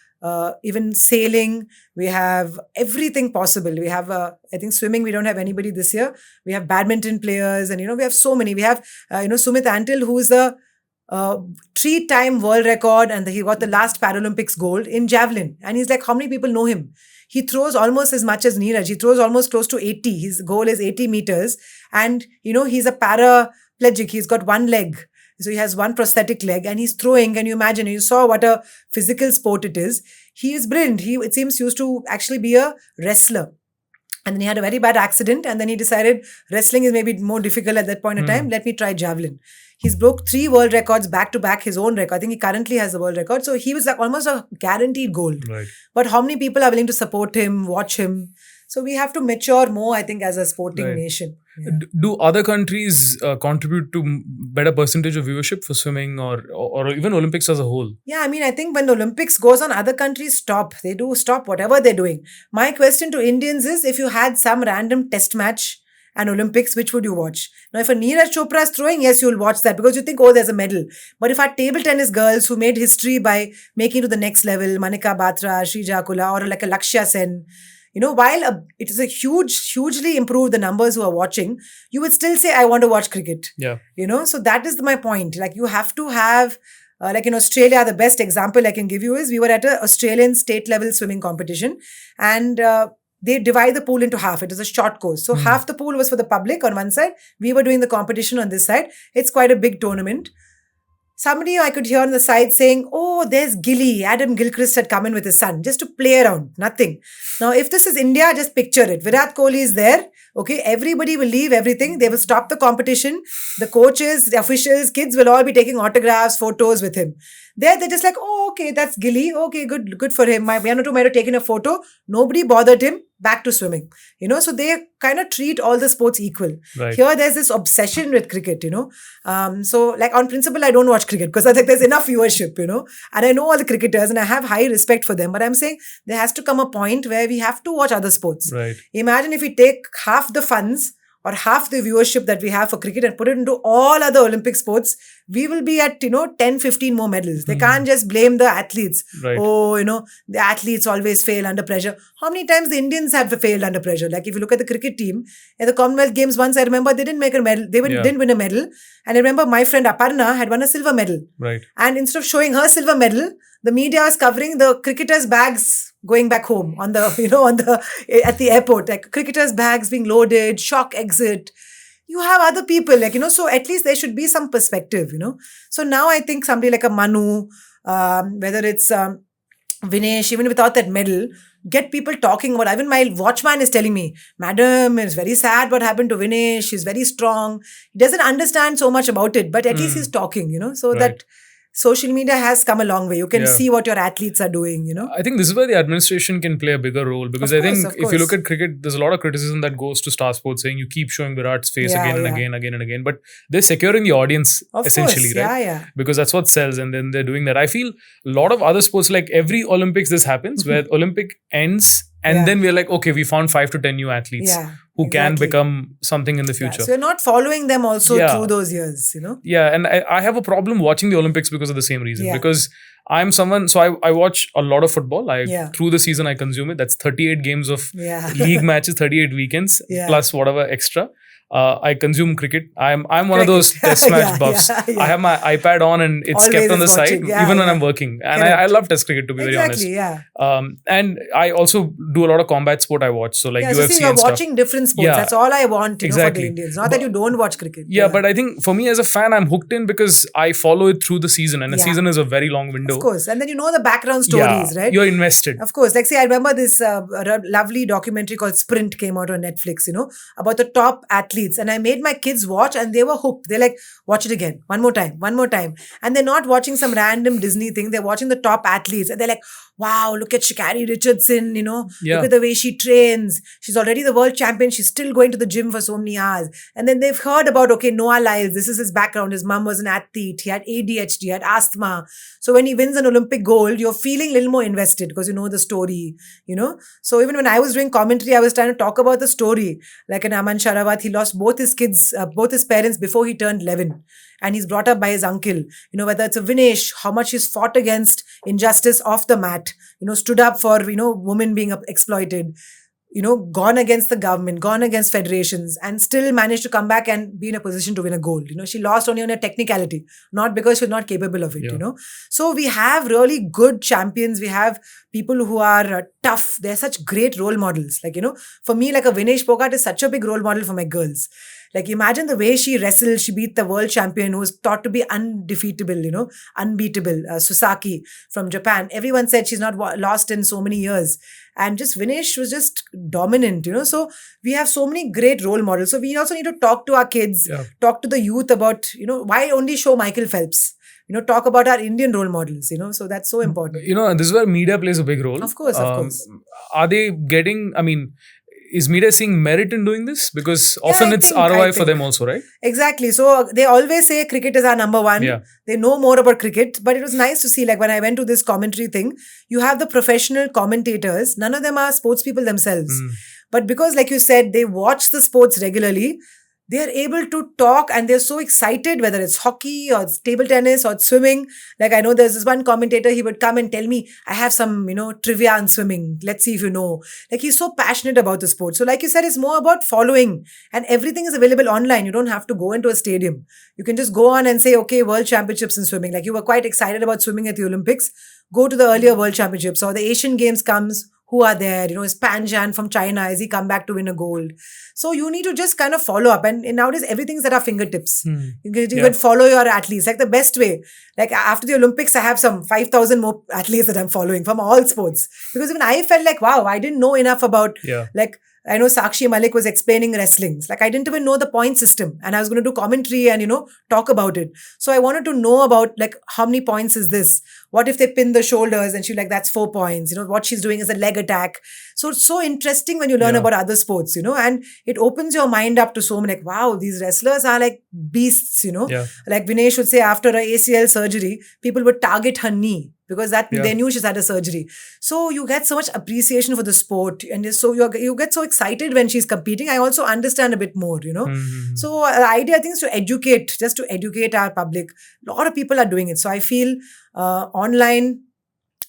even sailing, we have everything possible. We have, I think swimming, we don't have anybody this year. We have badminton players and, we have so many. We have, Sumit Antil, who is the 3-time world record and he got the last Paralympics gold in javelin. And he's like, how many people know him? He throws almost as much as Neeraj. He throws almost close to 80. His goal is 80 meters. And, he's a paraplegic. He's got one leg. So he has one prosthetic leg and he's throwing. And you imagine, you saw what a physical sport it is. He is brilliant. He, it seems, used to actually be a wrestler. And then he had a very bad accident. And then he decided wrestling is maybe more difficult at that point in time. Let me try javelin. He's broke 3 world records back to back, his own record. I think he currently has the world record. So he was like almost a guaranteed gold. Right. But how many people are willing to support him, watch him? So we have to mature more, I think, as a sporting nation. Yeah. Do other countries contribute to better percentage of viewership for swimming or even Olympics as a whole? Yeah, I mean, I think when the Olympics goes on, other countries stop. They do stop whatever they're doing. My question to Indians is, if you had some random test match and Olympics, which would you watch? Now, if a Neeraj Chopra is throwing, yes, you'll watch that because you think, oh, there's a medal. But if our table tennis girls who made history by making it to the next level, Manika Batra, Shrija Kula, or like a Lakshya Sen, while it is a hugely improved the numbers who are watching, you would still say, I want to watch cricket. Yeah. So that is my point. Like you have to have, like in Australia, the best example I can give you is we were at an Australian state level swimming competition and they divide the pool into half. It is a short course. So half the pool was for the public on one side. We were doing the competition on this side. It's quite a big tournament. Somebody I could hear on the side saying, oh, there's Gilly. Adam Gilchrist had come in with his son just to play around. Nothing. Now, if this is India, just picture it. Virat Kohli is there. Okay, everybody will leave everything. They will stop the competition. The coaches, the officials, kids will all be taking autographs, photos with him. They're just like, oh, okay, that's Gilly. Okay, good for him. Mayana might have taken a photo. Nobody bothered him. Back to swimming. So they kind of treat all the sports equal. Right. Here, there's this obsession with cricket, So, like, on principle, I don't watch cricket because I think there's enough viewership, And I know all the cricketers and I have high respect for them. But I'm saying there has to come a point where we have to watch other sports. Right. Imagine if we take half the funds or half the viewership that we have for cricket and put it into all other Olympic sports, we will be at, 10, 15 more medals. They can't just blame the athletes. Right. Oh, the athletes always fail under pressure. How many times the Indians have failed under pressure? Like if you look at the cricket team, in the Commonwealth Games once, I remember they didn't make a medal. They didn't win a medal. And I remember my friend Aparna had won a silver medal. Right. And instead of showing her silver medal, the media was covering the cricketers' bags going back home on the, at the airport, like cricketers' bags being loaded, shock exit. You have other people, so at least there should be some perspective, So now I think somebody like a Manu, whether it's Vinesh, even without that medal, get people talking about. Even my watchman is telling me, Madam, it's very sad what happened to Vinesh. She's very strong. He doesn't understand so much about it, but at least he's talking, so Right. that social media has come a long way. You can see what your athletes are doing, I think this is where the administration can play a bigger role because Of I think course, of if you look course. at cricket, there's a lot of criticism that goes to Star Sports saying you keep showing Virat's face Yeah, again and yeah. again and again. But they're securing the audience Of essentially, course, right? yeah. Because that's what sells and then they're doing that. I feel a lot of other sports, like every Olympics, this happens where Olympic ends and Yeah. then we're like, okay, we found 5 to 10 new athletes Yeah, who can exactly. become something in the Yeah, future. so you're not following them also Yeah. through those years, Yeah, and I have a problem watching the Olympics because of the same reason. Yeah. Because I'm someone, so I watch a lot of football. Yeah. Through the season, I consume it. That's 38 games of Yeah. league matches, 38 weekends, Yeah. plus whatever extra. I consume cricket. I'm one of Cricket. those test match Yeah, buffs. yeah. I have my iPad on and it's Always kept on the is side watching. Yeah, even when yeah. I'm working. And Correct. I love test cricket, to be very honest. Exactly, yeah. And I also do a lot of combat sport I watch. So like Yeah, UFC so see, you're and stuff. watching different sports. Yeah. That's all I want, for Exactly. the Indians. Not that But- you don't watch cricket. Yeah, but I think for me as a fan, I'm hooked in because I follow it through the season. And a Yeah. season is a very long window. Of course. And then you know the background stories, right? You're invested. Of course. Like, see, I remember this lovely documentary called Sprint came out on Netflix, about the top athletes. And I made my kids watch and they were hooked. They're like, watch it again. One more time. And they're not watching some random Disney thing. They're watching the top athletes. And they're like, wow, look at Shikari Richardson, Yeah. look at the way she trains. She's already the world champion. She's still going to the gym for so many hours. And then they've heard about, okay, Noah Lyles, this is his background. His mom was an athlete. He had ADHD, he had asthma. So when he wins an Olympic gold, you're feeling a little more invested because you know the story, So even when I was doing commentary, I was trying to talk about the story. Like in Aman Sharawat, he lost both his kids, both his parents before he turned 11. And he's brought up by his uncle. Whether it's a Vinesh, how much he's fought against injustice off the mat, stood up for, women being exploited, gone against the government, gone against federations, and still managed to come back and be in a position to win a gold. She lost only on a technicality, not because she was not capable of it, Yeah. So we have really good champions. We have people who are tough. They're such great role models. Like, for me, like a Vinesh Phogat is such a big role model for my girls. Like, imagine the way she wrestled. She beat the world champion who was thought to be undefeatable, unbeatable, Susaki from Japan. Everyone said she's not lost in so many years. And just Vinesh was just dominant, So we have so many great role models. So we also need to talk to our kids, talk to the youth about, why only show Michael Phelps? Talk about our Indian role models, So that's so important. And this is where media plays a big role. Of course, of course. Are they getting, is media seeing merit in doing this? Because often I it's think- ROI for them also, right? Exactly. So they always say cricket is our number one. Yeah. They know more about cricket. But it was nice to see, like when I went to this commentary thing, you have the professional commentators. None of them are sports people themselves. But because, like you said, they watch the sports regularly, they are able to talk and they're so excited, whether it's hockey or it's table tennis or it's swimming. Like I know there's this one commentator, he would come and tell me, I have some, trivia on swimming. Let's see if you know. Like he's so passionate about the sport. So like you said, it's more about following and everything is available online. You don't have to go into a stadium. You can just go on and say, okay, world championships in swimming. Like you were quite excited about swimming at the Olympics. Go to the earlier world championships or the Asian Games comes. Who are there? Is Panjan from China? Has he come back to win a gold? So you need to just kind of follow up. And nowadays, everything's at our fingertips. You can follow your athletes. Like the best way. Like after the Olympics, I have some 5,000 more athletes that I'm following from all sports. Because even I felt like, wow, I didn't know enough about like, I know Sakshi Malik was explaining wrestling. Like I didn't even know the point system and I was going to do commentary and, talk about it. So I wanted to know about like how many points is this? What if they pin the shoulders and she's like, that's 4 points. What she's doing is a leg attack. So it's so interesting when you learn about other sports, and it opens your mind up to so many like, wow, these wrestlers are like beasts, Like Vinesh would say after a ACL surgery, people would target her knee. Because they knew she's had a surgery. So you get so much appreciation for the sport. And so you get so excited when she's competing. I also understand a bit more, So the idea, I think, is to educate our public. A lot of people are doing it. So I feel online,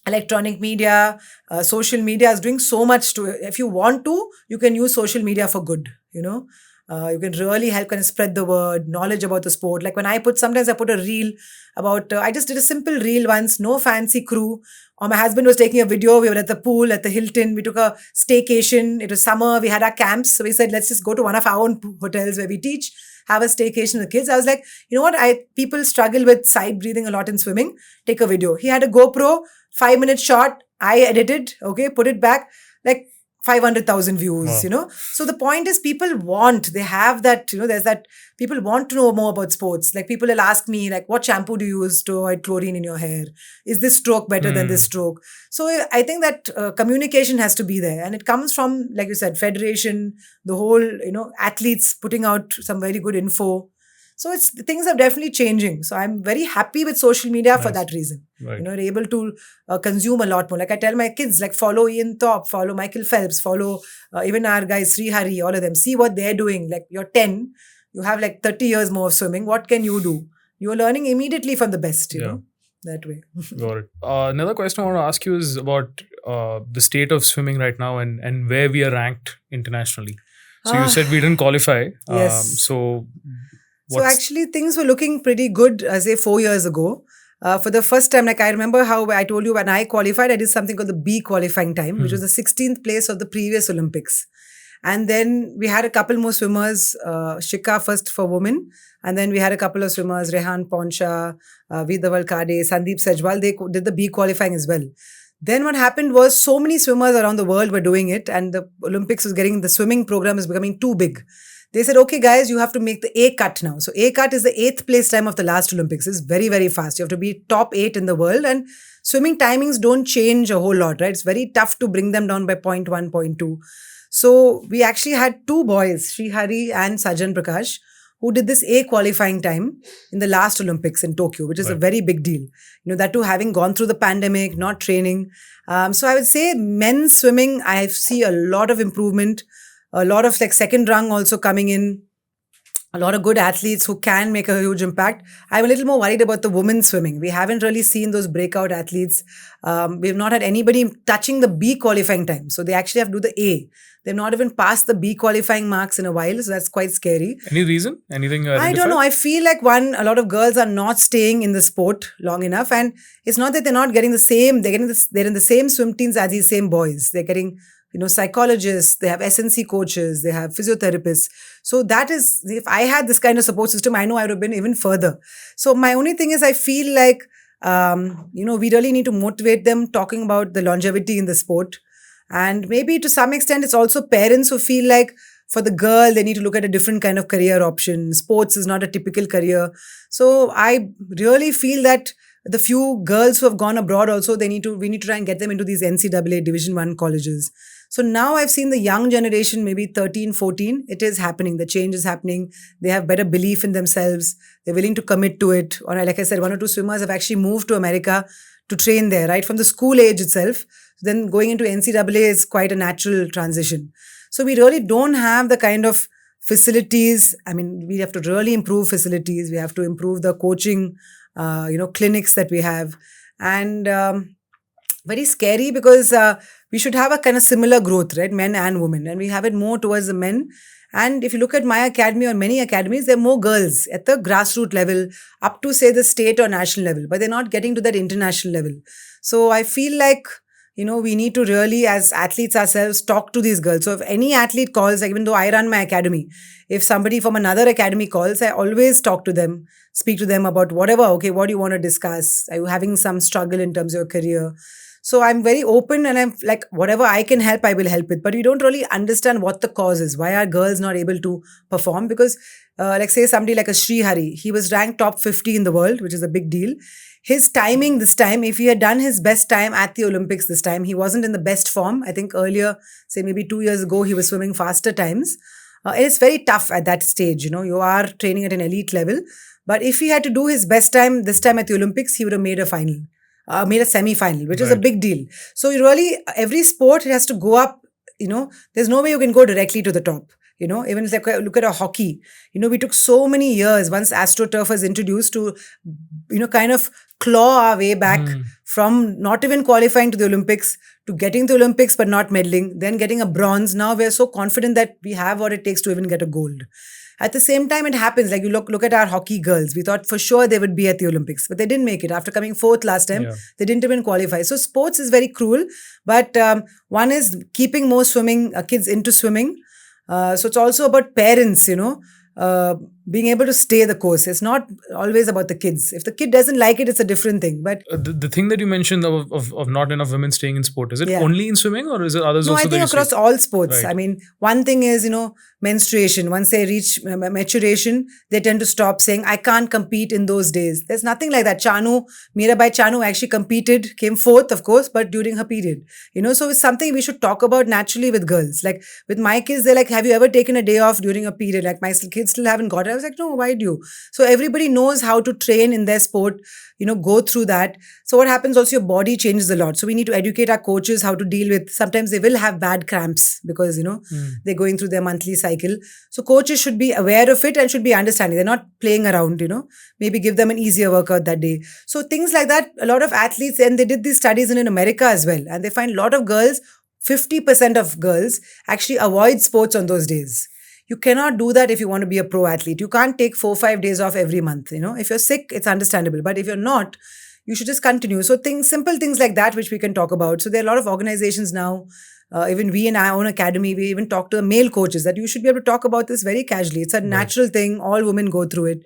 electronic media, social media is doing so much to, if you want to, you can use social media for good, you can really help kind of spread the word, knowledge about the sport. Like when sometimes I put a reel about, I just did a simple reel once, no fancy crew. Or my husband was taking a video. We were at the pool, at the Hilton. We took a staycation. It was summer. We had our camps. So we said, let's just go to one of our own hotels where we teach, have a staycation with the kids. I was like, you know what? People struggle with side breathing a lot in swimming. Take a video. He had a GoPro, 5-minute shot. I edited, put it back. Like 500,000 views, Wow. So the point is they have that, there's that, people want to know more about sports. Like people will ask me, like, what shampoo do you use to avoid chlorine in your hair? Is this stroke better than this stroke? So I think that communication has to be there. And it comes from, like you said, federation, the whole, athletes putting out some very good info. So things are definitely changing. So I'm very happy with social media for that reason. Right. You're able to consume a lot more. Like I tell my kids, like follow Ian Thorpe, follow Michael Phelps, follow even our guys, Sri Hari, all of them. See what they're doing. Like you're 10, you have like 30 years more of swimming. What can you do? You're learning immediately from the best, you know, that way. Got it. Another question I want to ask you is about the state of swimming right now and where we are ranked internationally. So you said we didn't qualify. Yes. So actually things were looking pretty good, say 4 years ago. For the first time, like I remember how I told you when I qualified, I did something called the B qualifying time, which was the 16th place of the previous Olympics. And then we had a couple more swimmers, Shikha first for women. And then we had a couple of swimmers, Rehan Poncha, Vidawal Kade, Sandeep Sejwal. They did the B qualifying as well. Then what happened was so many swimmers around the world were doing it. And the Olympics was the swimming program is becoming too big. they said, okay, guys, you have to make the A cut now. So A cut is the 8th place time of the last Olympics. It's very, very fast. You have to be top 8 in the world. And swimming timings don't change a whole lot, right? It's very tough to bring them down by 0.1, 0.2. So we actually had 2 boys, Sri Hari and Sajan Prakash, who did this A qualifying time in the last Olympics in Tokyo, which is a very big deal. That too, having gone through the pandemic, not training. So I would say men's swimming, I see a lot of improvement, a lot of second rung also coming in, a lot of good athletes who can make a huge impact. I'm a little more worried about the women's swimming. We haven't really seen those breakout athletes. We've not had anybody touching the B qualifying time. So they actually have to do the A. They've not even passed the B qualifying marks in a while. So that's quite scary. Any reason? Anything? I don't know. I feel like a lot of girls are not staying in the sport long enough. And it's not that they're not getting the same, they're in the same swim teams as these same boys. They're getting psychologists, they have SNC coaches, they have physiotherapists. So that is, if I had this kind of support system, I know I would have been even further. So my only thing is I feel like, we really need to motivate them talking about the longevity in the sport. And maybe to some extent, it's also parents who feel like for the girl, they need to look at a different kind of career option. Sports is not a typical career. So I really feel that the few girls who have gone abroad also, we need to try and get them into these NCAA Division 1 colleges. So now I've seen the young generation, maybe 13, 14, it is happening. The change is happening. They have better belief in themselves. They're willing to commit to it. Or like I said, 1 or 2 swimmers have actually moved to America to train there, right? From the school age itself. Then going into NCAA is quite a natural transition. So we really don't have the kind of facilities. I mean, we have to really improve facilities. We have to improve the coaching, clinics that we have. And very scary because we should have a kind of similar growth, right? Men and women. And we have it more towards the men. And if you look at my academy or many academies, there are more girls at the grassroots level up to, say, the state or national level. But they're not getting to that international level. So I feel like, we need to really, as athletes ourselves, talk to these girls. So if any athlete calls, even though I run my academy, if somebody from another academy calls, I always talk to them, speak to them about whatever, okay, what do you want to discuss? Are you having some struggle in terms of your career? So I'm very open and I'm like, whatever I can help, I will help with. But we don't really understand what the cause is. Why are girls not able to perform? Because say somebody like a Sri Hari, he was ranked top 50 in the world, which is a big deal. His timing this time, if he had done his best time at the Olympics this time, he wasn't in the best form. I think earlier, say maybe 2 years ago, he was swimming faster times. And it's very tough at that stage. You are training at an elite level. But if he had to do his best time this time at the Olympics, he would have made a final. Made a semi-final, which is a big deal. So every sport, it has to go up, there's no way you can go directly to the top. Even like look at a hockey, we took so many years once AstroTurf was introduced to, kind of claw our way back from not even qualifying to the Olympics to getting to the Olympics but not medaling, then getting a bronze. Now we're so confident that we have what it takes to even get a gold. At the same time, it happens. Like you look at our hockey girls. We thought for sure they would be at the Olympics, but they didn't make it. After coming 4th last time, they didn't even qualify. So sports is very cruel. But one is keeping more kids into swimming. So it's also about parents, being able to stay the course. It's not always about the kids. If the kid doesn't like it, it's a different thing. But the thing that you mentioned of not enough women staying in sport, is it only in swimming or is it others also? No, I think across all sports. Right. I mean, one thing is, menstruation. Once they reach maturation, they tend to stop saying, I can't compete in those days. There's nothing like that. Mirabai Chanu actually competed, came 4th, of course, but during her period. So it's something we should talk about naturally with girls. Like with my kids, they're like, have you ever taken a day off during a period? Like my kids still haven't got it. I was like, no, why do you? So everybody knows how to train in their sport, go through that. So what happens also, your body changes a lot. So we need to educate our coaches how to deal with, sometimes they will have bad cramps because, they're going through their monthly cycle. So coaches should be aware of it and should be understanding. They're not playing around, maybe give them an easier workout that day. So things like that, a lot of athletes, and they did these studies in America as well. And they find a lot of girls, 50% of girls actually avoid sports on those days. You cannot do that if you want to be a pro athlete. You can't take 4-5 days off every month. If you're sick, it's understandable. But if you're not, you should just continue. So simple things like that, which we can talk about. So there are a lot of organizations now, even we in our own academy, we even talk to the male coaches that you should be able to talk about this very casually. It's a natural thing. All women go through it.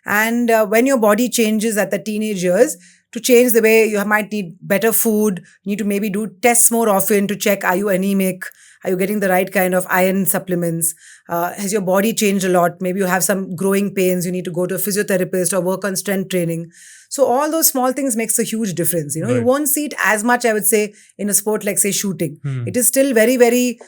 And when your body changes at the teenage years, to change the way, you might need better food, you need to maybe do tests more often to check, are you anemic? Are you getting the right kind of iron supplements? Has your body changed a lot? Maybe you have some growing pains. You need to go to a physiotherapist or work on strength training. So all those small things makes a huge difference. You Right. won't see it as much, I would say, in a sport like, say, shooting. Hmm. It is still very, very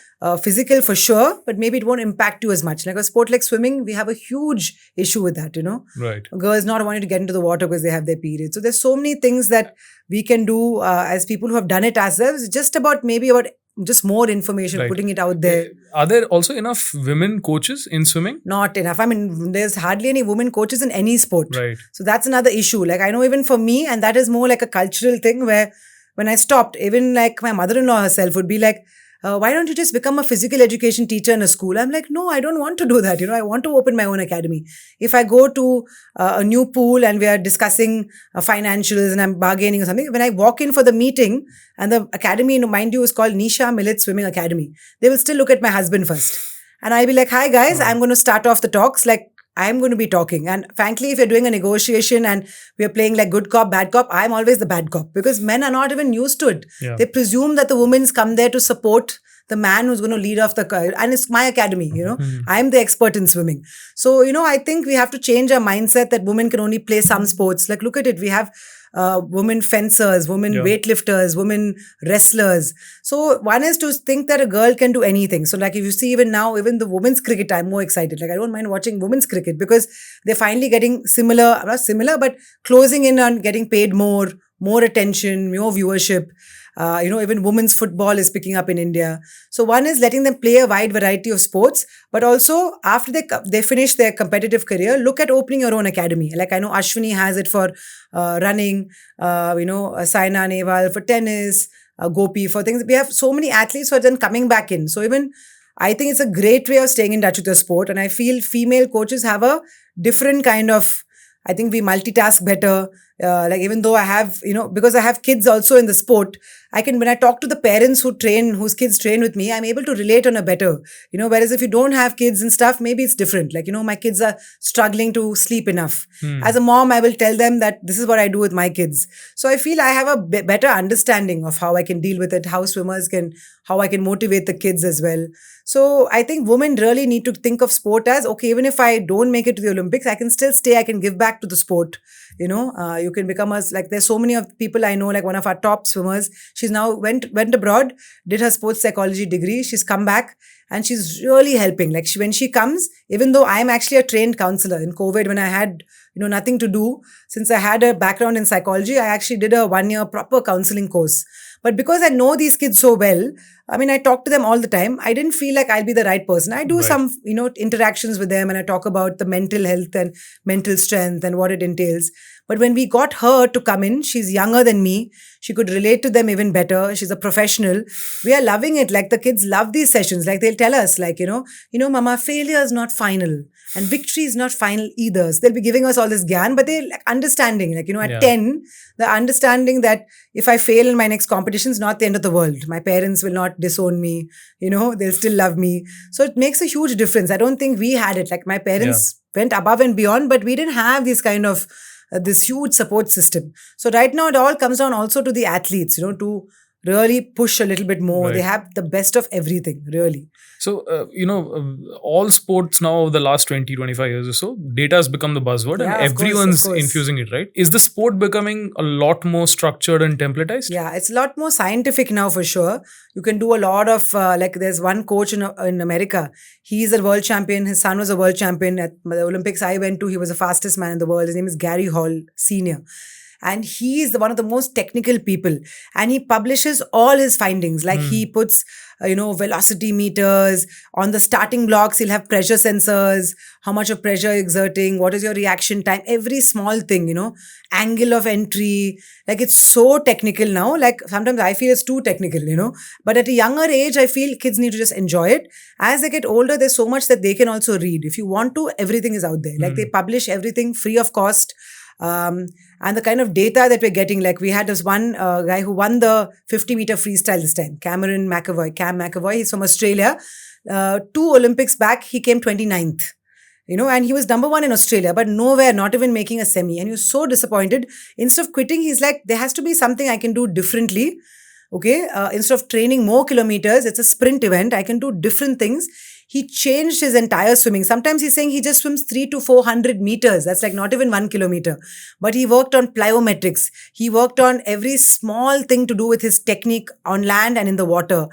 physical for sure, but maybe it won't impact you as much. Like a sport like swimming, we have a huge issue with that, Right. Girls not wanting to get into the water because they have their period. So there's so many things that we can do as people who have done it ourselves. It's just about just more information, Right. putting it out there. Are there also enough women coaches in swimming? Not enough. I mean, there's hardly any women coaches in any sport. Right. So that's another issue. Like I know even for me, and that is more like a cultural thing where when I stopped, even like my mother-in-law herself would be like, why don't you just become a physical education teacher in a school? I'm like, no, I don't want to do that. I want to open my own academy. If I go to a new pool and we are discussing financials and I'm bargaining or something, when I walk in for the meeting and the academy, mind you, is called Nisha Millet Swimming Academy, they will still look at my husband first. And I'll be like, hi guys, I'm going to start off the talks. Like, I'm going to be talking. And frankly, if you're doing a negotiation and we're playing like good cop, bad cop, I'm always the bad cop because men are not even used to it. Yeah. They presume that the women's come there to support the man who's going to lead off and it's my academy, I'm the expert in swimming. So, I think we have to change our mindset that women can only play some sports. Like, look at it. We have women fencers, women weightlifters, women wrestlers. So one is to think that a girl can do anything. So like if you see even now, even the women's cricket, I'm more excited. Like I don't mind watching women's cricket because they're finally getting not similar, but closing in on getting paid more attention, more viewership. Even women's football is picking up in India. So one is letting them play a wide variety of sports, but also after they finish their competitive career, look at opening your own academy. Like I know Ashwini has it for running, Saina Nehwal for tennis, Gopi for things. We have so many athletes who are then coming back in. So even I think it's a great way of staying in touch with the sport. And I feel female coaches have a different kind of, I think we multitask better. Like even though I have, because I have kids also in the sport, when I talk to the parents whose kids train with me, I'm able to relate on a better, whereas if you don't have kids and stuff, maybe it's different. Like, my kids are struggling to sleep enough. As a mom, I will tell them that this is what I do with my kids. So I feel I have a better understanding of how I can deal with it, how I can motivate the kids as well. So I think women really need to think of sport as, okay, even if I don't make it to the Olympics, I can still stay, I can give back to the sport. You can become there's so many of people I know, like one of our top swimmers, she's now went abroad, did her sports psychology degree, she's come back and she's really helping. Like when she comes, even though I'm actually a trained counselor in COVID, when I had, nothing to do, since I had a background in psychology, I actually did a 1-year proper counseling course. But because I know these kids so well, I talk to them all the time. I didn't feel like I'll be the right person. I do some, interactions with them and I talk about the mental health and mental strength and what it entails. But when we got her to come in, she's younger than me. She could relate to them even better. She's a professional. We are loving it. Like the kids love these sessions. Like they'll tell us like, Mama, failure is not final and victory is not final either. So they'll be giving us all this gyan, but they're like understanding, like, at 10, the understanding that if I fail in my next competition, it's not the end of the world. My parents will not disown me. They'll still love me. So it makes a huge difference. I don't think we had it. Like my parents went above and beyond, but we didn't have this kind of this huge support system. So right now it all comes down also to the athletes, to really push a little bit more. They have the best of everything, really. So, all sports now over the last 20, 25 years or so, data has become the buzzword and everyone's infusing it, right? Is the sport becoming a lot more structured and templatized? Yeah, it's a lot more scientific now for sure. You can do a lot of, there's one coach in America. He's a world champion. His son was a world champion at the Olympics I went to. He was the fastest man in the world. His name is Gary Hall Sr. And he is one of the most technical people. And he publishes all his findings. Like he puts, velocity meters. On the starting blocks, he'll have pressure sensors, how much of pressure you're exerting, what is your reaction time, every small thing, angle of entry. Like it's so technical now. Like sometimes I feel it's too technical, But at a younger age, I feel kids need to just enjoy it. As they get older, there's so much that they can also read. If you want to, everything is out there. Like they publish everything free of cost. And the kind of data that we're getting, like we had this one guy who won the 50-meter freestyle this time, Cam McEvoy, he's from Australia. 2 Olympics back, he came 29th. And he was number 1 in Australia, but nowhere, not even making a semi. And he was so disappointed. Instead of quitting, he's like, there has to be something I can do differently. Okay, instead of training more kilometers, it's a sprint event. I can do different things. He changed his entire swimming. Sometimes he's saying he just swims 300 to 400 meters. That's like not even 1 kilometer. But he worked on plyometrics. He worked on every small thing to do with his technique on land and in the water.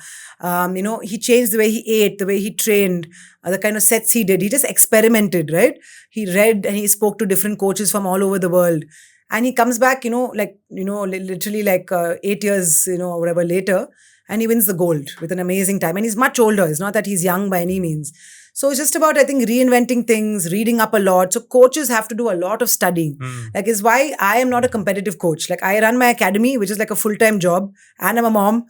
He changed the way he ate, the way he trained, the kind of sets he did. He just experimented, right? He read and he spoke to different coaches from all over the world. And he comes back, literally like 8 years, or whatever later, and he wins the gold with an amazing time. And he's much older. It's not that he's young by any means. So it's just about, I think, reinventing things, reading up a lot. So coaches have to do a lot of studying. Like, is why I am not a competitive coach. Like, I run my academy, which is like a full-time job, and I'm a mom,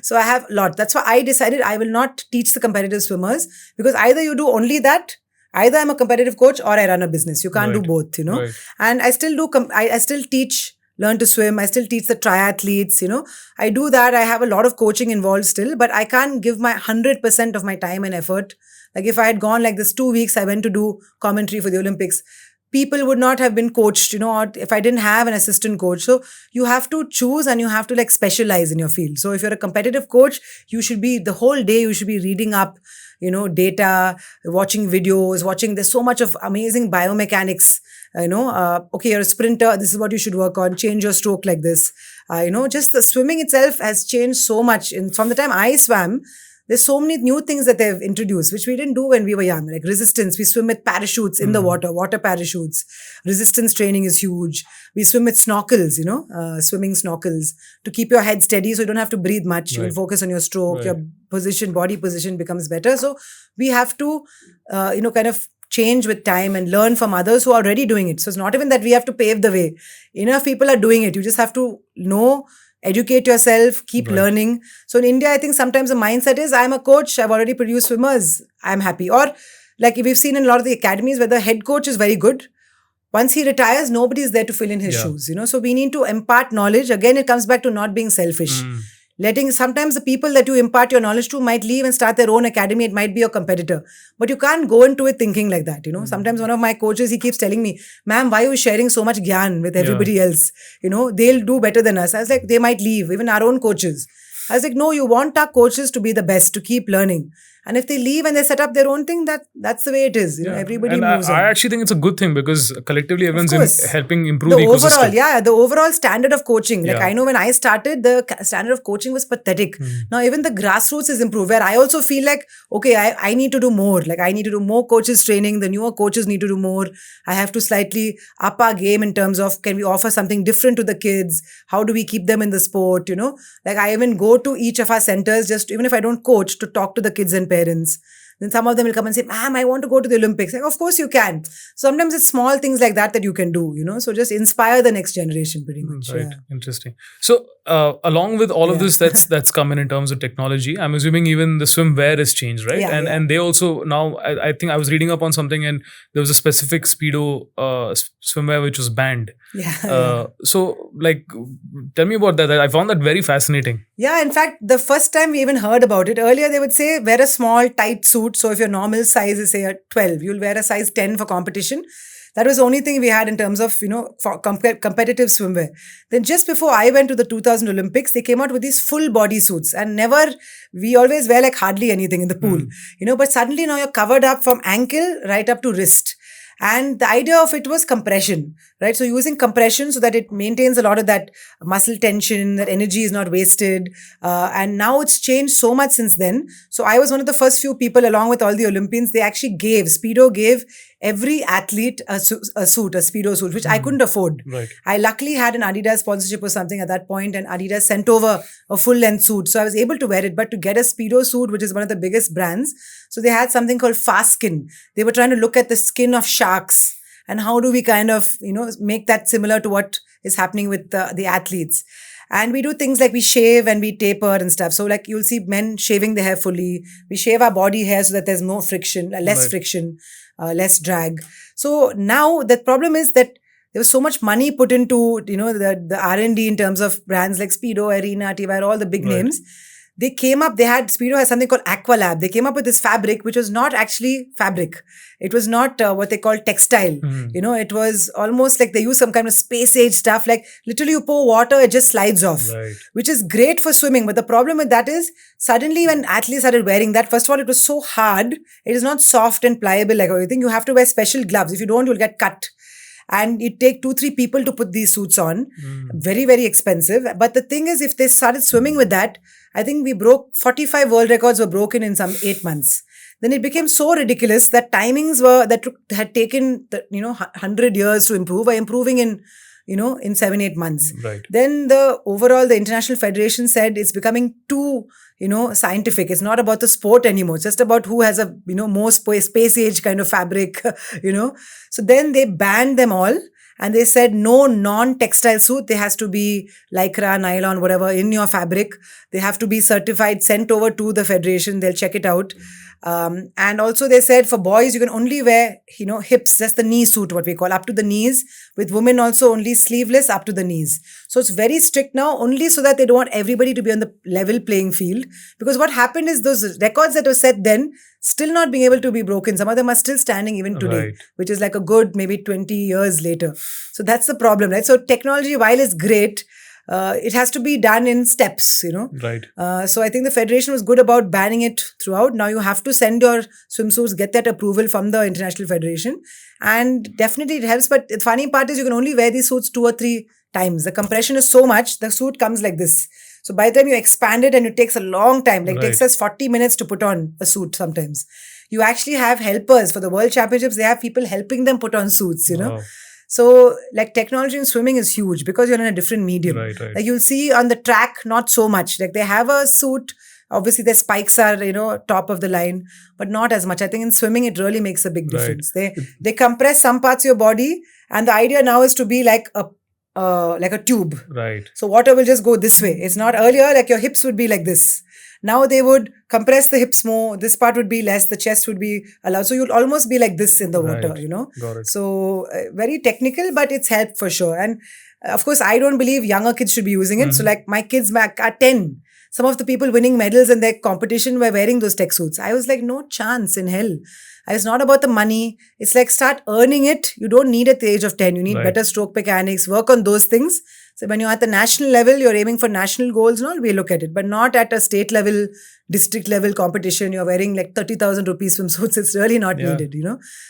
So I have a lot. That's why I decided I will not teach the competitive swimmers, because either you do only that, either I'm a competitive coach or I run a business. You can't do both, Right. And I still do, I still teach Learn to Swim. I still teach the triathletes, I do that. I have a lot of coaching involved still, but I can't give my 100% of my time and effort. Like if I had gone like this 2 weeks, I went to do commentary for the Olympics, people would not have been coached, or if I didn't have an assistant coach. So you have to choose and you have to like specialize in your field. So if you're a competitive coach, you should be the whole day, you should be reading up, data, watching videos, there's so much of amazing biomechanics, okay, you're a sprinter, this is what you should work on, change your stroke like this. Just the swimming itself has changed so much. From the time I swam, there's so many new things that they've introduced, which we didn't do when we were young, like resistance. We swim with parachutes in the water parachutes. Resistance training is huge. We swim with snorkels, swimming snorkels to keep your head steady so you don't have to breathe much. You can focus on your stroke, your body position becomes better. So we have to, kind of change with time and learn from others who are already doing it. So it's not even that we have to pave the way. Enough people are doing it. You just have to educate yourself, keep learning. So in India, I think sometimes the mindset is, I'm a coach, I've already produced swimmers, I'm happy. Or like we've seen in a lot of the academies where the head coach is very good. Once he retires, nobody is there to fill in his shoes, So we need to impart knowledge. Again, it comes back to not being selfish. Sometimes the people that you impart your knowledge to might leave and start their own academy. It might be your competitor. But you can't go into it thinking like that, Sometimes one of my coaches, he keeps telling me, ma'am, why are you sharing so much gyan with everybody else? They'll do better than us. I was like, they might leave, even our own coaches. I was like, no, you want our coaches to be the best, to keep learning. And if they leave and they set up their own thing, that's the way it is. Everybody moves on. I actually think it's a good thing because collectively everyone's helping improve the ecosystem. The overall standard of coaching. Like I know when I started, the standard of coaching was pathetic. Now even the grassroots is improved, where I also feel like, okay, I need to do more. Like I need to do more coaches training. The newer coaches need to do more. I have to slightly up our game in terms of, can we offer something different to the kids? How do we keep them in the sport? Like I even go to each of our centers, just even if I don't coach, to talk to the kids and parents. Then some of them will come and say, ma'am, I want to go to the Olympics. Like, of course you can. Sometimes it's small things like that you can do, So just inspire the next generation pretty much. Right. Yeah. Interesting. So along with all of this that's come in terms of technology, I'm assuming even the swimwear has changed, right? And they also now, I think I was reading up on something and there was a specific Speedo swimwear which was banned. So like, tell me about that. I found that very fascinating. Yeah, in fact, the first time we even heard about it, earlier they would say wear a small tight suit. So if your normal size is say a 12, you'll wear a size 10 for competition. That was the only thing we had in terms of, for competitive swimwear. Then just before I went to the 2000 Olympics, they came out with these full body suits, and we always wear like hardly anything in the pool, but suddenly now you're covered up from ankle right up to wrist. And the idea of it was compression, right? So using compression so that it maintains a lot of that muscle tension, that energy is not wasted. And now it's changed so much since then. So I was one of the first few people, along with all the Olympians, Speedo gave every athlete a Speedo suit, which I couldn't afford. Right. I luckily had an Adidas sponsorship or something at that point, and Adidas sent over a full length suit. So I was able to wear it. But to get a Speedo suit, which is one of the biggest brands, so they had something called fast skin. They were trying to look at the skin of sharks and how do we kind of, make that similar to what is happening with the athletes. And we do things like we shave and we taper and stuff. So like you'll see men shaving their hair fully. We shave our body hair so that there's no friction, less friction, less drag. So now the problem is that there was so much money put into, the R&D in terms of brands like Speedo, Arena, T-Wire, all the big names, they came up, Speedo has something called Aqua Lab. They came up with this fabric, which was not actually fabric. It was not what they call textile. It was almost like they use some kind of space age stuff. Like literally you pour water, it just slides off, which is great for swimming. But the problem with that is suddenly when athletes started wearing that, first of all, it was so hard. It is not soft and pliable like everything. You have to wear special gloves. If you don't, you'll get cut. And it take 2-3 people to put these suits on. Very, very expensive. But the thing is, if they started swimming with that, I think we broke 45 world records were broken in some 8 months. Then it became so ridiculous that timings had taken 100 years to improve, are improving in 7-8 months. Then the International Federation said it's becoming too scientific. It's not about the sport anymore. It's just about who has a more space age kind of fabric. So then they banned them all. And they said no non-textile suit. They has to be lycra, nylon, whatever in your fabric. They have to be certified, sent over to the federation. They'll check it out. And also they said for boys, you can only wear, hips, just the knee suit, what we call, up to the knees. With women also only sleeveless up to the knees. So it's very strict now, only so that they don't want everybody to be on the level playing field. Because what happened is those records that were set then, still not being able to be broken. Some of them are still standing even today, which is like a good maybe 20 years later. So that's the problem, right? So technology, while it's great, it has to be done in steps, So I think the federation was good about banning it throughout. Now you have to send your swimsuits, get that approval from the International Federation. And definitely it helps. But the funny part is you can only wear these suits 2 or 3 times. The compression is so much, the suit comes like this. So by the time you expand it, and it takes a long time, like it takes us 40 minutes to put on a suit sometimes. You actually have helpers for the World Championships. They have people helping them put on suits, Wow. So like technology in swimming is huge because you're in a different medium. Like you'll see on the track, not so much. Like they have a suit. Obviously the spikes are, top of the line, but not as much. I think in swimming, it really makes a big difference. They compress some parts of your body. And the idea now is to be like a tube. So water will just go this way. It's not earlier, like your hips would be like this. Now they would compress the hips more. This part would be less. The chest would be allowed. So you'll almost be like this in the water, Got it. So very technical, but it's helped for sure. And of course, I don't believe younger kids should be using it. So like my kids are 10. Some of the people winning medals in their competition were wearing those tech suits. I was like, no chance in hell. It's not about the money. It's like start earning it. You don't need at the age of 10. You need better stroke mechanics. Work on those things. So when you're at the national level, you're aiming for national goals and all, we look at it. But not at a state level, district level competition. You're wearing like 30,000 rupees swimsuits. It's really not needed,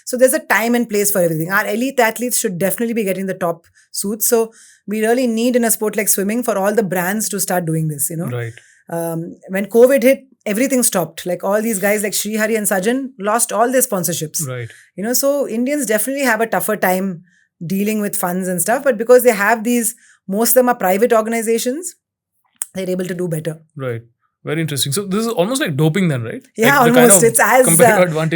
So there's a time and place for everything. Our elite athletes should definitely be getting the top suits. So we really need in a sport like swimming for all the brands to start doing this, When COVID hit, everything stopped. Like all these guys like Sri Hari and Sajan lost all their sponsorships. So Indians definitely have a tougher time dealing with funds and stuff. But because they have these, most of them are private organizations, they're able to do better. Very interesting. So this is almost like doping then, right? Yeah, like almost. It's as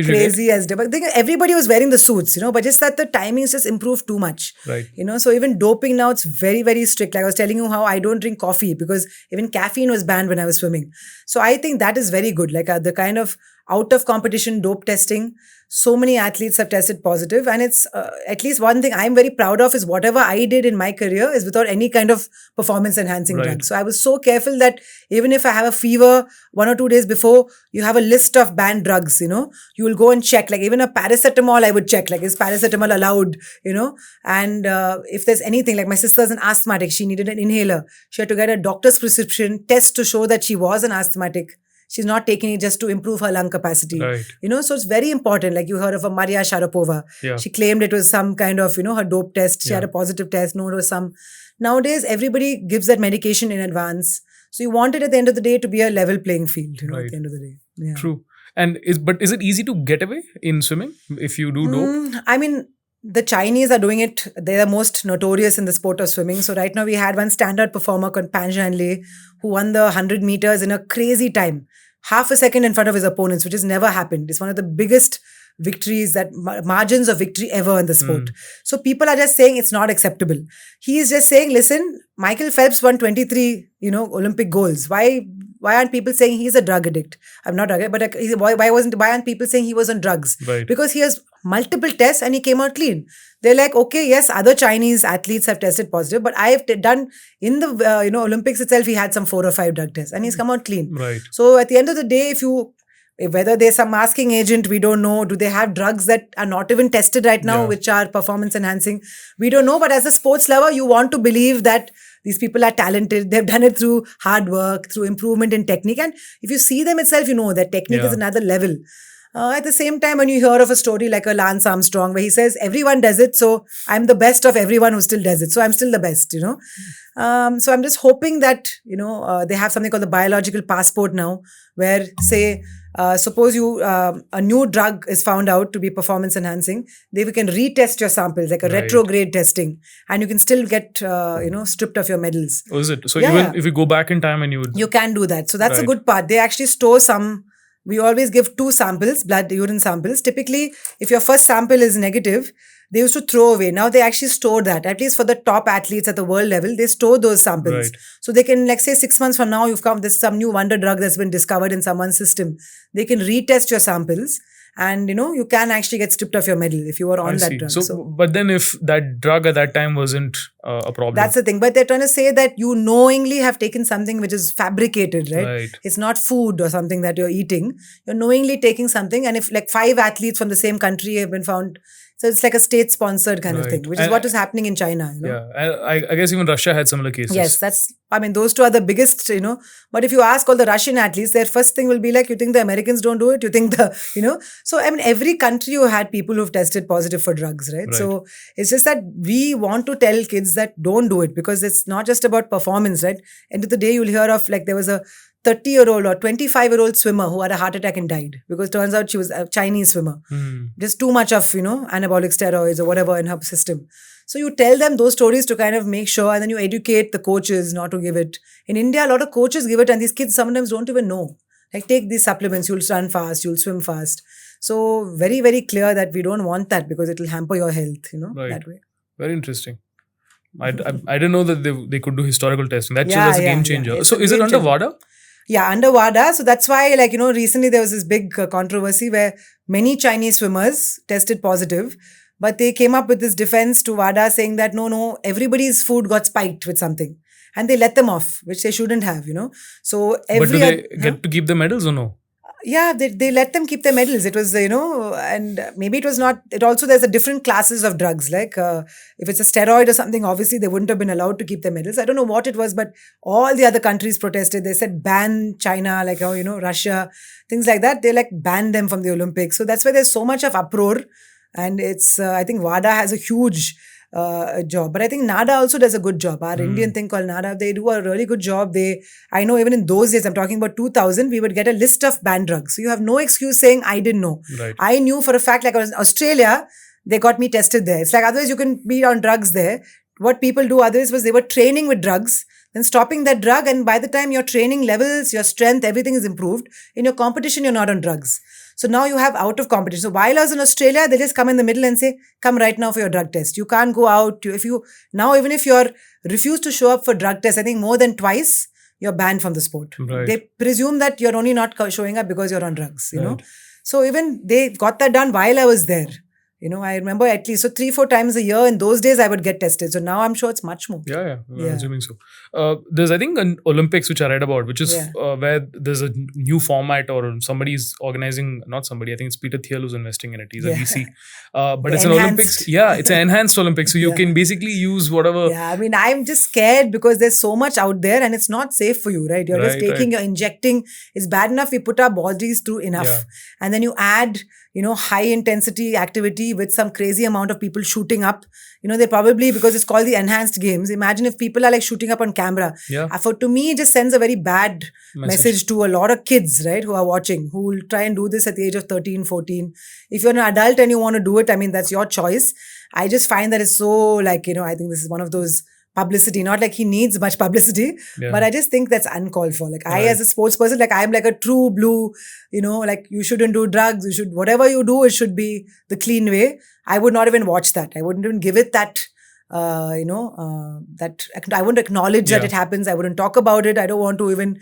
crazy as doping. I think everybody was wearing the suits, but just that the timings just improved too much. So even doping now, it's very, very strict. Like I was telling you how I don't drink coffee because even caffeine was banned when I was swimming. So I think that is very good. Like the kind of out of competition dope testing, so many athletes have tested positive. And it's at least one thing I'm very proud of is whatever I did in my career is without any kind of performance enhancing drug. So I was so careful that even if I have a fever 1 or 2 days before, you have a list of banned drugs, you will go and check. Like even a paracetamol, I would check, like is paracetamol allowed, and if there's anything, like my sister's an asthmatic, she needed an inhaler. She had to get a doctor's prescription test to show that she was an asthmatic. She's not taking it just to improve her lung capacity. So it's very important. Like you heard of a Maria Sharapova. She claimed it was some kind of, her dope test. She had a positive test. No, it was some. Nowadays, everybody gives that medication in advance. So you want it at the end of the day to be a level playing field, at the end of the day. Yeah. True. And is it easy to get away in swimming if you do dope? I mean, the Chinese are doing it. They're the most notorious in the sport of swimming. So right now we had one standard performer called Pan Zhanle who won the 100 meters in a crazy time. Half a second in front of his opponents, which has never happened. It's one of the biggest victories, that margins of victory ever in the sport. So people are just saying it's not acceptable. He is just saying, listen, Michael Phelps won 23, Olympic golds. Why aren't people saying he's a drug addict? I'm not drug addict, but why aren't people saying he was on drugs? Right. Because he has multiple tests and he came out clean. They're like, okay, yes, other Chinese athletes have tested positive, but I have done in the Olympics itself. He had some 4 or 5 drug tests and he's come out clean. Right. So at the end of the day, whether there's some masking agent, we don't know. Do they have drugs that are not even tested right now, which are performance enhancing? We don't know. But as a sports lover, you want to believe that these people are talented. They've done it through hard work, through improvement in technique. And if you see them itself, you know that technique is another level. At the same time, when you hear of a story like a Lance Armstrong, where he says, everyone does it, so I'm the best of everyone who still does it. So I'm still the best, So I'm just hoping that, they have something called the biological passport now, where, say, suppose a new drug is found out to be performance enhancing, we can retest your samples, like a retrograde testing, and you can still get, stripped of your medals. Oh, is it? So even if you go back in time and you can do that. So that's a good part. They actually store some. We always give 2 samples, blood, urine samples. Typically, if your first sample is negative, they used to throw away. Now they actually store that. At least for the top athletes at the world level, they store those samples. Right. So they can, like say 6 months from now, you've come, there's some new wonder drug that's been discovered in someone's system. They can retest your samples. And, you can actually get stripped of your medal if you were on that drug. So, but then if that drug at that time wasn't a problem. That's the thing. But they're trying to say that you knowingly have taken something which is fabricated, right? It's not food or something that you're eating. You're knowingly taking something. And if like 5 athletes from the same country have been found, so it's like a state-sponsored kind of thing, which is what is happening in China. Yeah, and I guess even Russia had similar cases. Yes, those 2 are the biggest, But if you ask all the Russian athletes, their first thing will be like, you think the Americans don't do it? You think So, every country you had people who've tested positive for drugs, right? So, it's just that we want to tell kids that don't do it because it's not just about performance, right? End of the day, you'll hear of like there was a 30-year-old or 25-year-old swimmer who had a heart attack and died because turns out she was a Chinese swimmer. Just too much of, anabolic steroids or whatever in her system. So you tell them those stories to kind of make sure, and then you educate the coaches not to give it. In India, a lot of coaches give it and these kids sometimes don't even know. Like take these supplements, you'll run fast, you'll swim fast. So very, very clear that we don't want that because it will hamper your health, that way. Very interesting. I didn't know that they could do historical testing. That's a game changer. Yeah. So is it under WADA? Yeah, under WADA. So that's why, recently there was this big controversy where many Chinese swimmers tested positive, but they came up with this defense to WADA saying that no, everybody's food got spiked with something. And they let them off, which they shouldn't have, So but do they get to keep the medals or no? Yeah, they let them keep their medals. It was, and maybe it was not, it also, there's a different classes of drugs. Like if it's a steroid or something, obviously they wouldn't have been allowed to keep their medals. I don't know what it was, but all the other countries protested. They said ban China, like, Russia, things like that. They banned them from the Olympics. So that's why there's so much of uproar. And it's, I think WADA has a huge job. But I think NADA also does a good job. Our Indian thing called NADA, they do a really good job. I know even in those days, I'm talking about 2000, we would get a list of banned drugs. So you have no excuse saying, I didn't know. Right. I knew for a fact, like I was in Australia, they got me tested there. It's like otherwise you can be on drugs there. What people do otherwise was they were training with drugs, then stopping that drug. And by the time your training levels, your strength, everything is improved. In your competition, you're not on drugs. So now you have out of competition. So while I was in Australia, they just come in the middle and say, come right now for your drug test. You can't go out. Even if you're refused to show up for drug test, I think more than twice, you're banned from the sport. Right. They presume that you're only not showing up because you're on drugs, know. So even they got that done while I was there. I remember at least 3-4 times a year in those days I would get tested. So now I'm sure it's much more. Yeah. I'm assuming so. There's, I think, an Olympics which I read about, which is where there's a new format or somebody's organizing, not somebody, I think it's Peter Thiel who's investing in it. He's a VC. But it's an Olympics. Yeah, it's an enhanced Olympics. So you can basically use whatever. Yeah, I'm just scared because there's so much out there and it's not safe for you, right? You're just taking, you're injecting. It's bad enough we put our bodies through enough. Yeah. And then you add, high intensity activity with some crazy amount of people shooting up. They probably, because it's called the enhanced games. Imagine if people are shooting up on camera. Yeah. To me, it just sends a very bad message to a lot of kids, right, who are watching, who will try and do this at the age of 13, 14. If you're an adult and you want to do it, that's your choice. I just find that it's so I think this is one of those publicity, not like he needs much publicity, but I just think that's uncalled for. I, as a sports person, I'm like a true blue, you shouldn't do drugs, whatever you do, it should be the clean way. I would not even watch that. I wouldn't even give it that, that I wouldn't acknowledge that it happens. I wouldn't talk about it. I don't want to even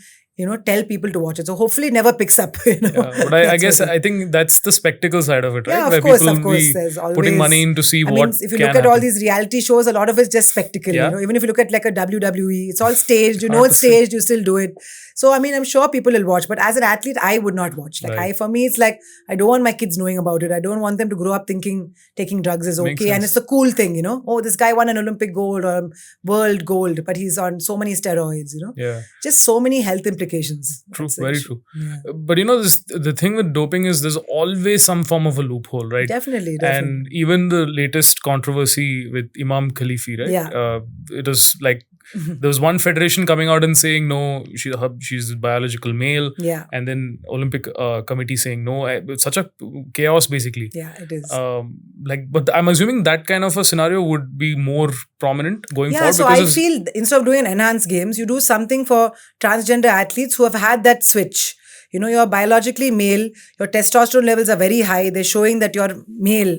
tell people to watch it. So hopefully it never picks up. But I guess I think that's the spectacle side of it, right? Yeah, Where of course. be There's always putting money in to see I what mean, if you can look at all happen. these reality shows, a lot of it's just spectacle. Yeah. Even if you look at like a WWE, it's all staged. You know it's 100%. staged, you still do it. So I mean, I'm sure people will watch, but as an athlete, I would not watch. Like Right. for me, it's like I don't want my kids knowing about it. I don't want them to grow up thinking taking drugs is Makes okay and sense. it's a cool thing. Oh, this guy won an Olympic gold or world gold, but he's on so many steroids. Yeah. Just so many health implications. True, That's the very issue. true. Yeah. But the thing with doping is there's always some form of a loophole, right? Definitely. And even the latest controversy with Imam Khalifi, right? Yeah. It was like there was one federation coming out and saying no, she's a biological male, Yeah. and then Olympic committee saying no. It's such a chaos, basically. Yeah, it is. But I'm assuming that kind of a scenario would be more prominent going forward. So I feel instead of doing an enhanced games, you do something for transgender athletes who have had that switch. You're biologically male, your testosterone levels are very high, they're showing that you're male.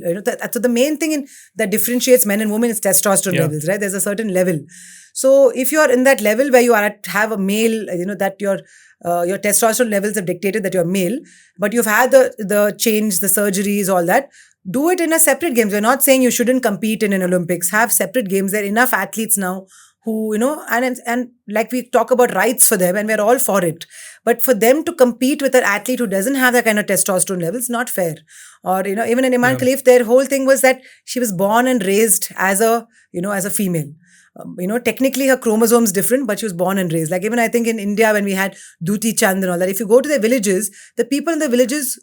So the main thing that differentiates men and women is testosterone levels, right? There's a certain level. So if you're in that level where you have a male, that your testosterone levels have dictated that you're male, but you've had the change, the surgeries, all that, do it in a separate games. We're not saying you shouldn't compete in an Olympics. Have separate games. There are enough athletes now who, and like we talk about rights for them and we're all for it. But for them to compete with an athlete who doesn't have that kind of testosterone levels, not fair. Or, even in Iman Khalif, their whole thing was that she was born and raised as a female. Technically her chromosomes different, but she was born and raised. Like even I think in India when we had Duti Chand and all that, if you go to the villages, the people in the villages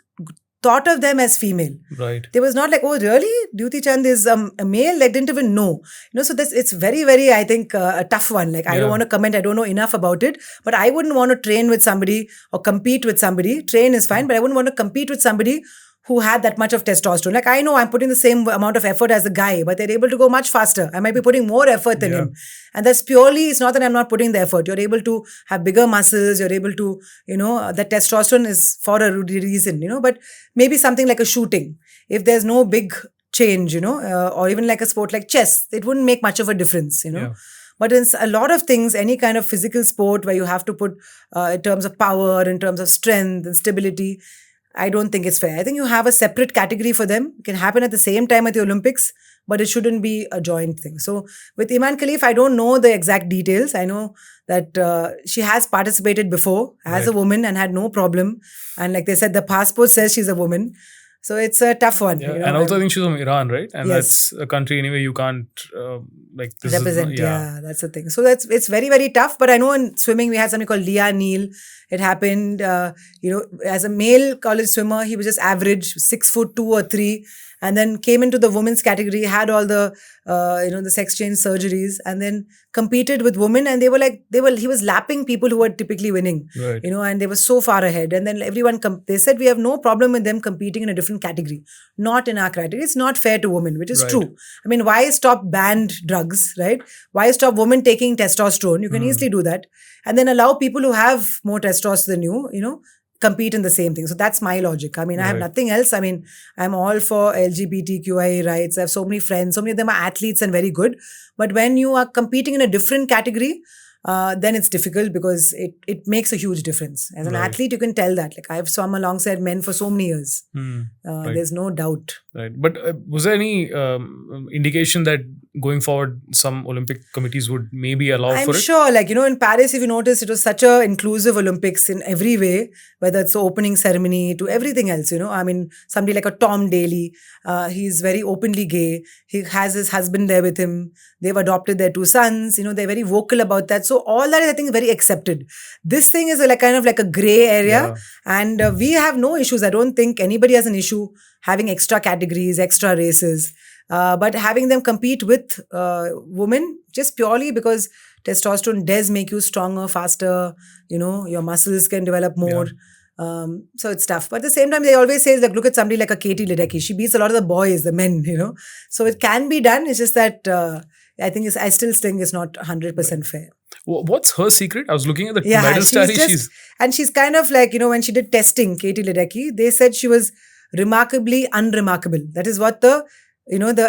thought of them as female. Right. They was not like, oh really? Duti Chand is a male? They didn't even know. So it's very, very, I think, a tough one. Like I don't want to comment. I don't know enough about it. But I wouldn't want to train with somebody or compete with somebody. Train is fine, but I wouldn't want to compete with somebody who had that much of testosterone. Like I know I'm putting the same amount of effort as a guy, but they're able to go much faster. I might be putting more effort than him. And that's purely, it's not that I'm not putting the effort. You're able to have bigger muscles. You're able to, that testosterone is for a reason, but maybe something like a shooting. If there's no big change, or even like a sport like chess, it wouldn't make much of a difference, But in a lot of things, any kind of physical sport where you have to put in terms of power, in terms of strength and stability, I don't think it's fair. I think you have a separate category for them. It can happen at the same time at the Olympics, but it shouldn't be a joint thing. So with Iman Khalif, I don't know the exact details. I know that she has participated before as a woman and had no problem. And like they said, the passport says she's a woman. So it's a tough one. Yeah. And also I think she's from Iran, right? And that's a country anyway you can't represent. That's the thing. So it's very, very tough. But I know in swimming we had something called Leah Neal. It happened, as a male college swimmer, he was just average, 6'2" or 3, and then came into the women's category, had all the, the sex change surgeries, and then competed with women. And he was lapping people who were typically winning, right. And they were so far ahead. And then everyone, they said, we have no problem with them competing in a different category, not in our category. It's not fair to women, which is true. I mean, why stop banned drugs, right? Why stop women taking testosterone? You can easily do that. And then allow people who have more testosterone than you, compete in the same thing. So that's my logic. I mean, I have nothing else. I mean, I'm all for LGBTQI rights. I have so many friends. So many of them are athletes and very good. But when you are competing in a different category, then it's difficult because it makes a huge difference. As an athlete, you can tell that. Like I've swum alongside men for so many years. There's no doubt. Right. But was there any indication that going forward, some Olympic committees would maybe allow for it? I'm sure. Like, in Paris, if you notice, it was such a inclusive Olympics in every way, whether it's the opening ceremony to everything else, I mean, somebody like a Tom Daley, he's very openly gay. He has his husband there with him. They've adopted their 2 sons. They're very vocal about that. So all that is, I think, very accepted. This thing is kind of like a gray area. And we have no issues. I don't think anybody has an issue having extra categories, extra races. But having them compete with women just purely because testosterone does make you stronger, faster, your muscles can develop more. So it's tough. But at the same time, they always say, like, look at somebody like a Katie Ledecky. She beats a lot of the boys, the men, So it can be done. It's just that I still think it's not 100% fair. What's her secret? I was looking at the medal tally. And she's kind of like, when she did testing, Katie Ledecky, they said she was remarkably unremarkable. That is what the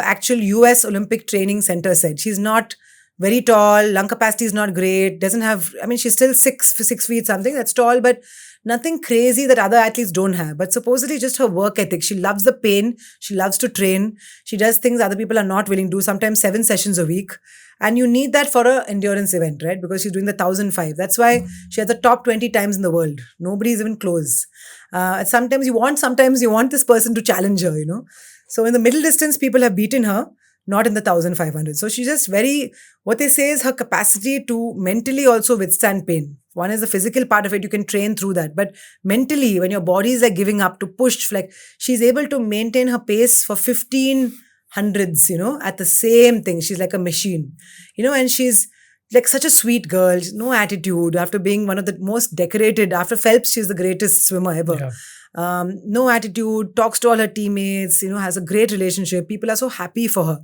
actual US Olympic Training Center said. She's not very tall, lung capacity is not great, doesn't have, I mean, she's still 6 feet something, that's tall, but nothing crazy that other athletes don't have. But supposedly just her work ethic. She loves the pain. She loves to train. She does things other people are not willing to do, sometimes 7 sessions a week. And you need that for an endurance event, right? Because she's doing the 1,005. That's why she has the top 20 times in the world. Nobody's even close. Sometimes you want this person to challenge her, So in the middle distance, people have beaten her, not in the 1,500. So she's just what they say is her capacity to mentally also withstand pain. One is the physical part of it, you can train through that. But mentally, when your body is like giving up to push, like she's able to maintain her pace for 1,500s, at the same thing. She's like a machine, and she's like such a sweet girl, no attitude. After being one of the most decorated, after Phelps, she's the greatest swimmer ever. Yeah. No attitude, talks to all her teammates, has a great relationship. People are so happy for her.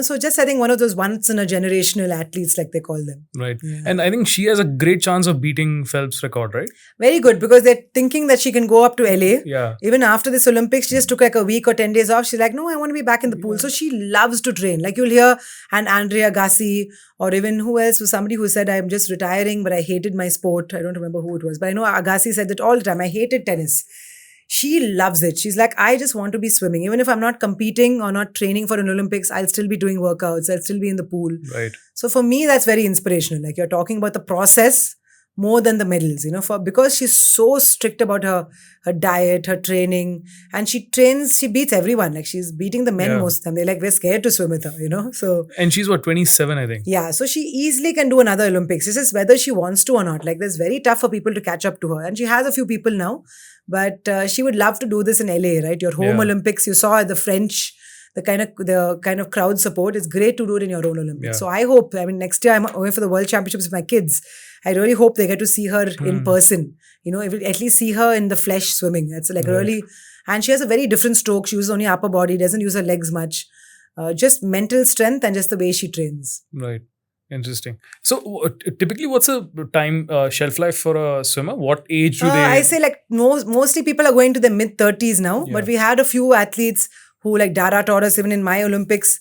So just I think one of those once in a generational athletes, like they call them. Right. Yeah. And I think she has a great chance of beating Phelps' record, right? Very good, because they're thinking that she can go up to LA. Yeah. Even after this Olympics, she just took like a week or 10 days off. She's like, no, I want to be back in the pool. So she loves to train. Like you'll hear and Andrea Agassi, or even who else was somebody who said, I'm just retiring, but I hated my sport. I don't remember who it was, but I know Agassi said that all the time. I hated tennis. She loves it. She's like, I just want to be swimming. Even if I'm not competing or not training for an Olympics, I'll still be doing workouts. I'll still be in the pool. Right. So for me, that's very inspirational. Like you're talking about the process more than the medals, because she's so strict about her diet, her training, and she beats everyone. Like she's beating the men most of them. They're like, we're scared to swim with her, So. And she's 27, I think. Yeah. So she easily can do another Olympics. It's just whether she wants to or not. Like it's very tough for people to catch up to her. And she has a few people now, but she would love to do this in LA, right? Your home Olympics, you saw the French, the kind of crowd support. It's great to do it in your own Olympics. Yeah. So I hope, next year I'm away for the World Championships with my kids. I really hope they get to see her in person. At least see her in the flesh swimming. That's like really, and she has a very different stroke. She uses only upper body, doesn't use her legs much. Just mental strength and just the way she trains. Right. Interesting. So typically, what's a time shelf life for a swimmer? What age do they? I say like mostly people are going to their mid-30s now. Yeah. But we had a few athletes who like Dara taught us even in my Olympics,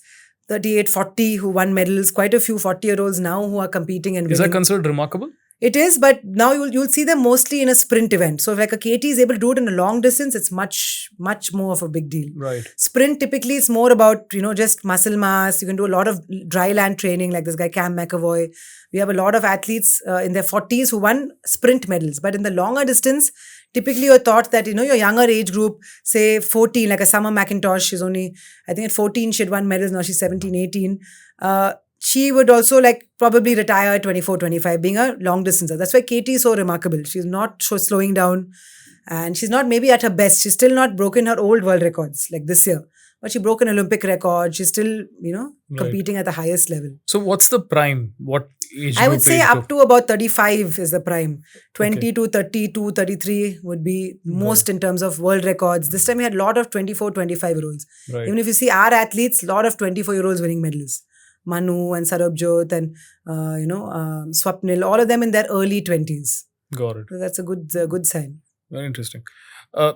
38, 40 who won medals. Quite a few 40-year-olds now who are competing and winning. Is that considered remarkable? It is, but now you'll see them mostly in a sprint event. So if like a KT is able to do it in a long distance, it's much, much more of a big deal. Right. Sprint typically is more about, just muscle mass. You can do a lot of dry land training like this guy Cam McAvoy. We have a lot of athletes in their 40s who won sprint medals. But in the longer distance, typically you're taught that, your younger age group, say 14, like a Summer McIntosh, she's only, I think at 14 she had won medals, now she's 17, 18. She would also probably retire at 24, 25, being a long distancer. That's why KT is so remarkable. She's not slowing down and she's not maybe at her best. She's still not broken her old world records like this year. But she broke an Olympic record. She's still, competing at the highest level. So what's the prime? What age I would say up to about 35 is the prime. 20 to 32, 33 would be most in terms of world records. This time we had a lot of 24, 25-year-olds. Right. Even if you see our athletes, a lot of 24-year-olds winning medals. Manu and Sarabjot and, Swapnil, all of them in their early 20s. Got it. So that's a good sign. Very interesting.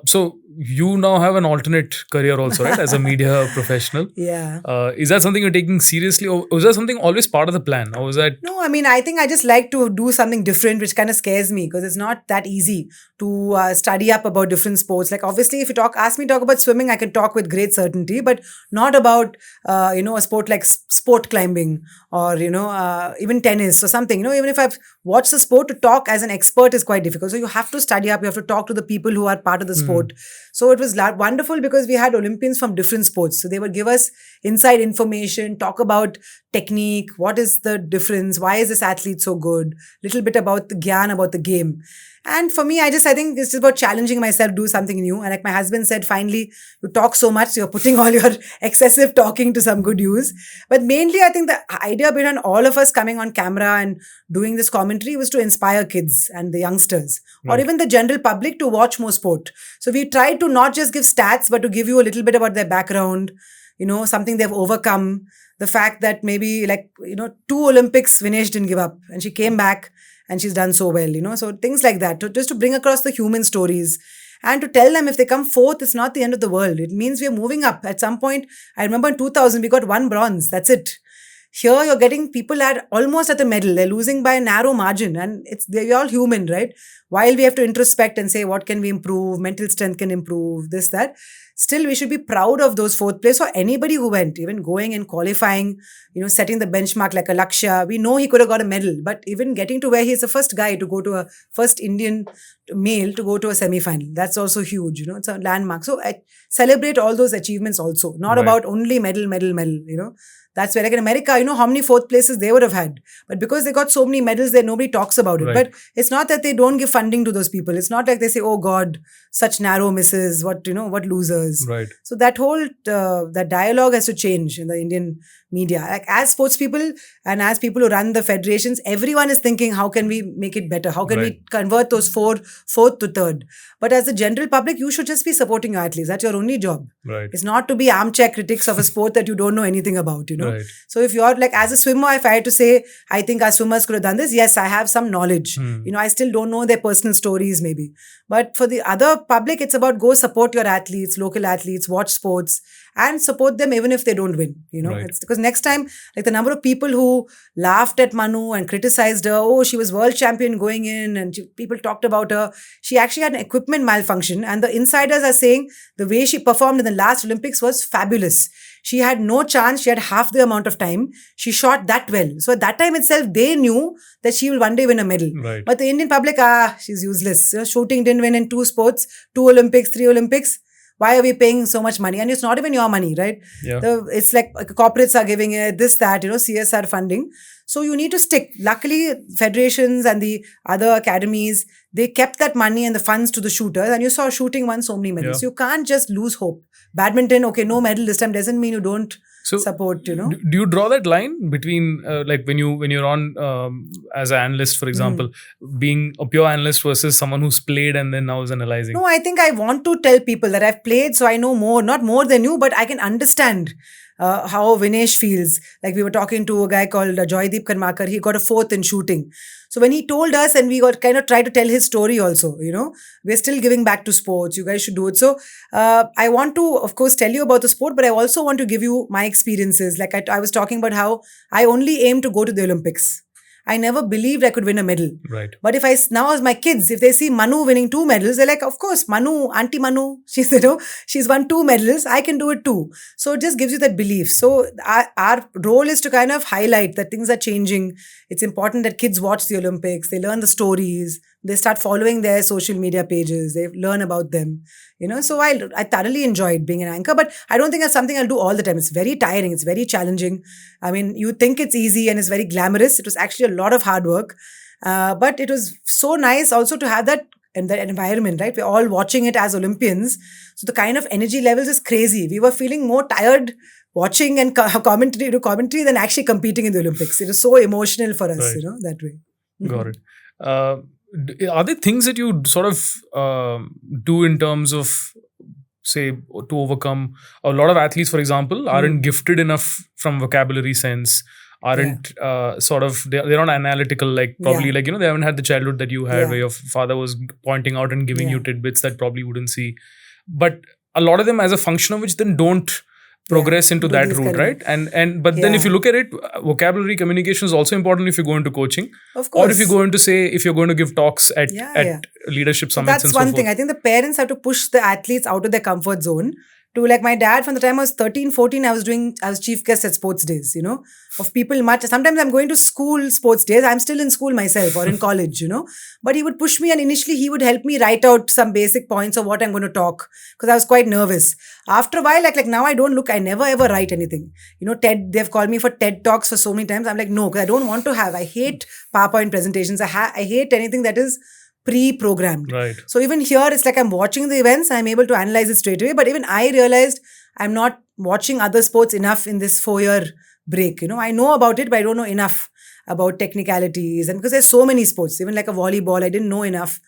So you now have an alternate career also, right? As a media professional. Yeah. Is that something you're taking seriously, or was that something always part of the plan? Or was that? No, I think I just like to do something different, which kind of scares me because it's not that easy to study up about different sports. Like obviously, if you ask me to talk about swimming, I can talk with great certainty, but not about, a sport like sport climbing or, even tennis or something. Even if I've watched the sport, to talk as an expert is quite difficult. So you have to study up, you have to talk to the people who are part of the sport. So it was wonderful because we had Olympians from different sports. So they would give us inside information, talk about technique, what is the difference, why is this athlete so good, little bit about the gyan, about the game. And for me, I think it's just about challenging myself to do something new. And like my husband said, finally, you talk so much, so you're putting all your excessive talking to some good use. But mainly, I think the idea behind all of us coming on camera and doing this commentary was to inspire kids and the youngsters, or even the general public to watch more sport. So we tried to not just give stats, but to give you a little bit about their background, something they've overcome. The fact that maybe 2 Olympics, Vinesh didn't give up and she came back and she's done so well, So things like that, just to bring across the human stories and to tell them if they come 4th, it's not the end of the world. It means we're moving up. At some point, I remember in 2000, we got 1 bronze. That's it. Here you're getting people at almost at the medal. They're losing by a narrow margin, and they're all human, right? While we have to introspect and say what can we improve, mental strength can improve, this, that. Still, we should be proud of those fourth place or anybody who went, even going and qualifying, setting the benchmark like a Lakshya. We know he could have got a medal, but even getting to where he's the first guy to go to a first Indian male to go to a semi-final. That's also huge, it's a landmark. So I celebrate all those achievements also, not about only medal, That's where, like in America, how many fourth places they would have had. But because they got so many medals there, nobody talks about it. But it's not that they don't give funding to those people. It's not like they say, oh God, such narrow misses, what losers. Right. So that whole, that dialogue has to change in the Indian media. Like as sports people and as people who run the federations, everyone is thinking, how can we make it better? How can we convert those fourth to third? But as the general public, you should just be supporting your athletes. That's your only job. Right. It's not to be armchair critics of a sport that you don't know anything about, Right. So if you're like, as a swimmer, if I had to say, I think our swimmers could have done this, yes, I have some knowledge. I still don't know their personal stories maybe. But for the other public, it's about go support your athletes, local athletes, watch sports and support them even if they don't win. It's because next time, like the number of people who laughed at Manu and criticized her, oh, she was world champion going in and people talked about her. She actually had an equipment malfunction and the insiders are saying the way she performed in the last Olympics was fabulous. She had no chance. She had half the amount of time. She shot that well. So at that time itself, they knew that she will one day win a medal. Right. But the Indian public, she's useless. Shooting didn't win in 2 sports, 2 Olympics, 3 Olympics. Why are we paying so much money? And it's not even your money, right? Yeah. It's like corporates are giving it, this, that, CSR funding. So you need to stick. Luckily, federations and the other academies, they kept that money and the funds to the shooters. And you saw shooting won so many medals. You can't just lose hope. Badminton, okay, no medal this time doesn't mean you don't support, Do you draw that line between like when you're on as an analyst, for example, being a pure analyst versus someone who's played and then now is analyzing? No, I think I want to tell people that I've played, so I know more, not more than you, but I can understand how Vinesh feels. Like we were talking to a guy called Joydeep Karmakar. He got a 4th in shooting. So when he told us and we got kind of tried to tell his story also, we're still giving back to sports. You guys should do it. So I want to, of course, tell you about the sport, but I also want to give you my experiences. Like I was talking about how I only aim to go to the Olympics. I never believed I could win a medal. Right. But if now as my kids, if they see Manu winning 2 medals, they're like, of course, Manu, Auntie Manu, she's won 2 medals. I can do it too. So it just gives you that belief. So our role is to kind of highlight that things are changing. It's important that kids watch the Olympics. They learn the stories. They start following their social media pages. They learn about them. So I thoroughly enjoyed being an anchor, but I don't think that's something I'll do all the time. It's very tiring. It's very challenging. I mean, you think it's easy and it's very glamorous. It was actually a lot of hard work. But it was so nice also to have that in the environment, right? We're all watching it as Olympians. So the kind of energy levels is crazy. We were feeling more tired watching and commentary than actually competing in the Olympics. It was so emotional for us, that way. Got it. Are there things that you sort of do in terms of, say, to overcome? A lot of athletes, for example, aren't gifted enough from vocabulary sense, aren't they're not analytical, like probably like, they haven't had the childhood that you had where your father was pointing out and giving you tidbits that probably wouldn't see. But a lot of them, as a function of which, then don't progress into that route, right? But then if you look at it, vocabulary communication is also important if you go into coaching, of course, or if you go into, say, if you're going to give talks at leadership summits. That's one thing. I think the parents have to push the athletes out of their comfort zone. To like my dad, from the time I was 13, 14, I was chief guest at sports days, of people much. Sometimes I'm going to school sports days. I'm still in school myself or in college, But he would push me and initially he would help me write out some basic points of what I'm going to talk because I was quite nervous. After a while, like now I never ever write anything. TED, they've called me for TED Talks for so many times. I'm like, no, because I don't want to have. I hate PowerPoint presentations. I hate anything that is pre-programmed. Right. So even here, it's like I'm watching the events, I'm able to analyze it straight away. But even I realized I'm not watching other sports enough in this 4-year break. I know about it, but I don't know enough about technicalities. And because there's so many sports, even like a volleyball, I didn't know enough.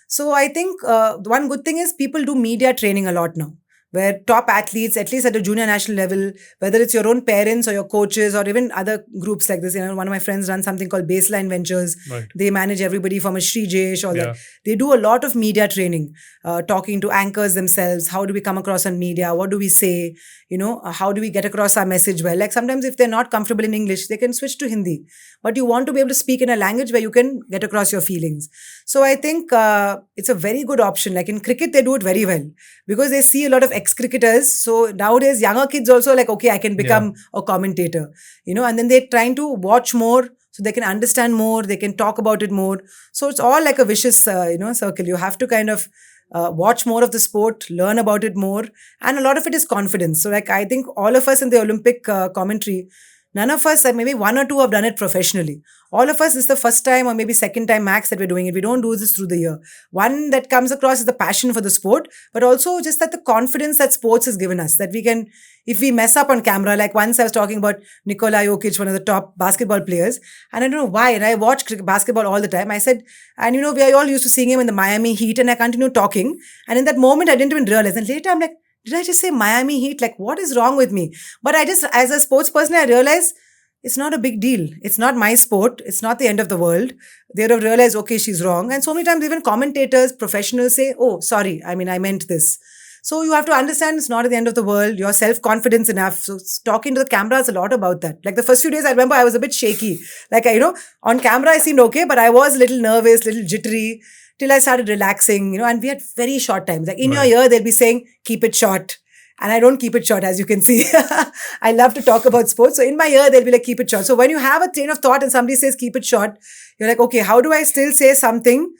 So I think one good thing is people do media training a lot now. where top athletes, at least at the junior national level, whether it's your own parents or your coaches or even other groups like this, one of my friends runs something called Baseline Ventures. Right. They manage everybody from a Sri Jesh, all Yeah. that. They do a lot of media training, talking to anchors themselves. How do we come across on media? What do we say? How do we get across our message well? Like sometimes if they're not comfortable in English, they can switch to Hindi. But you want to be able to speak in a language where you can get across your feelings. So I think it's a very good option. Like in cricket, they do it very well because they see a lot of ex-cricketers. So nowadays, younger kids also like, okay, I can become a commentator, and then they're trying to watch more so they can understand more, they can talk about it more. So it's all like a vicious, circle. You have to kind of watch more of the sport, learn about it more. And a lot of it is confidence. So like, I think all of us in the Olympic commentary, none of us, maybe one or two have done it professionally. All of us, this is the first time or maybe second time max that we're doing it. We don't do this through the year. One that comes across is the passion for the sport, but also just that the confidence that sports has given us, that we can, if we mess up on camera, like once I was talking about Nikola Jokic, one of the top basketball players, and I don't know why, and I watch basketball all the time. I said, and we are all used to seeing him in the Miami Heat, and I continued talking. And in that moment, I didn't even realize. And later, I'm like, did I just say Miami Heat? Like, what is wrong with me? But I just, as a sports person, I realized it's not a big deal. It's not my sport. It's not the end of the world. They would have realized, okay, she's wrong. And so many times even commentators, professionals say, oh, sorry, I meant this. So you have to understand it's not at the end of the world. You're self-confidence enough. So talking to the camera is a lot about that. Like the first few days, I remember I was a bit shaky. Like, on camera, I seemed okay, but I was a little nervous, little jittery till I started relaxing, and we had very short times. Like in your ear, they'll be saying, keep it short. And I don't keep it short, as you can see. I love to talk about sports. So in my ear, they'll be like, keep it short. So when you have a train of thought and somebody says, keep it short, you're like, okay, how do I still say something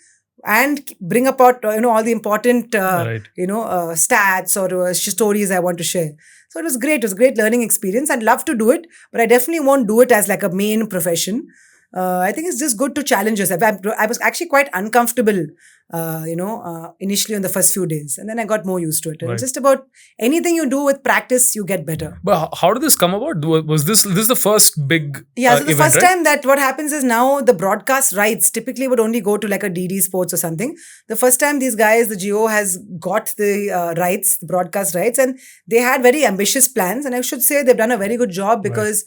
and bring about, all the important, stats or stories I want to share. So it was great. It was a great learning experience. I'd love to do it, but I definitely won't do it as like a main profession. I think it's just good to challenge yourself. I was actually quite uncomfortable, initially on the first few days. And then I got more used to it. It's just about anything you do with practice, you get better. But how did this come about? Was this the first big Yeah, so the event, first time that what happens is now the broadcast rights typically would only go to like a DD Sports or something. The first time these guys, the GO has got the rights, the broadcast rights, and they had very ambitious plans. And I should say they've done a very good job because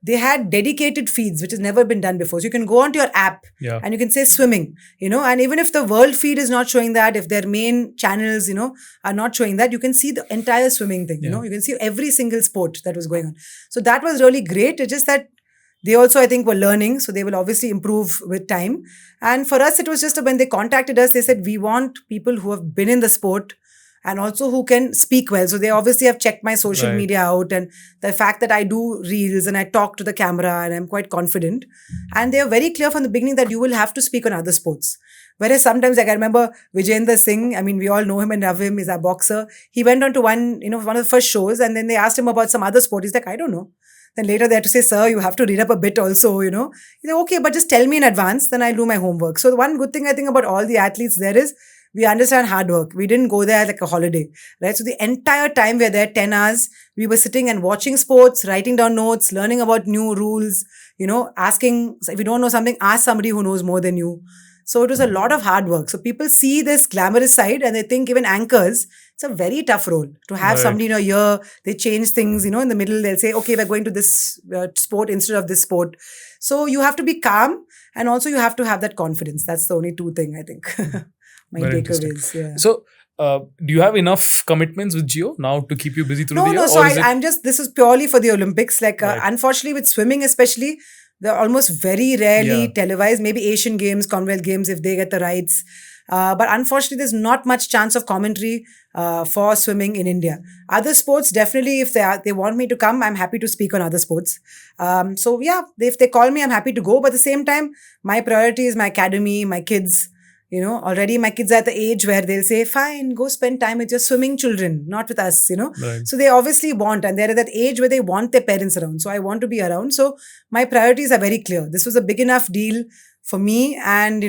they had dedicated feeds, which has never been done before. So you can go onto your app and you can say swimming, and even if the world feed is not showing that, if their main channels, are not showing that, you can see the entire swimming thing, you can see every single sport that was going on. So that was really great. It's just that they also, I think, were learning. So they will obviously improve with time. And for us, it was just when they contacted us, they said, we want people who have been in the sport and also who can speak well. So they obviously have checked my social media out and the fact that I do reels and I talk to the camera and I'm quite confident. And they are very clear from the beginning that you will have to speak on other sports. Whereas sometimes, like I remember Vijayendra Singh, we all know him and love him, he's our boxer. He went on to one of the first shows and then they asked him about some other sport. He's like, I don't know. Then later they had to say, sir, you have to read up a bit also, He's like, okay, but just tell me in advance, then I'll do my homework. So the one good thing I think about all the athletes there is, we understand hard work. We didn't go there like a holiday, right? So the entire time we were there, 10 hours, we were sitting and watching sports, writing down notes, learning about new rules, asking, if you don't know something, ask somebody who knows more than you. So it was a lot of hard work. So people see this glamorous side and they think even anchors, it's a very tough role to have somebody in your ear. They change things, in the middle. They'll say, okay, we're going to this sport instead of this sport. So you have to be calm and also you have to have that confidence. That's the only two things I think. My takeaways. Yeah. So, do you have enough commitments with Geo now to keep you busy through the year? No. So I'm just, this is purely for the Olympics. Like, unfortunately, with swimming especially, they're almost very rarely televised. Maybe Asian Games, Commonwealth Games, if they get the rights. But unfortunately, there's not much chance of commentary for swimming in India. Other sports, definitely, if they want me to come, I'm happy to speak on other sports. So yeah, if they call me, I'm happy to go. But at the same time, my priority is my academy, my kids. Already my kids are at the age where they'll say, fine, go spend time with your swimming children, not with us, So they obviously want, and they're at that age where they want their parents around. So I want to be around. So my priorities are very clear. This was a big enough deal for me. And,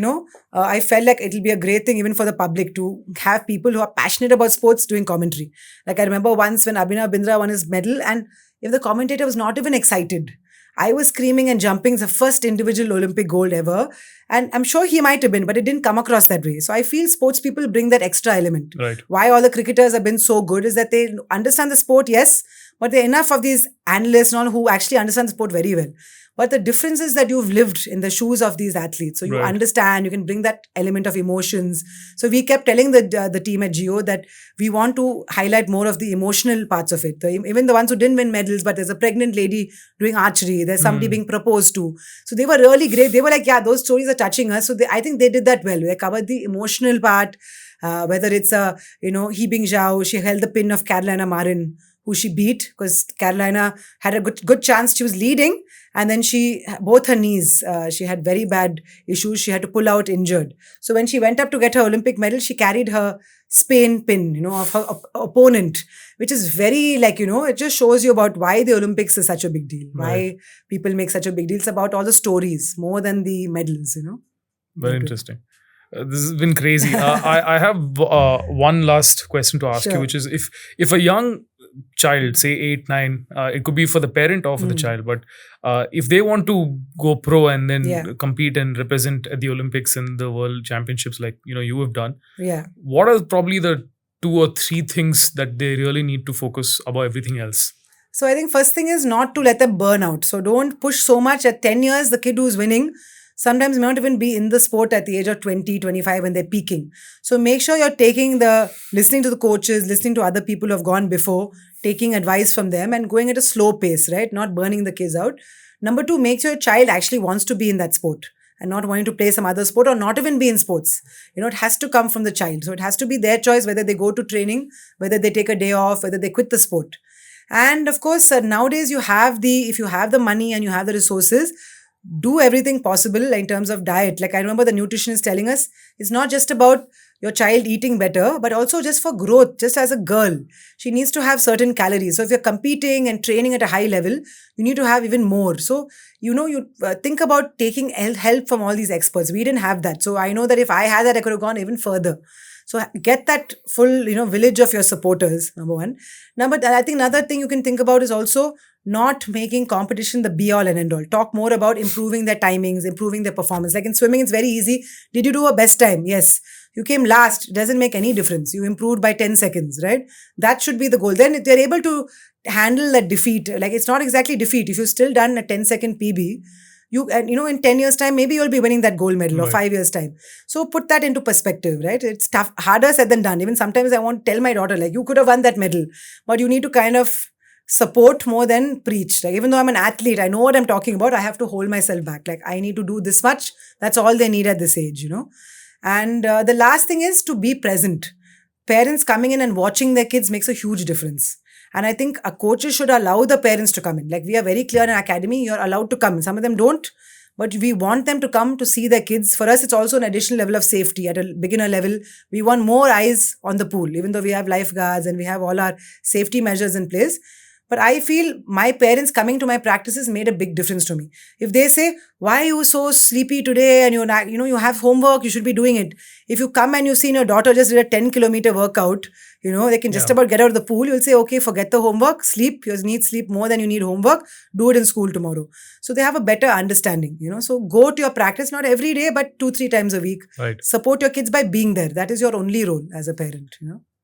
I felt like it'll be a great thing even for the public to have people who are passionate about sports doing commentary. Like I remember once when Abhinav Bindra won his medal and if the commentator was not even excited, I was screaming and jumping. It's the first individual Olympic gold ever. And I'm sure he might have been, but it didn't come across that way. So I feel sports people bring that extra element. Right. Why all the cricketers have been so good is that they understand the sport, yes, but there are enough of these analysts and all who actually understand the sport very well. But the difference is that you've lived in the shoes of these athletes. So you understand, you can bring that element of emotions. So we kept telling the team at Geo that we want to highlight more of the emotional parts of it. Even the ones who didn't win medals, but there's a pregnant lady doing archery. There's somebody being proposed to. So they were really great. They were like, yeah, those stories are touching us. So I think they did that well. They covered the emotional part, whether it's He Bing Zhao, she held the pin of Carolina Marin, who she beat because Carolina had a good chance. She was leading and then both her knees, she had very bad issues. She had to pull out injured. So when she went up to get her Olympic medal, she carried her Spain pin, of her opponent, which is very it just shows you about why the Olympics is such a big deal. Why people make such a big deal. It's about all the stories more than the medals, Very interesting. This has been crazy. I have one last question to ask you, which is if a young child, say 8, 9, it could be for the parent or for the child, but if they want to go pro and then compete and represent at the Olympics and the World Championships like you have done, what are probably the 2 or 3 things that they really need to focus above everything else? So I think first thing is not to let them burn out. So don't push so much. At 10 years, the kid who's winning sometimes may not even be in the sport at the age of 20, 25 when they're peaking. So make sure you're listening to the coaches, listening to other people who have gone before, taking advice from them and going at a slow pace, right? Not burning the kids out. Number 2, make sure your child actually wants to be in that sport and not wanting to play some other sport or not even be in sports. It has to come from the child. So it has to be their choice whether they go to training, whether they take a day off, whether they quit the sport. And of course, nowadays if you have the money and you have the resources, do everything possible in terms of diet. Like I remember the nutritionist telling us, it's not just about your child eating better, but also just for growth, just as a girl. She needs to have certain calories. So if you're competing and training at a high level, you need to have even more. So, you think about taking help from all these experts. We didn't have that. So I know that if I had that, I could have gone even further. So get that full, village of your supporters, number 1. I think another thing you can think about is also not making competition the be all and end all. Talk more about improving their timings, improving their performance. Like in swimming, it's very easy. Did you do a best time? Yes. You came last. It doesn't make any difference. You improved by 10 seconds, right? That should be the goal. Then if they're able to handle that defeat, like it's not exactly defeat. If you've still done a 10-second PB, in 10 years time, maybe you'll be winning that gold medal or 5 years time. So put that into perspective, right? It's tough, harder said than done. Even sometimes I want to tell my daughter, like, you could have won that medal, but you need to kind of support more than preach. Like, even though I'm an athlete, I know what I'm talking about. I have to hold myself back. Like, I need to do this much. That's all they need at this age, And the last thing is to be present. Parents coming in and watching their kids makes a huge difference. And I think coaches should allow the parents to come in. Like we are very clear in academy, you're allowed to come. Some of them don't, but we want them to come to see their kids. For us, it's also an additional level of safety at a beginner level. We want more eyes on the pool, even though we have lifeguards and we have all our safety measures in place. But I feel my parents coming to my practices made a big difference to me. If they say, why are you so sleepy today? And you have homework, you should be doing it. If you come and you see your daughter just did a 10-kilometer workout, they can just about get out of the pool. You'll say, okay, forget the homework, sleep. You need sleep more than you need homework. Do it in school tomorrow. So they have a better understanding, So go to your practice, not every day, but 2-3 times a week. Right. Support your kids by being there. That is your only role as a parent,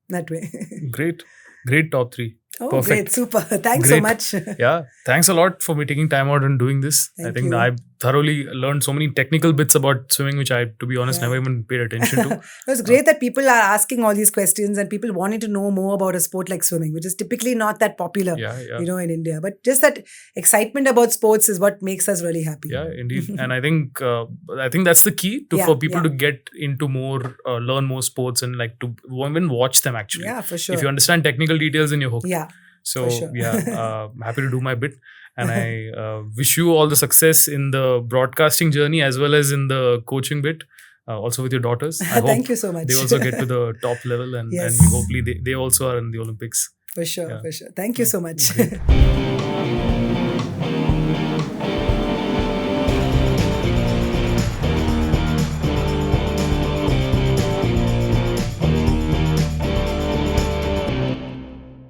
that way. Great top 3. Oh, Perfect. Great. Super. Thanks so much. Yeah. Thanks a lot for me taking time out and doing this. I think I thoroughly learned so many technical bits about swimming, which I, to be honest, never even paid attention to. It was great that people are asking all these questions and people wanting to know more about a sport like swimming, which is typically not that popular, in India. But just that excitement about sports is what makes us really happy. Yeah, indeed. And I think that's the key for people to get into more, learn more sports and like to even watch them actually. Yeah, for sure. If you understand technical details, then you're hooked. Yeah. So happy to do my bit, and I wish you all the success in the broadcasting journey as well as in the coaching bit, also with your daughters. I Thank you so much. They also get to the top level and hopefully they also are in the Olympics. For sure. Thank you so much.